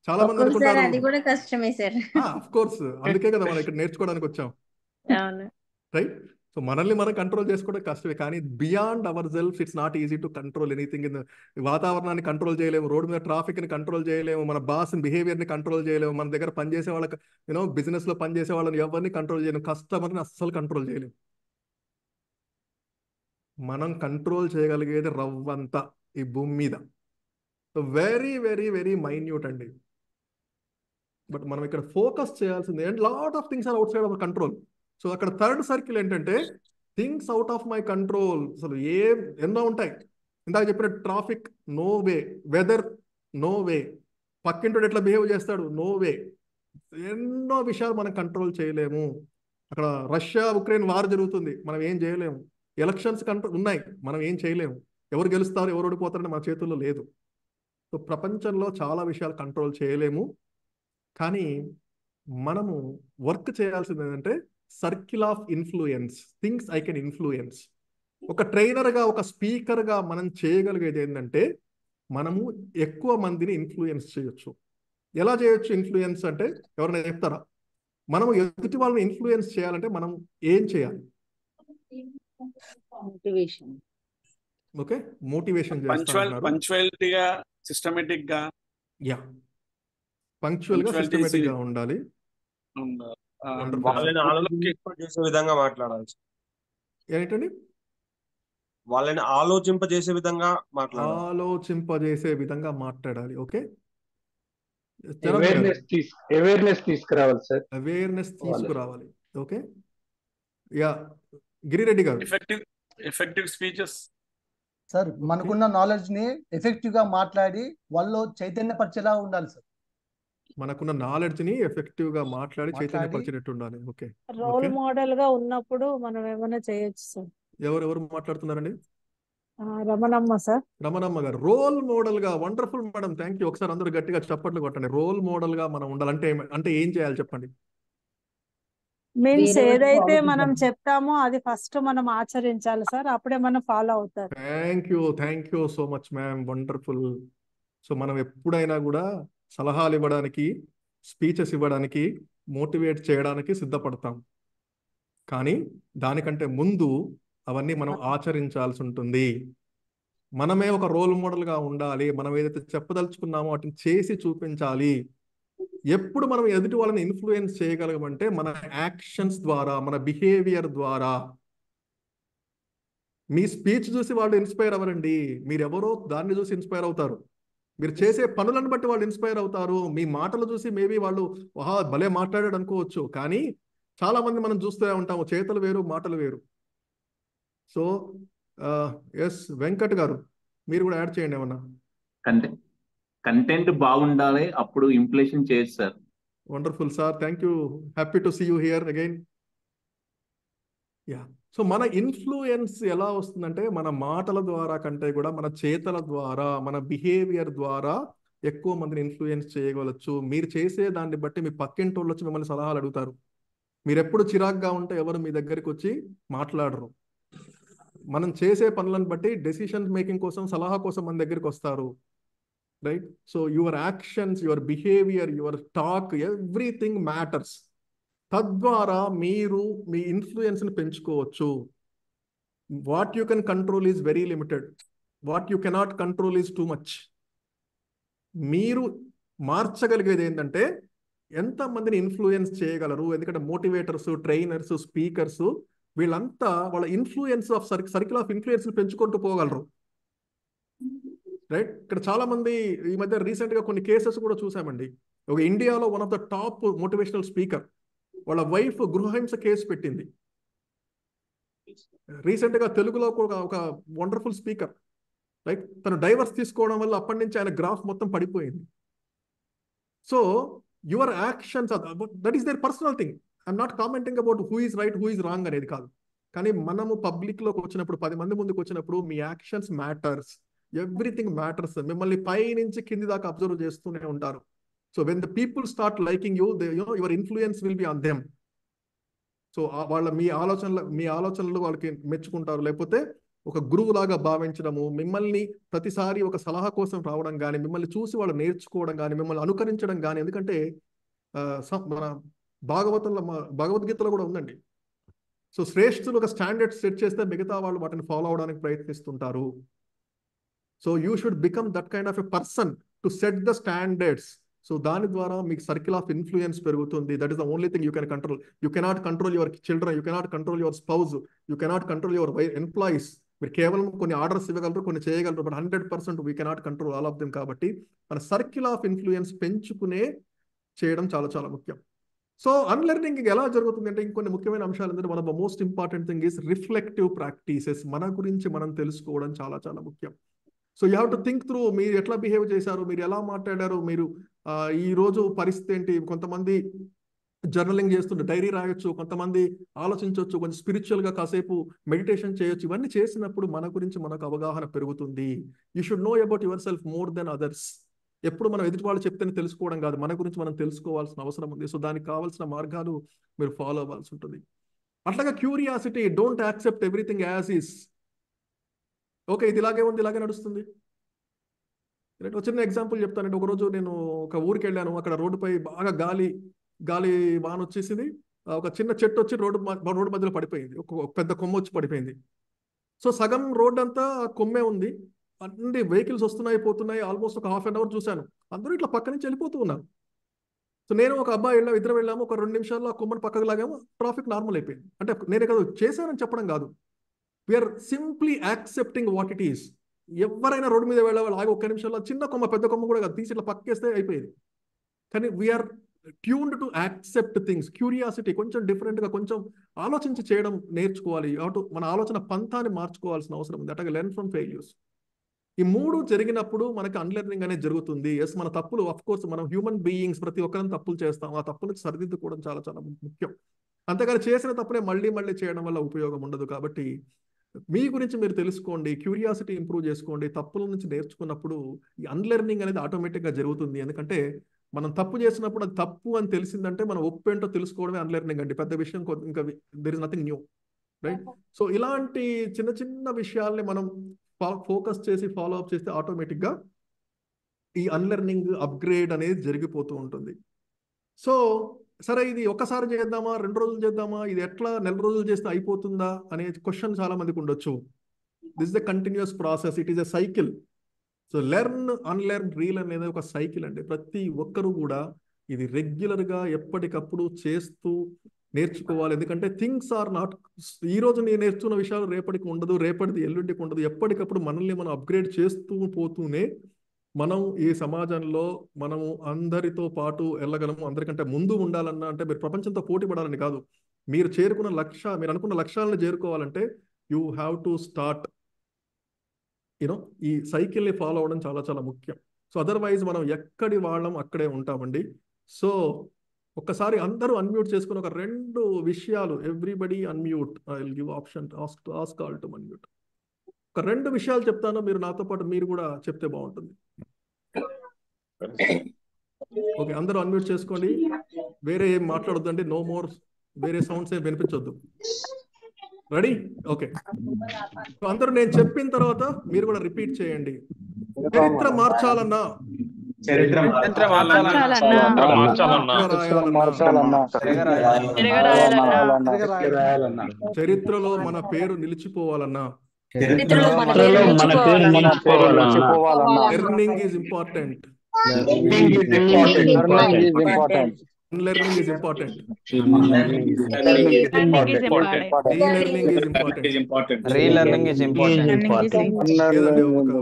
చాలా మంది ఒక్కొక్కసారి అనుకుంటారు, అది కూడా కష్టమే సార్. ఆఫ్ కోర్స్, అందుకే కదా మనం ఇక్కడ నేర్చుకోవడానికి వచ్చాం, అవును. రైట్? సో మనల్ని మనం కంట్రోల్ చేసుకోవడం కష్టమే, కానీ beyond our self it's not easy to control anything. In వాతావరణాన్ని కంట్రోల్ చేయలేము, రోడ్డు మీద ట్రాఫిక్ని కంట్రోల్ చేయలేము, మన బాస్ బిహేవియర్ని కంట్రోల్ చేయలేము, మన దగ్గర పనిచేసే వాళ్ళకి బిజినెస్లో పనిచేసే వాళ్ళని ఎవరిని కంట్రోల్ చేయలేము, కస్టమర్ని అస్సలు కంట్రోల్ చేయలేము. మనం కంట్రోల్ చేయగలిగేది రవ్వంతా ఈ భూమి మీద. So very very very minute అండి. బట్ మనం ఇక్కడ ఫోకస్ చేయాల్సింది and lot of things are outside our control. So అక్కడ థర్డ్ సర్కిల్ ఏంటంటే things out of my control. అసలు ఎన్నో ఉంటాయి. ఇందాక చెప్పిన traffic, no way. Weather, no way. పక్కింటోడు ఎట్లా బిహేవ్ చేస్తాడు, నో వే. ఎన్నో విషయాలు మనం కంట్రోల్ చేయలేము. అక్కడ రష్యా ఉక్రెయిన్ వార్ జరుగుతుంది, మనం ఏం చేయలేము. ఎలక్షన్స్ ఉన్నాయి, మనం ఏం చేయలేము. ఎవరు గెలుస్తారు ఎవరు ఓడిపోతారని మన చేతుల్లో లేదు. సో ప్రపంచంలో చాలా విషయాలు కంట్రోల్ చేయలేము, కానీ మనము వర్క్ చేయాల్సింది ఏంటంటే circle of influence, things I can influence. ఒక ట్రైనర్గా, ఒక స్పీకర్గా మనం చేయగలిగేది ఏంటంటే మనము ఎక్కువ మందిని ఇన్ఫ్లుయెన్స్ చేయొచ్చు. ఎలా చేయొచ్చు ఇన్ఫ్లుయెన్స్ అంటే ఎవరైనా చెప్తారా? మనము ఎదుటి వాళ్ళని ఇన్ఫ్లుయెన్స్ చేయాలంటే మనం ఏం చేయాలి? మోటివేషన్. ఓకే, మోటివేషన్ చేస్తున్నారు. పంక్చువాలిటీగా, సిస్టమేటిక్ గా, పంక్చువల్ గా, సిస్టమేటిక్ గా ఉండాలి. వాళ్ళని ఆలోచింపజేసే విధంగా మాట్లాడాలి. ఏంటండి? వాళ్ళని ఆలోచింపజేసే విధంగా మాట్లాడాలి. ఆలోచింపజేసే విధంగా మాట్లాడాలి. ఓకే, అవేర్నెస్ తీసుకురావాలి సార్. అవేర్నెస్ తీసుకురావాలి. ఓకే, యా గిరిరెడ్డి గారు. ఎఫెక్టివ్ స్పీచెస్ సార్, మనకున్న నాలెడ్జ్ ని ఎఫెక్టివ్ గా మాట్లాడి వాళ్ళు చైతన్యపరిచేలా ఉండాలి సార్. మనకున్న నాలెడ్జ్ ని ఎఫెక్టివ్ గా మాట్లాడి చైతన్యపరిచేటట్టు ఉండాలి. ఓకే, రోల్ మోడల్ గా ఉన్నప్పుడు మనం ఏమైనా చేయొచ్చు సార్. ఎవరు మాట్లాడుతున్నారండి? రమణమ్మ సార్. రమణమ్మ గారు, రోల్ మోడల్ గా. Wonderful madam, thank you. ఒకసారి అందరూ గట్టిగా చప్పట్లు కొట్టండి. రోల్ మోడల్ గా మనం ఉండాలంటే అంటే ఏం చేయాలి చెప్పండి? మీన్స్ ఏదైతే మనం చెప్తామో అది ఫస్ట్ మనం ఆచరించాలి సార్, అప్పుడే మనం ఫాలో అవుతారు. Thank you so much ma'am, wonderful. So మనం ఎప్పుడైనా కూడా సలహాలు ఇవ్వడానికి, స్పీచెస్ ఇవ్వడానికి, మోటివేట్ చేయడానికి సిద్ధపడతాం, కానీ దానికంటే ముందు అవన్నీ మనం ఆచరించాల్సి ఉంటుంది. మనమే ఒక రోల్ మోడల్గా ఉండాలి. మనం ఏదైతే చెప్పదలుచుకున్నామో వాటిని చేసి చూపించాలి. ఎప్పుడు మనం ఎదుటి వాళ్ళని ఇన్ఫ్లుయెన్స్ చేయగలగమంటే మన యాక్షన్స్ ద్వారా, మన బిహేవియర్ ద్వారా. మీ స్పీచ్ చూసి వాళ్ళు ఇన్స్పైర్ అవ్వరండి, మీరెవరో దాన్ని చూసి ఇన్స్పైర్ అవుతారు. మీరు చేసే పనులను బట్టి వాళ్ళు ఇన్స్పైర్ అవుతారు. మీ మాటలు చూసి మేబీ వాళ్ళు భలే మాట్లాడాడు అనుకోవచ్చు, కానీ చాలా మంది మనం చూస్తూ ఉంటాము, చేతలు వేరు మాటలు వేరు. సో ఎస్ వెంకట్ గారు, మీరు కూడా యాడ్ చేయండి ఏమన్నా. కంటెంట్ బాగుండాలి, అప్పుడు ఇంప్లిమెంట్ చేయొచ్చు sir. Wonderful sir, thank you. Happy to see you here again. Yeah, so మన ఇన్ఫ్లుయెన్స్ ఎలా వస్తుందంటే మన మాటల ద్వారా కంటే కూడా మన చేతల ద్వారా, మన బిహేవియర్ ద్వారా ఎక్కువ మందిని ఇన్ఫ్లుయెన్స్ చేయగలచ్చు. మీరు చేసే దాన్ని బట్టి మీ పక్కింటి వాళ్ళు వచ్చి మిమ్మల్ని సలహాలు అడుగుతారు. మీరు ఎప్పుడు చిరాగ్గా ఉంటే ఎవరు మీ దగ్గరికి వచ్చి మాట్లాడరు. మనం చేసే పనులను బట్టి డెసిషన్ మేకింగ్ కోసం, సలహా కోసం మన దగ్గరికి వస్తారు, right? So your actions, your behaviour, your talk, everything matters. తద్వారా మీరు మీ ఇన్ఫ్లుయెన్స్ని పెంచుకోవచ్చు. What you can control is very limited, what you cannot control is too much. మీరు మార్చగలిగేది ఏంటంటే ఎంతమందిని ఇన్ఫ్లుయెన్స్ చేయగలరు. ఎందుకంటే మోటివేటర్స్, ట్రైనర్స్, స్పీకర్స్ వీళ్ళంతా వాళ్ళ influence of circle of influence పెంచుకుంటూ పోగలరు, రైట్? ఇక్కడ చాలా మంది ఈ మధ్య రీసెంట్గా కొన్ని కేసెస్ కూడా చూసామండి. ఒక ఇండియాలో one of the top motivational speaker, వాళ్ళ వైఫ్ గృహహింస కేసు పెట్టింది. రీసెంట్గా తెలుగులో ఒక వండర్ఫుల్ స్పీకర్, రైట్? తను డైవర్స్ తీసుకోవడం వల్ల అప్పటి నుంచి ఆయన గ్రాఫ్ మొత్తం పడిపోయింది. So your actions, that is there personal thing. I'm not commenting about who is right, who is wrong అనేది కాదు. కానీ మనము పబ్లిక్లోకి వచ్చినప్పుడు, 10 మంది ముందుకు వచ్చినప్పుడు మీ యాక్షన్స్ మ్యాటర్స్, ఎవ్రీథింగ్ మ్యాటర్స్. మిమ్మల్ని పై నుంచి కింది దాకా అబ్జర్వ్ చేస్తూనే ఉంటారు. So when the people start liking you, your influence will be on them. So వాళ్ళ మీ ఆలోచనలు వాళ్ళకి మెచ్చుకుంటారు. లేకపోతే ఒక గురువు లాగా భావించడము, మిమ్మల్ని ప్రతిసారి ఒక సలహా కోసం రావడం కానీ, మిమ్మల్ని చూసి వాళ్ళు నేర్చుకోవడం కానీ, మిమ్మల్ని అనుకరించడం కానీ. ఎందుకంటే మన భగవద్గీతలో కూడా ఉందండి. సో శ్రేష్ఠులు ఒక స్టాండర్డ్ సెట్ చేస్తే మిగతా వాళ్ళు వాటిని ఫాలో అవడానికి ప్రయత్నిస్తుంటారు. So you should become that kind of a person to set the standards. So దాని ద్వారా మీకు సర్కిల్ ఆఫ్ ఇన్ఫ్లుయెన్స్ పెరుగుతుంది. That is the only thing you can control. You cannot control your children, you cannot control your spouse, you cannot control your employees. మీరు కేవలం కొన్ని ఆర్డర్స్ ఇవ్వగలరు, కొన్ని చేయగలరు, but 100% we cannot control all of them. కాబట్టి మన సర్కిల్ ఆఫ్ ఇన్ఫ్లుయెన్స్ పెంచుకునే చేయడం చాలా చాలా ముఖ్యం. సో అన్లెర్నింగ్ ఎలా జరుగుతుంది అంటే ఇంకొన్ని ముఖ్యమైన అంశాలు ఏంటంటే, మన most important thing is reflective practices. మన గురించి మనం తెలుసుకోవడం చాలా చాలా ముఖ్యం. So you have to think through, మీరు ఎట్లా బిహేవ్ చేశారు, మీరు ఎలా మాట్లాడారు, మీరు ఈ రోజు పరిస్థితి ఏంటి. కొంతమంది జర్నలింగ్ చేస్తుంటే డైరీ రాయొచ్చు, కొంతమంది ఆలోచించవచ్చు, కొంచెం స్పిరిచువల్గా కాసేపు మెడిటేషన్ చేయొచ్చు. ఇవన్నీ చేసినప్పుడు మన గురించి మనకు అవగాహన పెరుగుతుంది. You should know about your self more than others. ఎప్పుడు మనం ఎదుటి వాళ్ళు చెప్తేనే తెలుసుకోవడం కాదు, మన గురించి మనం తెలుసుకోవాల్సిన అవసరం ఉంది. సో దానికి కావాల్సిన మార్గాలు మీరు ఫాలో అవ్వాల్సి ఉంటుంది. అట్లాగా curiosity, don't accept everything as is. Okay, ఇది ఇలాగే ఉంది, ఇలాగే నడుస్తుంది. ఒక చిన్న ఎగ్జాంపుల్ చెప్తానండి. ఒకరోజు నేను ఒక ఊరికి వెళ్ళాను. అక్కడ రోడ్డుపై బాగా గాలి వాన వచ్చేసింది. ఒక చిన్న చెట్టు వచ్చి రోడ్డు మధ్యలో పడిపోయింది. ఒక పెద్ద కొమ్మ వచ్చి పడిపోయింది. సో సగం రోడ్ అంతా కొమ్మే ఉంది. అన్ని వెహికల్స్ వస్తున్నాయి పోతున్నాయి. ఆల్మోస్ట్ ఒక 1/2 అవర్ చూశాను. అందరూ ఇట్లా పక్క నుంచి వెళ్ళిపోతూ ఉన్నారు. సో నేను ఒక అబ్బాయి ఇద్దరు వెళ్ళాము. ఒక 2 నిమిషాల్లో ఆ కొమ్మని పక్కకు లాగాము. ట్రాఫిక్ నార్మల్ అయిపోయింది. అంటే నేనే కదా చేశానని చెప్పడం కాదు, we are simply accepting what it is. ఎవరైనా రోడ్డు మీద వెళ్ళే వాళ్ళు ఆగి 1 నిమిషంలో చిన్న కొమ్మ పెద్ద కొమ్మ కూడా కాదు, తీసి ఇట్లా పక్కేస్తే అయిపోయింది. కానీ we are tuned to accept things. Curiosity, కొంచెం డిఫరెంట్గా కొంచెం ఆలోచించి చేయడం నేర్చుకోవాలి. మన ఆలోచన పంతాన్ని మార్చుకోవాల్సిన అవసరం ఉంది. అట్లాగే లెర్న్ ఫ్రమ్ ఫెయిల్యూర్స్. ఈ 3 జరిగినప్పుడు మనకి అన్లెర్నింగ్ అనేది జరుగుతుంది. ఎస్, మన తప్పులు, అఫ్ కోర్స్ మనం హ్యూమన్ బీయింగ్స్, ప్రతి ఒక్కరిని తప్పులు చేస్తాం. ఆ తప్పులకు సరిదిద్దుకోవడం చాలా చాలా ముఖ్యం. అంతేగాని చేసిన తప్పునే మళ్ళీ చేయడం వల్ల ఉపయోగం ఉండదు. కాబట్టి మీ గురించి మీరు తెలుసుకోండి, క్యూరియాసిటీ ఇంప్రూవ్ చేసుకోండి. తప్పుల నుంచి నేర్చుకున్నప్పుడు ఈ అన్లెర్నింగ్ అనేది ఆటోమేటిక్గా జరుగుతుంది. ఎందుకంటే మనం తప్పు చేసినప్పుడు అది తప్పు అని తెలిసిందంటే మనం ఒప్పేంటో తెలుసుకోవడమే అన్లెర్నింగ్ అండి. పెద్ద విషయం ఇంకా there is nothing new, right? So ఇలాంటి చిన్న చిన్న విషయాల్ని మనం ఫోకస్ చేసి ఫాలో అప్ చేస్తే ఆటోమేటిక్గా ఈ అన్లెర్నింగ్ అప్గ్రేడ్ అనేది జరిగిపోతూ ఉంటుంది. సో సరే, ఇది ఒకసారి చేద్దామా, 2 రోజులు చేద్దామా, ఇది ఎట్లా 4 రోజులు చేస్తే అయిపోతుందా అనే క్వశ్చన్ చాలా మందికి ఉండొచ్చు. This is a continuous process, it is a cycle. So learn, unlearn, relearn అనేది ఒక సైకిల్ అండి. ప్రతి ఒక్కరు కూడా ఇది రెగ్యులర్గా ఎప్పటికప్పుడు చేస్తూ నేర్చుకోవాలి. ఎందుకంటే థింగ్స్ ఆర్ నాట్, ఈ రోజు నేను నేర్చుకున్న విషయాలు రేపటికి ఉండదు, రేపటిది ఎల్లుండికి ఉండదు. ఎప్పటికప్పుడు మనల్ని మనం అప్గ్రేడ్ చేస్తూ పోతూనే మనం ఈ సమాజంలో మనము అందరితో పాటు వెళ్ళగలము. అందరికంటే ముందు ఉండాలన్నా, అంటే మీరు ప్రపంచంతో పోటీ పడాలని కాదు, మీరు మీరు అనుకున్న లక్ష్యాలను చేరుకోవాలంటే యూ హ్యావ్ టు స్టార్ట్ ఈ సైకిల్ని ఫాలో అవ్వడం చాలా చాలా ముఖ్యం. సో అదర్వైజ్ మనం ఎక్కడి వాళ్ళం అక్కడే ఉంటామండి. సో ఒక్కసారి అందరూ అన్మ్యూట్ చేసుకుని ఒక 2 విషయాలు, everybody unmute, I will give option ask all to unmute. ఒక 2 విషయాలు చెప్తాను, మీరు నాతో పాటు మీరు కూడా చెప్తే బాగుంటుంది. ఓకే, అందరూ అన్మ్యూట్ చేసుకోండి. వేరే ఏం మాట్లాడొద్దండి, నో మోర్ వేరే సౌండ్స్ ఏం వినిపించొద్దు. రెడీ? ఓకే. అందరూ నేను చెప్పిన తర్వాత మీరు కూడా రిపీట్ చేయండి. చరిత్ర మార్చాలన్నా, చరిత్రలో మన పేరు నిలిచిపోవాలన్నా, learning is important. Learning is important. Relearning is important.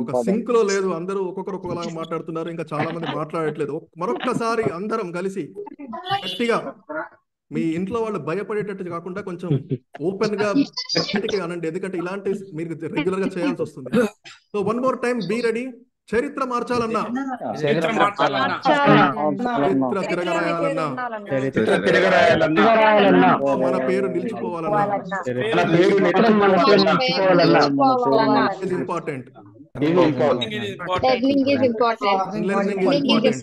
ఒక సింక్ లో లేదు, అందరూ ఒక్కొక్కరు ఒక్కొక్కలాగా మాట్లాడుతున్నారు, ఇంకా చాలా మంది మాట్లాడట్లేదు. మరొక్కసారి అందరం కలిసి గట్టిగా, మీ ఇంట్లో వాళ్ళు భయపడేటట్టు కాకుండా కొంచెం ఓపెన్ గా బయటికి అనండి, ఎందుకంటే ఇలాంటి మీరు రెగ్యులర్ గా చేయాల్సి వస్తుంది. So 1 more time, be ready. చరిత్ర మార్చాలన్నా, చరిత్ర తిరగరాయాలన్నా, మన పేరు నిలిచిపోవాలన్నా, ఇంపార్టెంట్. ఇది important. Learning is important. Learning is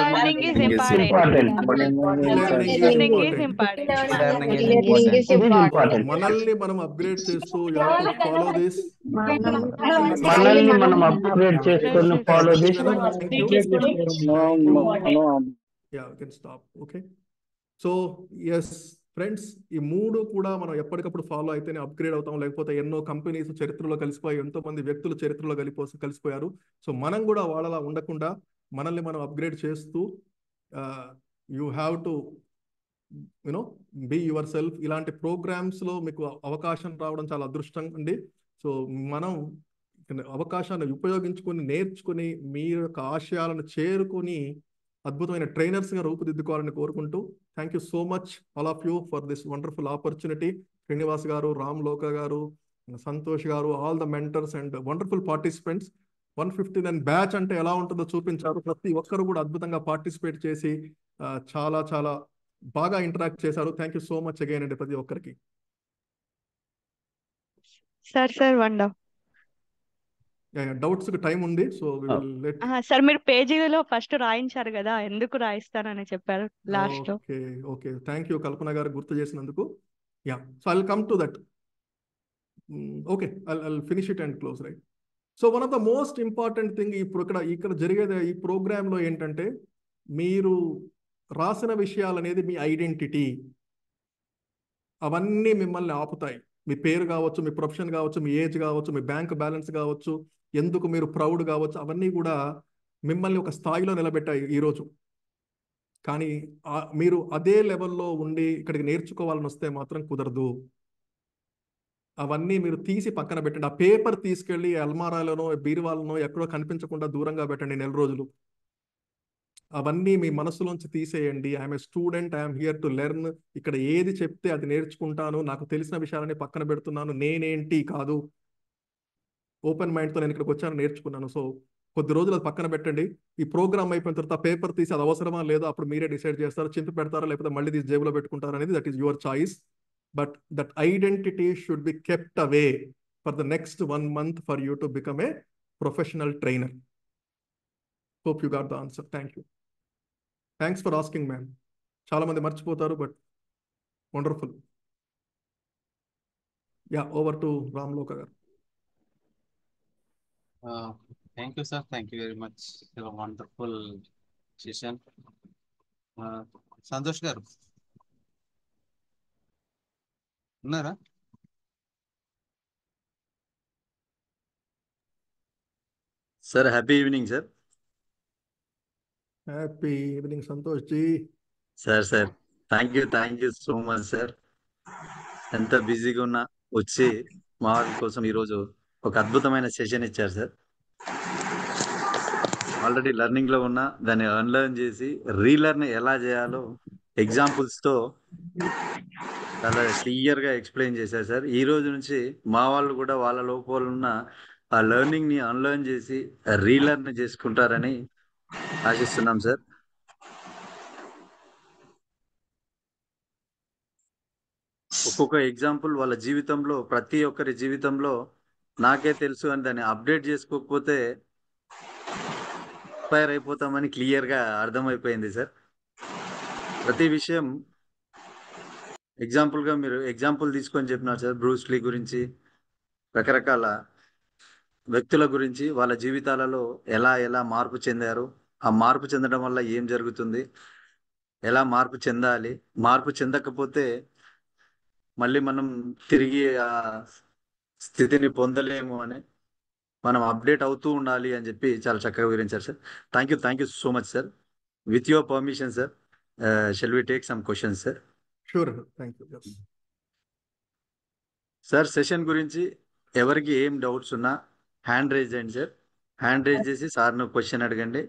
Learning is important. Learning is important. E-learning is Learning is important. important. Learning is Learning is important. మనల్ని మనం అప్గ్రేడ్ చేస్తూ you have to follow this. మనల్ని మనం అప్గ్రేడ్ చేసుకొని follow this. Yeah we can stop. Okay, so yes friends, ఈ మూడు కూడా మనం ఎప్పటికప్పుడు ఫాలో అయితేనే అప్గ్రేడ్ అవుతాం. లేకపోతే ఎన్నో కంపెనీస్ చరిత్రలో కలిసిపోయి ఎంతో మంది వ్యక్తులు చరిత్రలో కలిసిపోయారు. సో మనం కూడా వాళ్ళలా ఉండకుండా మనల్ని మనం అప్గ్రేడ్ చేస్తూ you have to you know be yourself. ఇలాంటి ప్రోగ్రామ్స్లో మీకు అవకాశం రావడం చాలా అదృష్టం అండి. సో మనం అవకాశాన్ని ఉపయోగించుకొని నేర్చుకుని మీ యొక్క ఆశయాలను చేరుకొని అద్భుతమైన ట్రైనర్స్గా రూపుదిద్దుకోవాలని కోరుకుంటూ thank you so much all of you for this wonderful opportunity. Srinivas గారు, రామ్ లోక గారు, సంతోష్ గారు, all the mentors and wonderful participants. 159 batch అంటే ఎలా ఉంటుందో చూపించారు. ప్రతి ఒక్కరు కూడా అద్భుతంగా పార్టిసిపేట్ చేసి చాలా చాలా బాగా ఇంటరాక్ట్ చేశారు. Thank you so much again అండి ప్రతి ఒక్కరికి. సార్ వండా డౌట్స్ కి టైం ఉంది. సో సార్ మీరు పేజీలో ఫస్ట్ రాయించారు కదా, ఎందుకు రాయిస్తానని చెప్పారు లాస్ట్ లో. ఓకే ఓకే, థ్యాంక్ యూ కల్పన గారు గుర్తు చేసినందుకు. Yeah, so I will come to that. Okay, I finish it and close, right. So one of the most important thing ఇప్పుడు ఇక్కడ జరిగేది ఈ ప్రోగ్రాంలో ఏంటంటే, మీరు రాసిన విషయాలు అనేది మీ ఐడెంటిటీ. అవన్నీ మిమ్మల్ని ఆపుతాయి. మీ పేరు కావచ్చు, మీ ప్రొఫెషన్ కావచ్చు, మీ ఏజ్ కావచ్చు, మీ బ్యాంక్ బ్యాలెన్స్ కావచ్చు, ఎందుకు మీరు ప్రౌడ్ కావచ్చు, అవన్నీ కూడా మిమ్మల్ని ఒక స్థాయిలో నిలబెట్టాయి ఈరోజు. కానీ మీరు అదే లెవెల్లో ఉండి ఇక్కడికి నేర్చుకోవాలని వస్తే మాత్రం కుదరదు. అవన్నీ మీరు తీసి పక్కన పెట్టండి. ఆ పేపర్ తీసుకెళ్ళి అల్మారాలోనో బీరువాలనో ఎక్కడో కనిపించకుండా దూరంగా పెట్టండి 4 రోజులు. అవన్నీ మీ మనసులోంచి తీసేయండి. I'm a student, I'm here to learn. ఇక్కడ ఏది చెప్తే అది నేర్చుకుంటాను, నాకు తెలిసిన విషయాలని పక్కన పెడుతున్నాను, నేనేంటి కాదు. ఓపెన్ మైండ్తో నేను ఇక్కడికి వచ్చాను, నేర్చుకున్నాను. సో కొద్ది రోజులు అది పక్కన పెట్టండి. ఈ ప్రోగ్రామ్ అయిపోయిన తర్వాత పేపర్ తీసి అది అవసరమా లేదో అప్పుడు మీరే డిసైడ్ చేస్తారు. చింపి పెడతారా లేకపోతే మళ్ళీ తీసి జేబులో పెట్టుకుంటారా అనేది that is your choice. But that identity should be kept away for the next 1 month for you to become a professional trainer. Hope you got the answer. Thank you. Thanks for asking ma'am. చాలా మంది మర్చిపోతారు, but wonderful. Yeah, over to Ram లోక గారు. Thank you, sir. Thank you very much. It was a wonderful session. Santosh garu ఉన్నారా? Sir happy evening sir. Happy evening Santosh ji. Sir thank you so much sir. ఎంత బిజీగా ఉన్నా వచ్చి మా వాళ్ళ కోసం ఈరోజు ఒక అద్భుతమైన సెషన్ ఇచ్చారు సార్. ఆల్రెడీ లెర్నింగ్ లో ఉన్నా దాన్ని అన్లెర్న్ చేసి రీలెర్న్ ఎలా చేయాలో ఎగ్జాంపుల్స్ తో చాలా క్లియర్ గా ఎక్స్ప్లెయిన్ చేశారు సార్. ఈ రోజు నుంచి మా వాళ్ళు కూడా వాళ్ళ లోపల ఉన్న ఆ లెర్నింగ్ ని అన్లెర్న్ చేసి రీలెర్న్ చేసుకుంటారని ఆశిస్తున్నాం సార్. ఒక్కొక్క ఎగ్జాంపుల్ వాళ్ళ జీవితంలో, ప్రతి ఒక్కరి జీవితంలో నాకే తెలుసు అని దాన్ని అప్డేట్ చేసుకోకపోతే ఎక్స్పైర్ అయిపోతామని క్లియర్ గా అర్థమైపోయింది సార్. ప్రతి విషయం ఎగ్జాంపుల్ గా మీరు ఎగ్జాంపుల్ తీసుకొని చెప్పినారు సార్. బ్రూస్ లీ గురించి, రకరకాల వ్యక్తుల గురించి, వాళ్ళ జీవితాలలో ఎలా మార్పు చెందారు, ఆ మార్పు చెందడం వల్ల ఏం జరుగుతుంది, ఎలా మార్పు చెందాలి, మార్పు చెందకపోతే మళ్ళీ మనం తిరిగి ఆ స్థితిని పొందలేము అని, మనం అప్డేట్ అవుతూ ఉండాలి అని చెప్పి చాలా చక్కగా వివరించారు sir. Thank you so much sir. With your permission sir, shall we take some questions sir? Sure, thank you sir. Session గురించి ఎవరికి ఏం డౌట్స్ ఉన్నా హ్యాండ్ రైజ్ చేయండి సార్. హ్యాండ్ రైజ్ చేసి సార్ను క్వశ్చన్ అడగండి.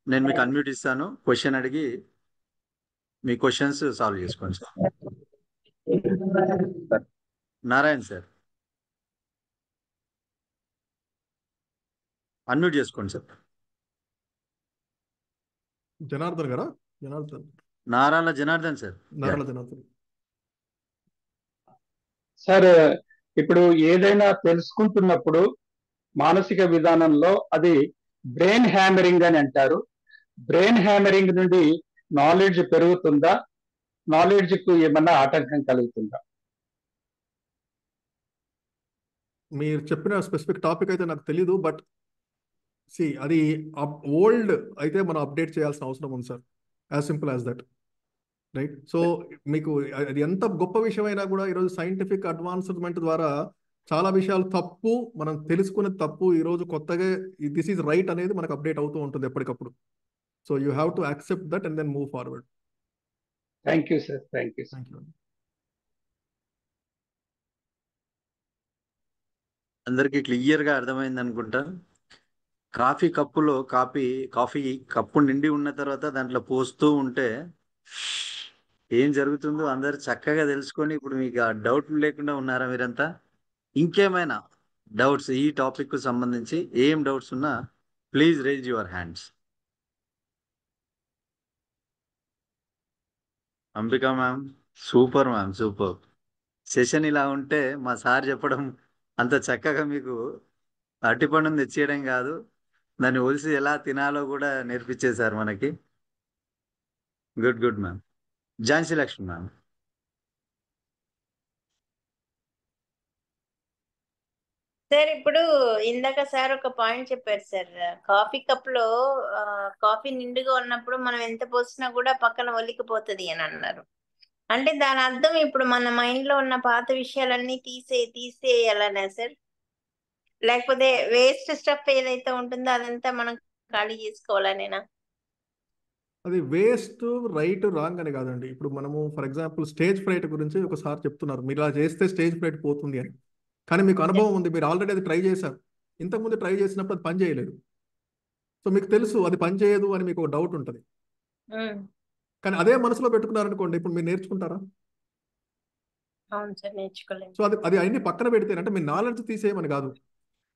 నేను మీకు అన్మ్యూట్ ఇస్తాను. క్వశ్చన్ అడిగి మీ క్వశ్చన్స్ సాల్వ్ చేసుకోండి సార్. నారాయణ సార్ అన్మ్యూట్ చేసుకోండి సార్. జనార్దన్ గారా? నారాయణ జనార్దన్ సార్. సార్, ఇప్పుడు ఏదైనా తెలుసుకుంటున్నప్పుడు మానసిక విధానంలో అది బ్రెయిన్ హ్యామరింగ్ అని అంటారు. బ్రెయిన్ హ్యామరింగ్ నుండి నాలెడ్జ్ పెరుగుతుందా, నాలెడ్జ్ కు ఏమన్నా ఆటంకం కలుగుతుందా? మీరు చెప్పిన స్పెసిఫిక్ టాపిక్ అయితే నాకు తెలీదు, బట్ అది ఓల్డ్ అయితే మనం అప్డేట్ చేయాల్సిన అవసరం ఉంది sir. As simple as that, right? So మీకు అది ఎంత గొప్ప విషయమైనా కూడా ఈరోజు సైంటిఫిక్ అడ్వాన్స్మెంట్ ద్వారా చాలా విషయాలు తప్పు, మనం తెలుసుకునే తప్పు ఈరోజు కొత్తగా దిస్ ఈజ్ రైట్ అనేది మనకు అప్డేట్ అవుతూ ఉంటుంది ఎప్పటికప్పుడు. So you have to accept that and then move forward. Thank you sir. Thank you. అందరికీ క్లియర్గా అర్థమైంది అనుకుంటా. కాఫీ కప్పులో కాఫీ కప్పు నిండి ఉన్న తర్వాత దాంట్లో పోస్తూ ఉంటే ఏం జరుగుతుందో అందరు చక్కగా తెలుసుకొని ఇప్పుడు మీకు ఆ డౌట్ లేకుండా ఉన్నారా మీరంతా? ఇంకేమైనా డౌట్స్ ఈ టాపిక్ కు సంబంధించి ఏం డౌట్స్ ఉన్నా please raise your hands. Ambika ma'am, super ma'am, super. Session ఇలా ఉంటే మా సార్ చెప్పడం అంత చక్కగా మీకు అరటిపండును తెచ్చేయడం కాదు, దాన్ని ఒలిసి ఎలా తినాలో కూడా నేర్పించేశారు మనకి. Good good ma'am. Jhansi Lakshmi ma'am. Sir ఇప్పుడు ఇందాక సార్ ఒక పాయింట్ చెప్పారు సార్, కాఫీ కప్ లో కాఫీ నిండుగా ఉన్నప్పుడు మనం ఎంత పోసినా కూడా పక్కన ఒలికిపోతుంది అని అన్నారు. అంటే దాని అర్థం ఇప్పుడు మన మైండ్ లో ఉన్న పాత విషయాలన్నీ తీసేయాలనే సార్? లేకపోతే వేస్ట్ స్టఫ్ ఏదైతే ఉంటుందో అదంతా మనం ఖాళీ చేసుకోవాలనేనా? అది వేస్ట్ రైట్ రాంగ్ అని కాదండి. ఇప్పుడు మనము ఫర్ ఎగ్జాంపుల్ స్టేజ్ ఫ్రైట్ గురించి ఒకసారి చెప్తున్నారు, మీరు ఇలా చేస్తే స్టేజ్ ఫ్రైట్ పోతుంది అని. కానీ మీకు అనుభవం ఉంది, మీరు ఆల్రెడీ అది ట్రై చేశారు. ఇంతకుముందు ట్రై చేసినప్పుడు అది పని చేయలేదు. సో మీకు తెలుసు అది పని చేయదు అని మీకు ఒక డౌట్ ఉంటుంది. కానీ అదే మనసులో పెట్టుకున్నారనుకోండి, ఇప్పుడు మీరు నేర్చుకుంటారా? అవును సార్, నేర్చుకోలేదు. సో అది అన్ని పక్కన పెడితే, అంటే మీ నాలెడ్జ్ తీసేయమని కాదు,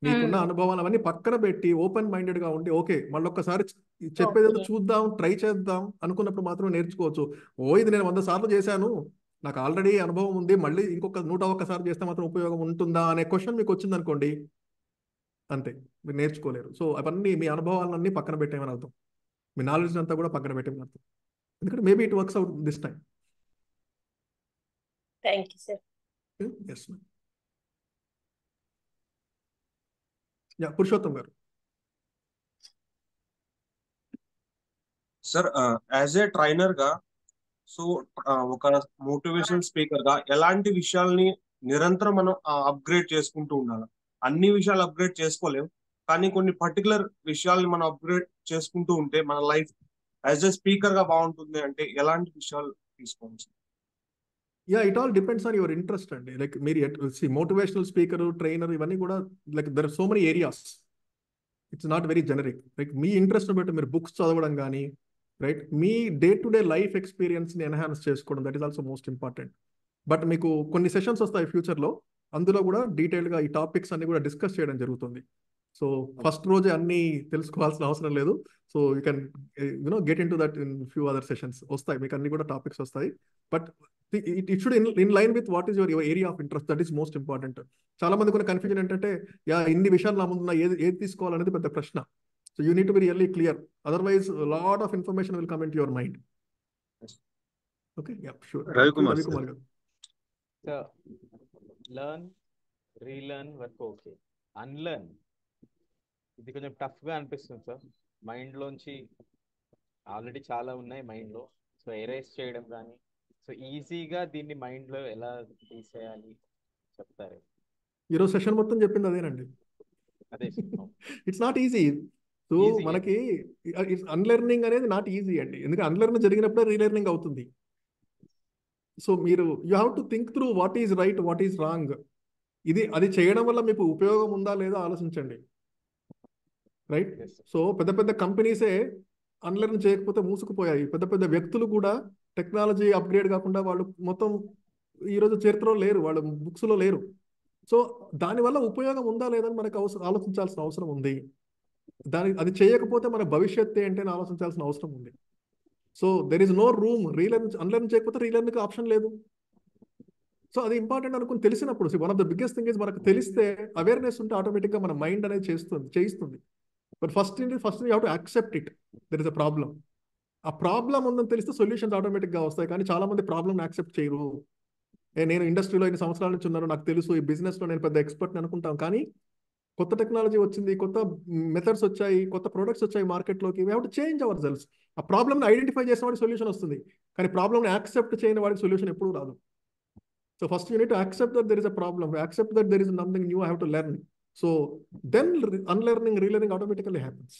మీకున్న అనుభవాలు అవన్నీ పక్కన పెట్టి ఓపెన్ మైండెడ్ గా ఉండి ఓకే మళ్ళొక్కసారి చెప్పేది చూద్దాం, ట్రై చేద్దాం అనుకున్నప్పుడు మాత్రం నేర్చుకోవచ్చు. ఇది నేను 100 సార్లు చేశాను, నాకు ఆల్రెడీ అనుభవం ఉంది, మళ్ళీ ఇంకొక 101 సార్లు చేస్తే మాత్రం ఉపయోగం ఉంటుందా అనే క్వశ్చన్ మీకు వచ్చింది అనుకోండి, అంతే, మీరు నేర్చుకోలేరు. సో అవన్నీ మీ అనుభవాలన్నీ పక్కన పెట్టేమని అర్థం, మీ నాలెడ్జ్ అంతా కూడా పక్కన పెట్టేమని అర్థం. ఎందుకంటే maybe it works out this time. Thank you sir. Yes ma'am. Purushottam garu. Sir, as a trainer గా, సో ఒక మోటివేషన్ స్పీకర్ గా ఎలాంటి విషయాల్ని నిరంతరం మనం అప్గ్రేడ్ చేసుకుంటూ ఉండాలి? అన్ని విషయాలు అప్గ్రేడ్ చేసుకోలేం, కానీ కొన్ని పర్టికులర్ విషయాల్ని మనం అప్గ్రేడ్ చేసుకుంటూ ఉంటే మన లైఫ్ యాజ్ ఏ స్పీకర్ గా బాగుంటుంది. అంటే ఎలాంటి విషయాలు తీసుకోవచ్చు? It all depends on your interest అండి. లైక్ మీరు మోటివేషనల్ స్పీకర్, ట్రైనర్ ఇవన్నీ కూడా like there are so many areas, it's not very generic. Like మీ ఇంట్రెస్ట్ బట్టి మీరు బుక్స్ చదవడం కానీ, రైట్, మీ డే టు డే లైఫ్ ఎక్స్పీరియన్స్ని ఎన్హాన్స్ చేసుకోవడం, that is also most important. But మీకు కొన్ని సెషన్స్ వస్తాయి ఫ్యూచర్లో, అందులో కూడా డీటెయిల్గా ఈ టాపిక్స్ అన్ని కూడా డిస్కస్ చేయడం జరుగుతుంది. సో ఫస్ట్ రోజే అన్ని తెలుసుకోవాల్సిన అవసరం లేదు. So you can get in to that in few other sessions వస్తాయి, మీకు అన్ని కూడా టాపిక్స్ వస్తాయి. But it should in line with what is your area of interest, that is most important. చాలా మంది కొన్ని కన్ఫ్యూజన్ ఏంటంటే ఇన్ని విషయాలు నా ముందున్న ఏది తీసుకోవాలనేది పెద్ద ప్రశ్న. So you need to be really clear. Otherwise, a lot of information will come into your mind. Okay, yeah, sure. Ravi Kumar garu. So, learn, relearn work okay. Unlearn. ఇది కొంచెం టఫ్ గా అనిపిస్తుంది సార్. మైండ్ లోంచి ఆల్రెడీ చాలా ఉన్నాయి మైండ్ లో, సో ఎరేస్ చేయడం కానీ, సో ఈజీగా దీన్ని మైండ్ లో ఎలా తీసేయాలి చెప్తారు? ఈరోజు సెషన్ మొత్తం చెప్పింది అదేనండి. అదే ఇట్స్ నాట్ ఈజీ. సో మనకి అన్లెర్నింగ్ అనేది నాట్ ఈజీ అండి, ఎందుకంటే అన్లెర్న్ జరిగినప్పుడే రీలెర్నింగ్ అవుతుంది. సో మీరు you have to think through what is right, what is wrong. అది చేయడం వల్ల మీకు ఉపయోగం ఉందా లేదా ఆలోచించండి, రైట్? సో పెద్ద పెద్ద కంపెనీసే అన్లెర్న్ చేయకపోతే మూసుకుపోయాయి. పెద్ద పెద్ద వ్యక్తులు కూడా టెక్నాలజీ అప్గ్రేడ్ కాకుండా వాళ్ళు మొత్తం ఈరోజు చరిత్రలో లేరు, వాళ్ళు బుక్స్లో లేరు. సో దానివల్ల ఉపయోగం ఉందా లేదని మనకు ఆలోచించాల్సిన అవసరం ఉంది. అది చేయకపోతే మన భవిష్యత్తు ఏంటి అని ఆలోచించాల్సిన అవసరం ఉంది. So there is no room. Unlearn చేయకపోతే రీలెర్న్కి ఆప్షన్ లేదు. సో అది ఇంపార్టెంట్ అనుకుని తెలిసినప్పుడు one of the biggest thing is మనకు తెలిస్తే అవేర్నెస్ ఉంటే ఆటోమేటిక్గా మన మైండ్ అనేది చేయిస్తుంది. But first you have to accept it. There is a problem. ఆ ప్రాబ్లం ఉందని తెలిస్తే సొల్యూషన్స్ ఆటోమేటిక్గా వస్తాయి. కానీ చాలా మంది ప్రాబ్లమ్ని యాక్సెప్ట్ చేయరు. నేను ఇండస్ట్రీలో 5 సంవత్సరాల నుంచి ఉన్నాను, నాకు తెలుసు, ఈ బిజినెస్లో నేను పెద్ద ఎక్స్పర్ట్ని అనుకుంటాం. కానీ కొత్త టెక్నాలజీ వచ్చింది, కొత్త మెథడ్స్ వచ్చాయి, కొత్త ప్రొడక్ట్స్ వచ్చాయి మార్కెట్లోకి. We have to change our cells. ఆ ప్రాబ్లమ్ని ఐడెంటిఫై చేసిన వాడికి సొల్యూషన్ వస్తుంది, కానీ ప్రాబ్లమ్ని యాక్సెప్ట్ చేయని వాడికి సొల్యూషన్ ఎప్పుడూ రాదు. So first you need to accept that there is a problem, accept that there is something new I have to learn. So then unlearning, relearning automatically happens.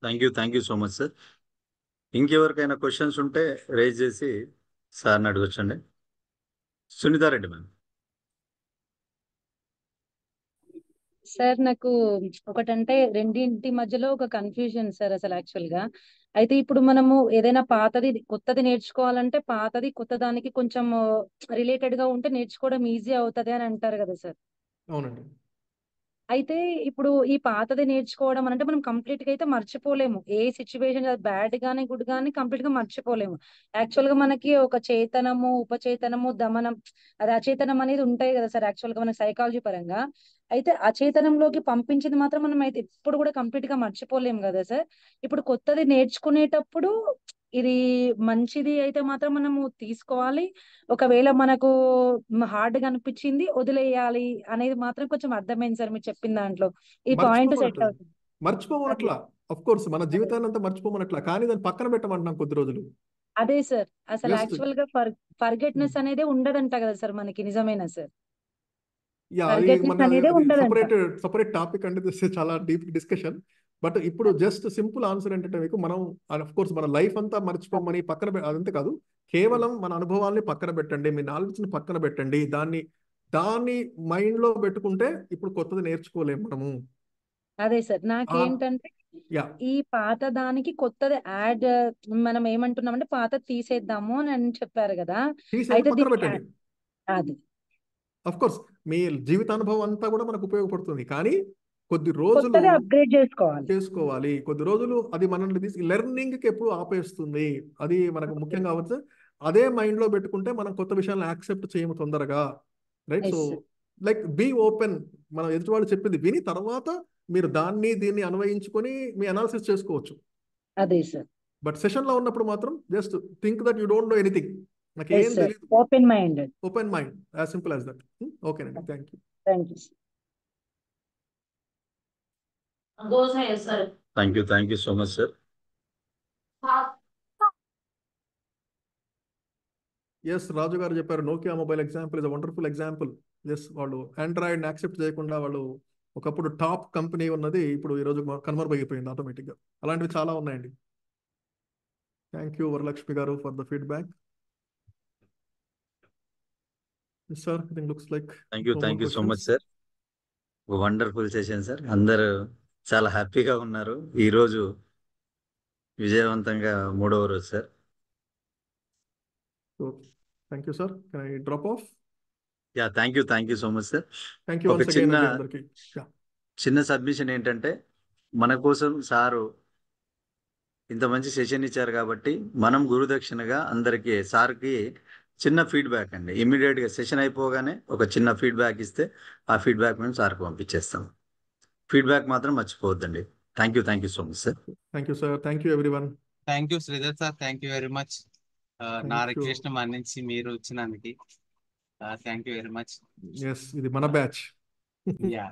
Thank you so much sir. ఇంకెవరికైనా క్వశ్చన్స్ ఉంటే రేజ్ చేసి సార్ని అడగొచ్చండి. సునీతారెడ్డి మ్యామ్. సార్ నాకు ఒకటంటే రెండింటి మధ్యలో ఒక కన్ఫ్యూజన్ సార్ అసలు యాక్చువల్ గా. అయితే ఇప్పుడు మనము ఏదైనా పాతది కొత్తది నేర్చుకోవాలంటే పాతది కొత్త దానికి కొంచెం రిలేటెడ్ గా ఉంటే నేర్చుకోవడం ఈజీ అవుతుంది అని అంటారు కదా సార్. అవునండి. అయితే ఇప్పుడు ఈ పాతది నేర్చుకోవడం అంటే మనం కంప్లీట్ గా అయితే మర్చిపోలేము. ఏ సిచ్యువేషన్ బ్యాడ్ గానీ గుడ్ గానీ కంప్లీట్ గా మర్చిపోలేము. యాక్చువల్ గా మనకి ఒక చేతనము, ఉపచేతనము, దమనం, అది అచేతనం అనేది ఉంటాయి కదా సార్ యాక్చువల్ గా మన సైకాలజీ పరంగా. అయితే అచేతనంలోకి పంపించింది మాత్రం మనం అయితే ఎప్పుడు కూడా కంప్లీట్ గా మర్చిపోలేము కదా సార్. ఇప్పుడు కొత్తది నేర్చుకునేటప్పుడు ఇది మంచిది అయితే మాత్రం మనము తీసుకోవాలి. ఒకవేళ మనకు హార్డ్ గా అనిపించింది వదిలేయాలి అనేది మాత్రం కొంచెం అర్థమైంది సార్ మీరు చెప్పిన దాంట్లో. ఈ పాయింట్ సెట్ అవుతుంది. మర్చిపోమనట్లా, అఫ్ కోర్స్ మన జీవితాన్ని అంతా మర్చిపోమనట్లా, కానీ దాన్ని పక్కన పెట్టమంటున్నాం కొద్ది రోజులు. అదే సార్ అసలు Just- యాక్చువల్ గా ఫర్గెట్నెస్ అనేది ఉండదంట కదా సార్ మనకి. నిజమేనా సార్? యా, అది ఫర్గెట్నెస్ మన అనేది ఉండదంట. సపరేట్ టాపిక్ అంటే దిస్ చాలా డీప్ డిస్కషన్. బట్ ఇప్పుడు జస్ట్ సింపుల్ ఆన్సర్ ఏంటంటే మీకు, మనం అఫ్ కోర్స్ మన లైఫ్ అంతా మర్చిపోమని అదంతే కాదు, కేవలం మన అనుభవాల్ని పక్కన పెట్టండి, మీ నాలెడ్జ్ని పక్కన పెట్టండి, దాన్ని మైండ్ లో పెట్టుకుంటే ఇప్పుడు కొత్తది నేర్చుకోలేము మనము. అదే సార్ నాకేంటంటే యా, ఈ పాత దానికి కొత్తది యాడ్ మనం ఏమంటున్నామంటే పాత తీసేద్దాము అని చెప్పారు కదా. తీసేసి అయితే పక్కన దీనికి పెట్టండి. అది అఫ్ కోర్స్ మీ జీవితానుభవం అంతా కూడా మనకు ఉపయోగపడుతుంది, కానీ కొద్ది రోజులు కొత్తది అప్గ్రేడ్ చేసుకోవాలి. కొద్ది రోజులు అది మనల్ని లెర్నింగ్ కి ఎప్పుడు ఆపేస్తుంది. అది మనకు ముఖ్యం కావచ్చు. అదే మైండ్ లో పెట్టుకుంటే మనం కొత్త విషయాలను యాక్సెప్ట్ చేయము తొందరగా, right? So like be open. మనం ఎదుటి వాళ్ళు చెప్పింది విని తర్వాత మీరు దీన్ని అన్వయించుకొని మీ అనాలిసిస్ చేసుకోవచ్చు. అదే సార్. బట్ సెషన్ లో ఉన్నప్పుడు మాత్రం just think that you don't know anything, నాకు ఏం తెలియదు. Open mind, as simple as that. ఓకేనండి, thank you. Thank you. Thank you so much sir. Yes, Raju garu చెప్పారు Nokia mobile example is a wonderful example. Yes, వాళ్ళు ఆండ్రాయిడ్ యాక్సెప్ట్ చేయకుండా వాళ్ళు ఒకప్పుడు టాప్ కంపెనీ ఉన్నది ఇప్పుడు ఈరోజు కన్వర్ట్ ఆటోమేటిక్గా. అలాంటివి చాలా ఉన్నాయండి. థ్యాంక్ యూ వరలక్ష్మి గారు for the feedback. Sir, I think looks like thank you so much sir. Wonderful session sir. అందరూ చాలా హ్యాపీగా ఉన్నారు. ఈరోజు విజయవంతంగా 3వ రోజు sir. Thank you sir. Can I drop of? Yeah, thank you so much sir. Thank you ఒక వన్స్ అగైన్ అందరికీ. చిన్న సబ్మిషన్ ఏంటంటే, మన కోసం సారు ఇంత మంచి సెషన్ ఇచ్చారు కాబట్టి మనం గురుదక్షిణగా అందరికీ సార్కి చిన్న ఫీడ్బ్యాక్ అండి. ఇమీడియట్ గా సెషన్ అయిపోగానే ఒక చిన్న ఫీడ్బ్యాక్ ఇస్తే ఆ ఫీడ్బ్యాక్ మేము సార్కి పంపించేస్తాం. ఫీడ్బ్యాక్ మాత్రం మర్చిపోవద్దండి. Thank you so much sir. Thank you sir. Thank you everyone. Thank you Sridhar sir. Thank you very much. నా రిక్వెస్ట్ మన్నించి మీరు వచ్చినందుకు thank you very much. Yes, ఇది మన batch. Yeah,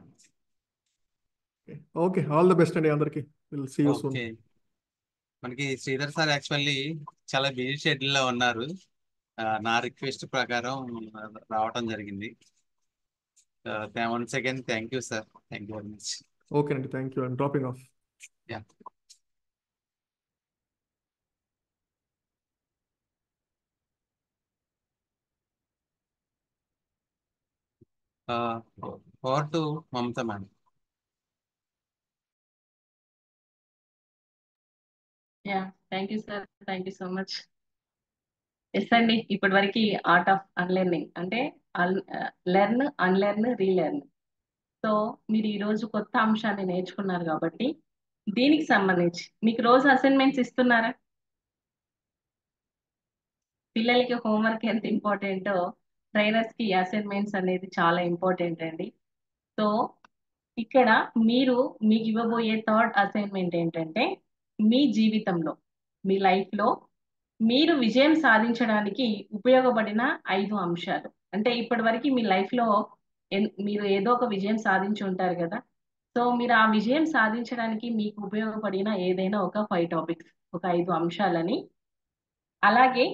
okay, all the best అండి అందరికి. Will see you soon. Okay. మనకి శ్రీధర్ సార్ యాక్చువల్లీ చాలా బిజీ షెడ్యూల్ లో ఉన్నారు. నా రిక్వెస్ట్ ప్రకారం రావటం జరిగింది. Once again thank you sir. Thank you very much. Okay అండి, thank you. I'm dropping off. Yeah. Over to Mamata madam. Yeah, thank you sir. Thank you so much. Yes అండి, ఇప్పటి వరకు ఆర్ట్ ఆఫ్ అన్లెర్నింగ్ అంటే లెర్న్, అన్లెర్న్, రీలెర్న్. సో మీరు ఈ రోజు కొత్త అంశాన్ని నేర్చుకున్నారు కాబట్టి దీనికి సంబంధించి మీకు రోజు అసైన్మెంట్స్ ఇస్తున్నారా? పిల్లలకి హోంవర్క్ ఎంత ఇంపార్టెంటో ట్రైనర్స్ కి అసైన్మెంట్స్ అనేది చాలా ఇంపార్టెంట్ అండి. సో ఇక్కడ మీరు మీకు ఇవ్వబోయే థర్డ్ అసైన్మెంట్ ఏంటంటే మీ జీవితంలో మీ లైఫ్ లో మీరు విజయం సాధించడానికి ఉపయోగపడిన 5 అంశాలు. అంటే ఇప్పటి వరకు మీ లైఫ్ లో మీరు ఏదో ఒక విజయం సాధించి ఉంటారు కదా. సో మీరు ఆ విజయం సాధించడానికి మీకు ఉపయోగపడిన ఏదైనా ఒక 5 టాపిక్స్, ఒక 5 అంశాలని, అలాగే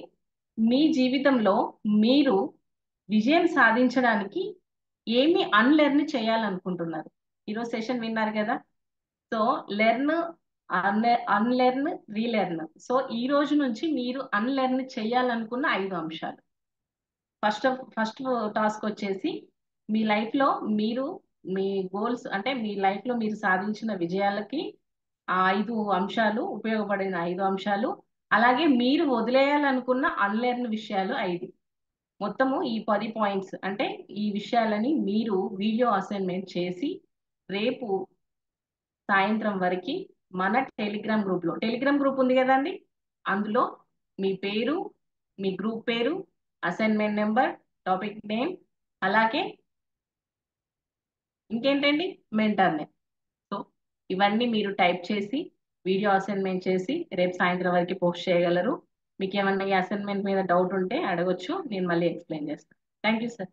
మీ జీవితంలో మీరు విజయం సాధించడానికి ఏమి అన్లెర్న్ చేయాలనుకుంటున్నారు. ఈరోజు సెషన్ విన్నారు కదా. So learn, unlearn, relearn. So ఈ రోజు నుంచి మీరు అన్లెర్న్ చేయాలనుకున్న 5 అంశాలు. ఫస్ట్ టాస్క్ వచ్చేసి మీ లైఫ్ లో మీరు మీ గోల్స్ అంటే మీ లైఫ్ లో మీరు సాధించిన విజయాలకి ఆ 5 అంశాలు, ఉపయోగపడిన 5 అంశాలు, అలాగే మీరు వదిలేయాలనుకున్న అన్లెర్న్ విషయాలు 5. మొత్తము ఈ 10 పాయింట్స్ అంటే ఈ విషయాలని మీరు వీడియో అసైన్మెంట్ చేసి రేపు సాయంత్రం వరకు మన టెలిగ్రామ్ గ్రూప్ ఉంది కదండి, అందులో మీ పేరు, మీ గ్రూప్ పేరు, అసైన్మెంట్ నెంబర్, టాపిక్ నేమ్, అలాగే ఇంకేంటండి మెంటర్ నేమ్. సో ఇవన్నీ మీరు టైప్ చేసి వీడియో అసైన్మెంట్ చేసి రేపు సాయంత్రం వరకు పోస్ట్ చేయగలరు. మీకు ఏమన్నా ఈ అసైన్మెంట్ మీద డౌట్ ఉంటే అడగొచ్చు, నేను మళ్ళీ ఎక్స్ప్లెయిన్ చేస్తాను. Thank you sir.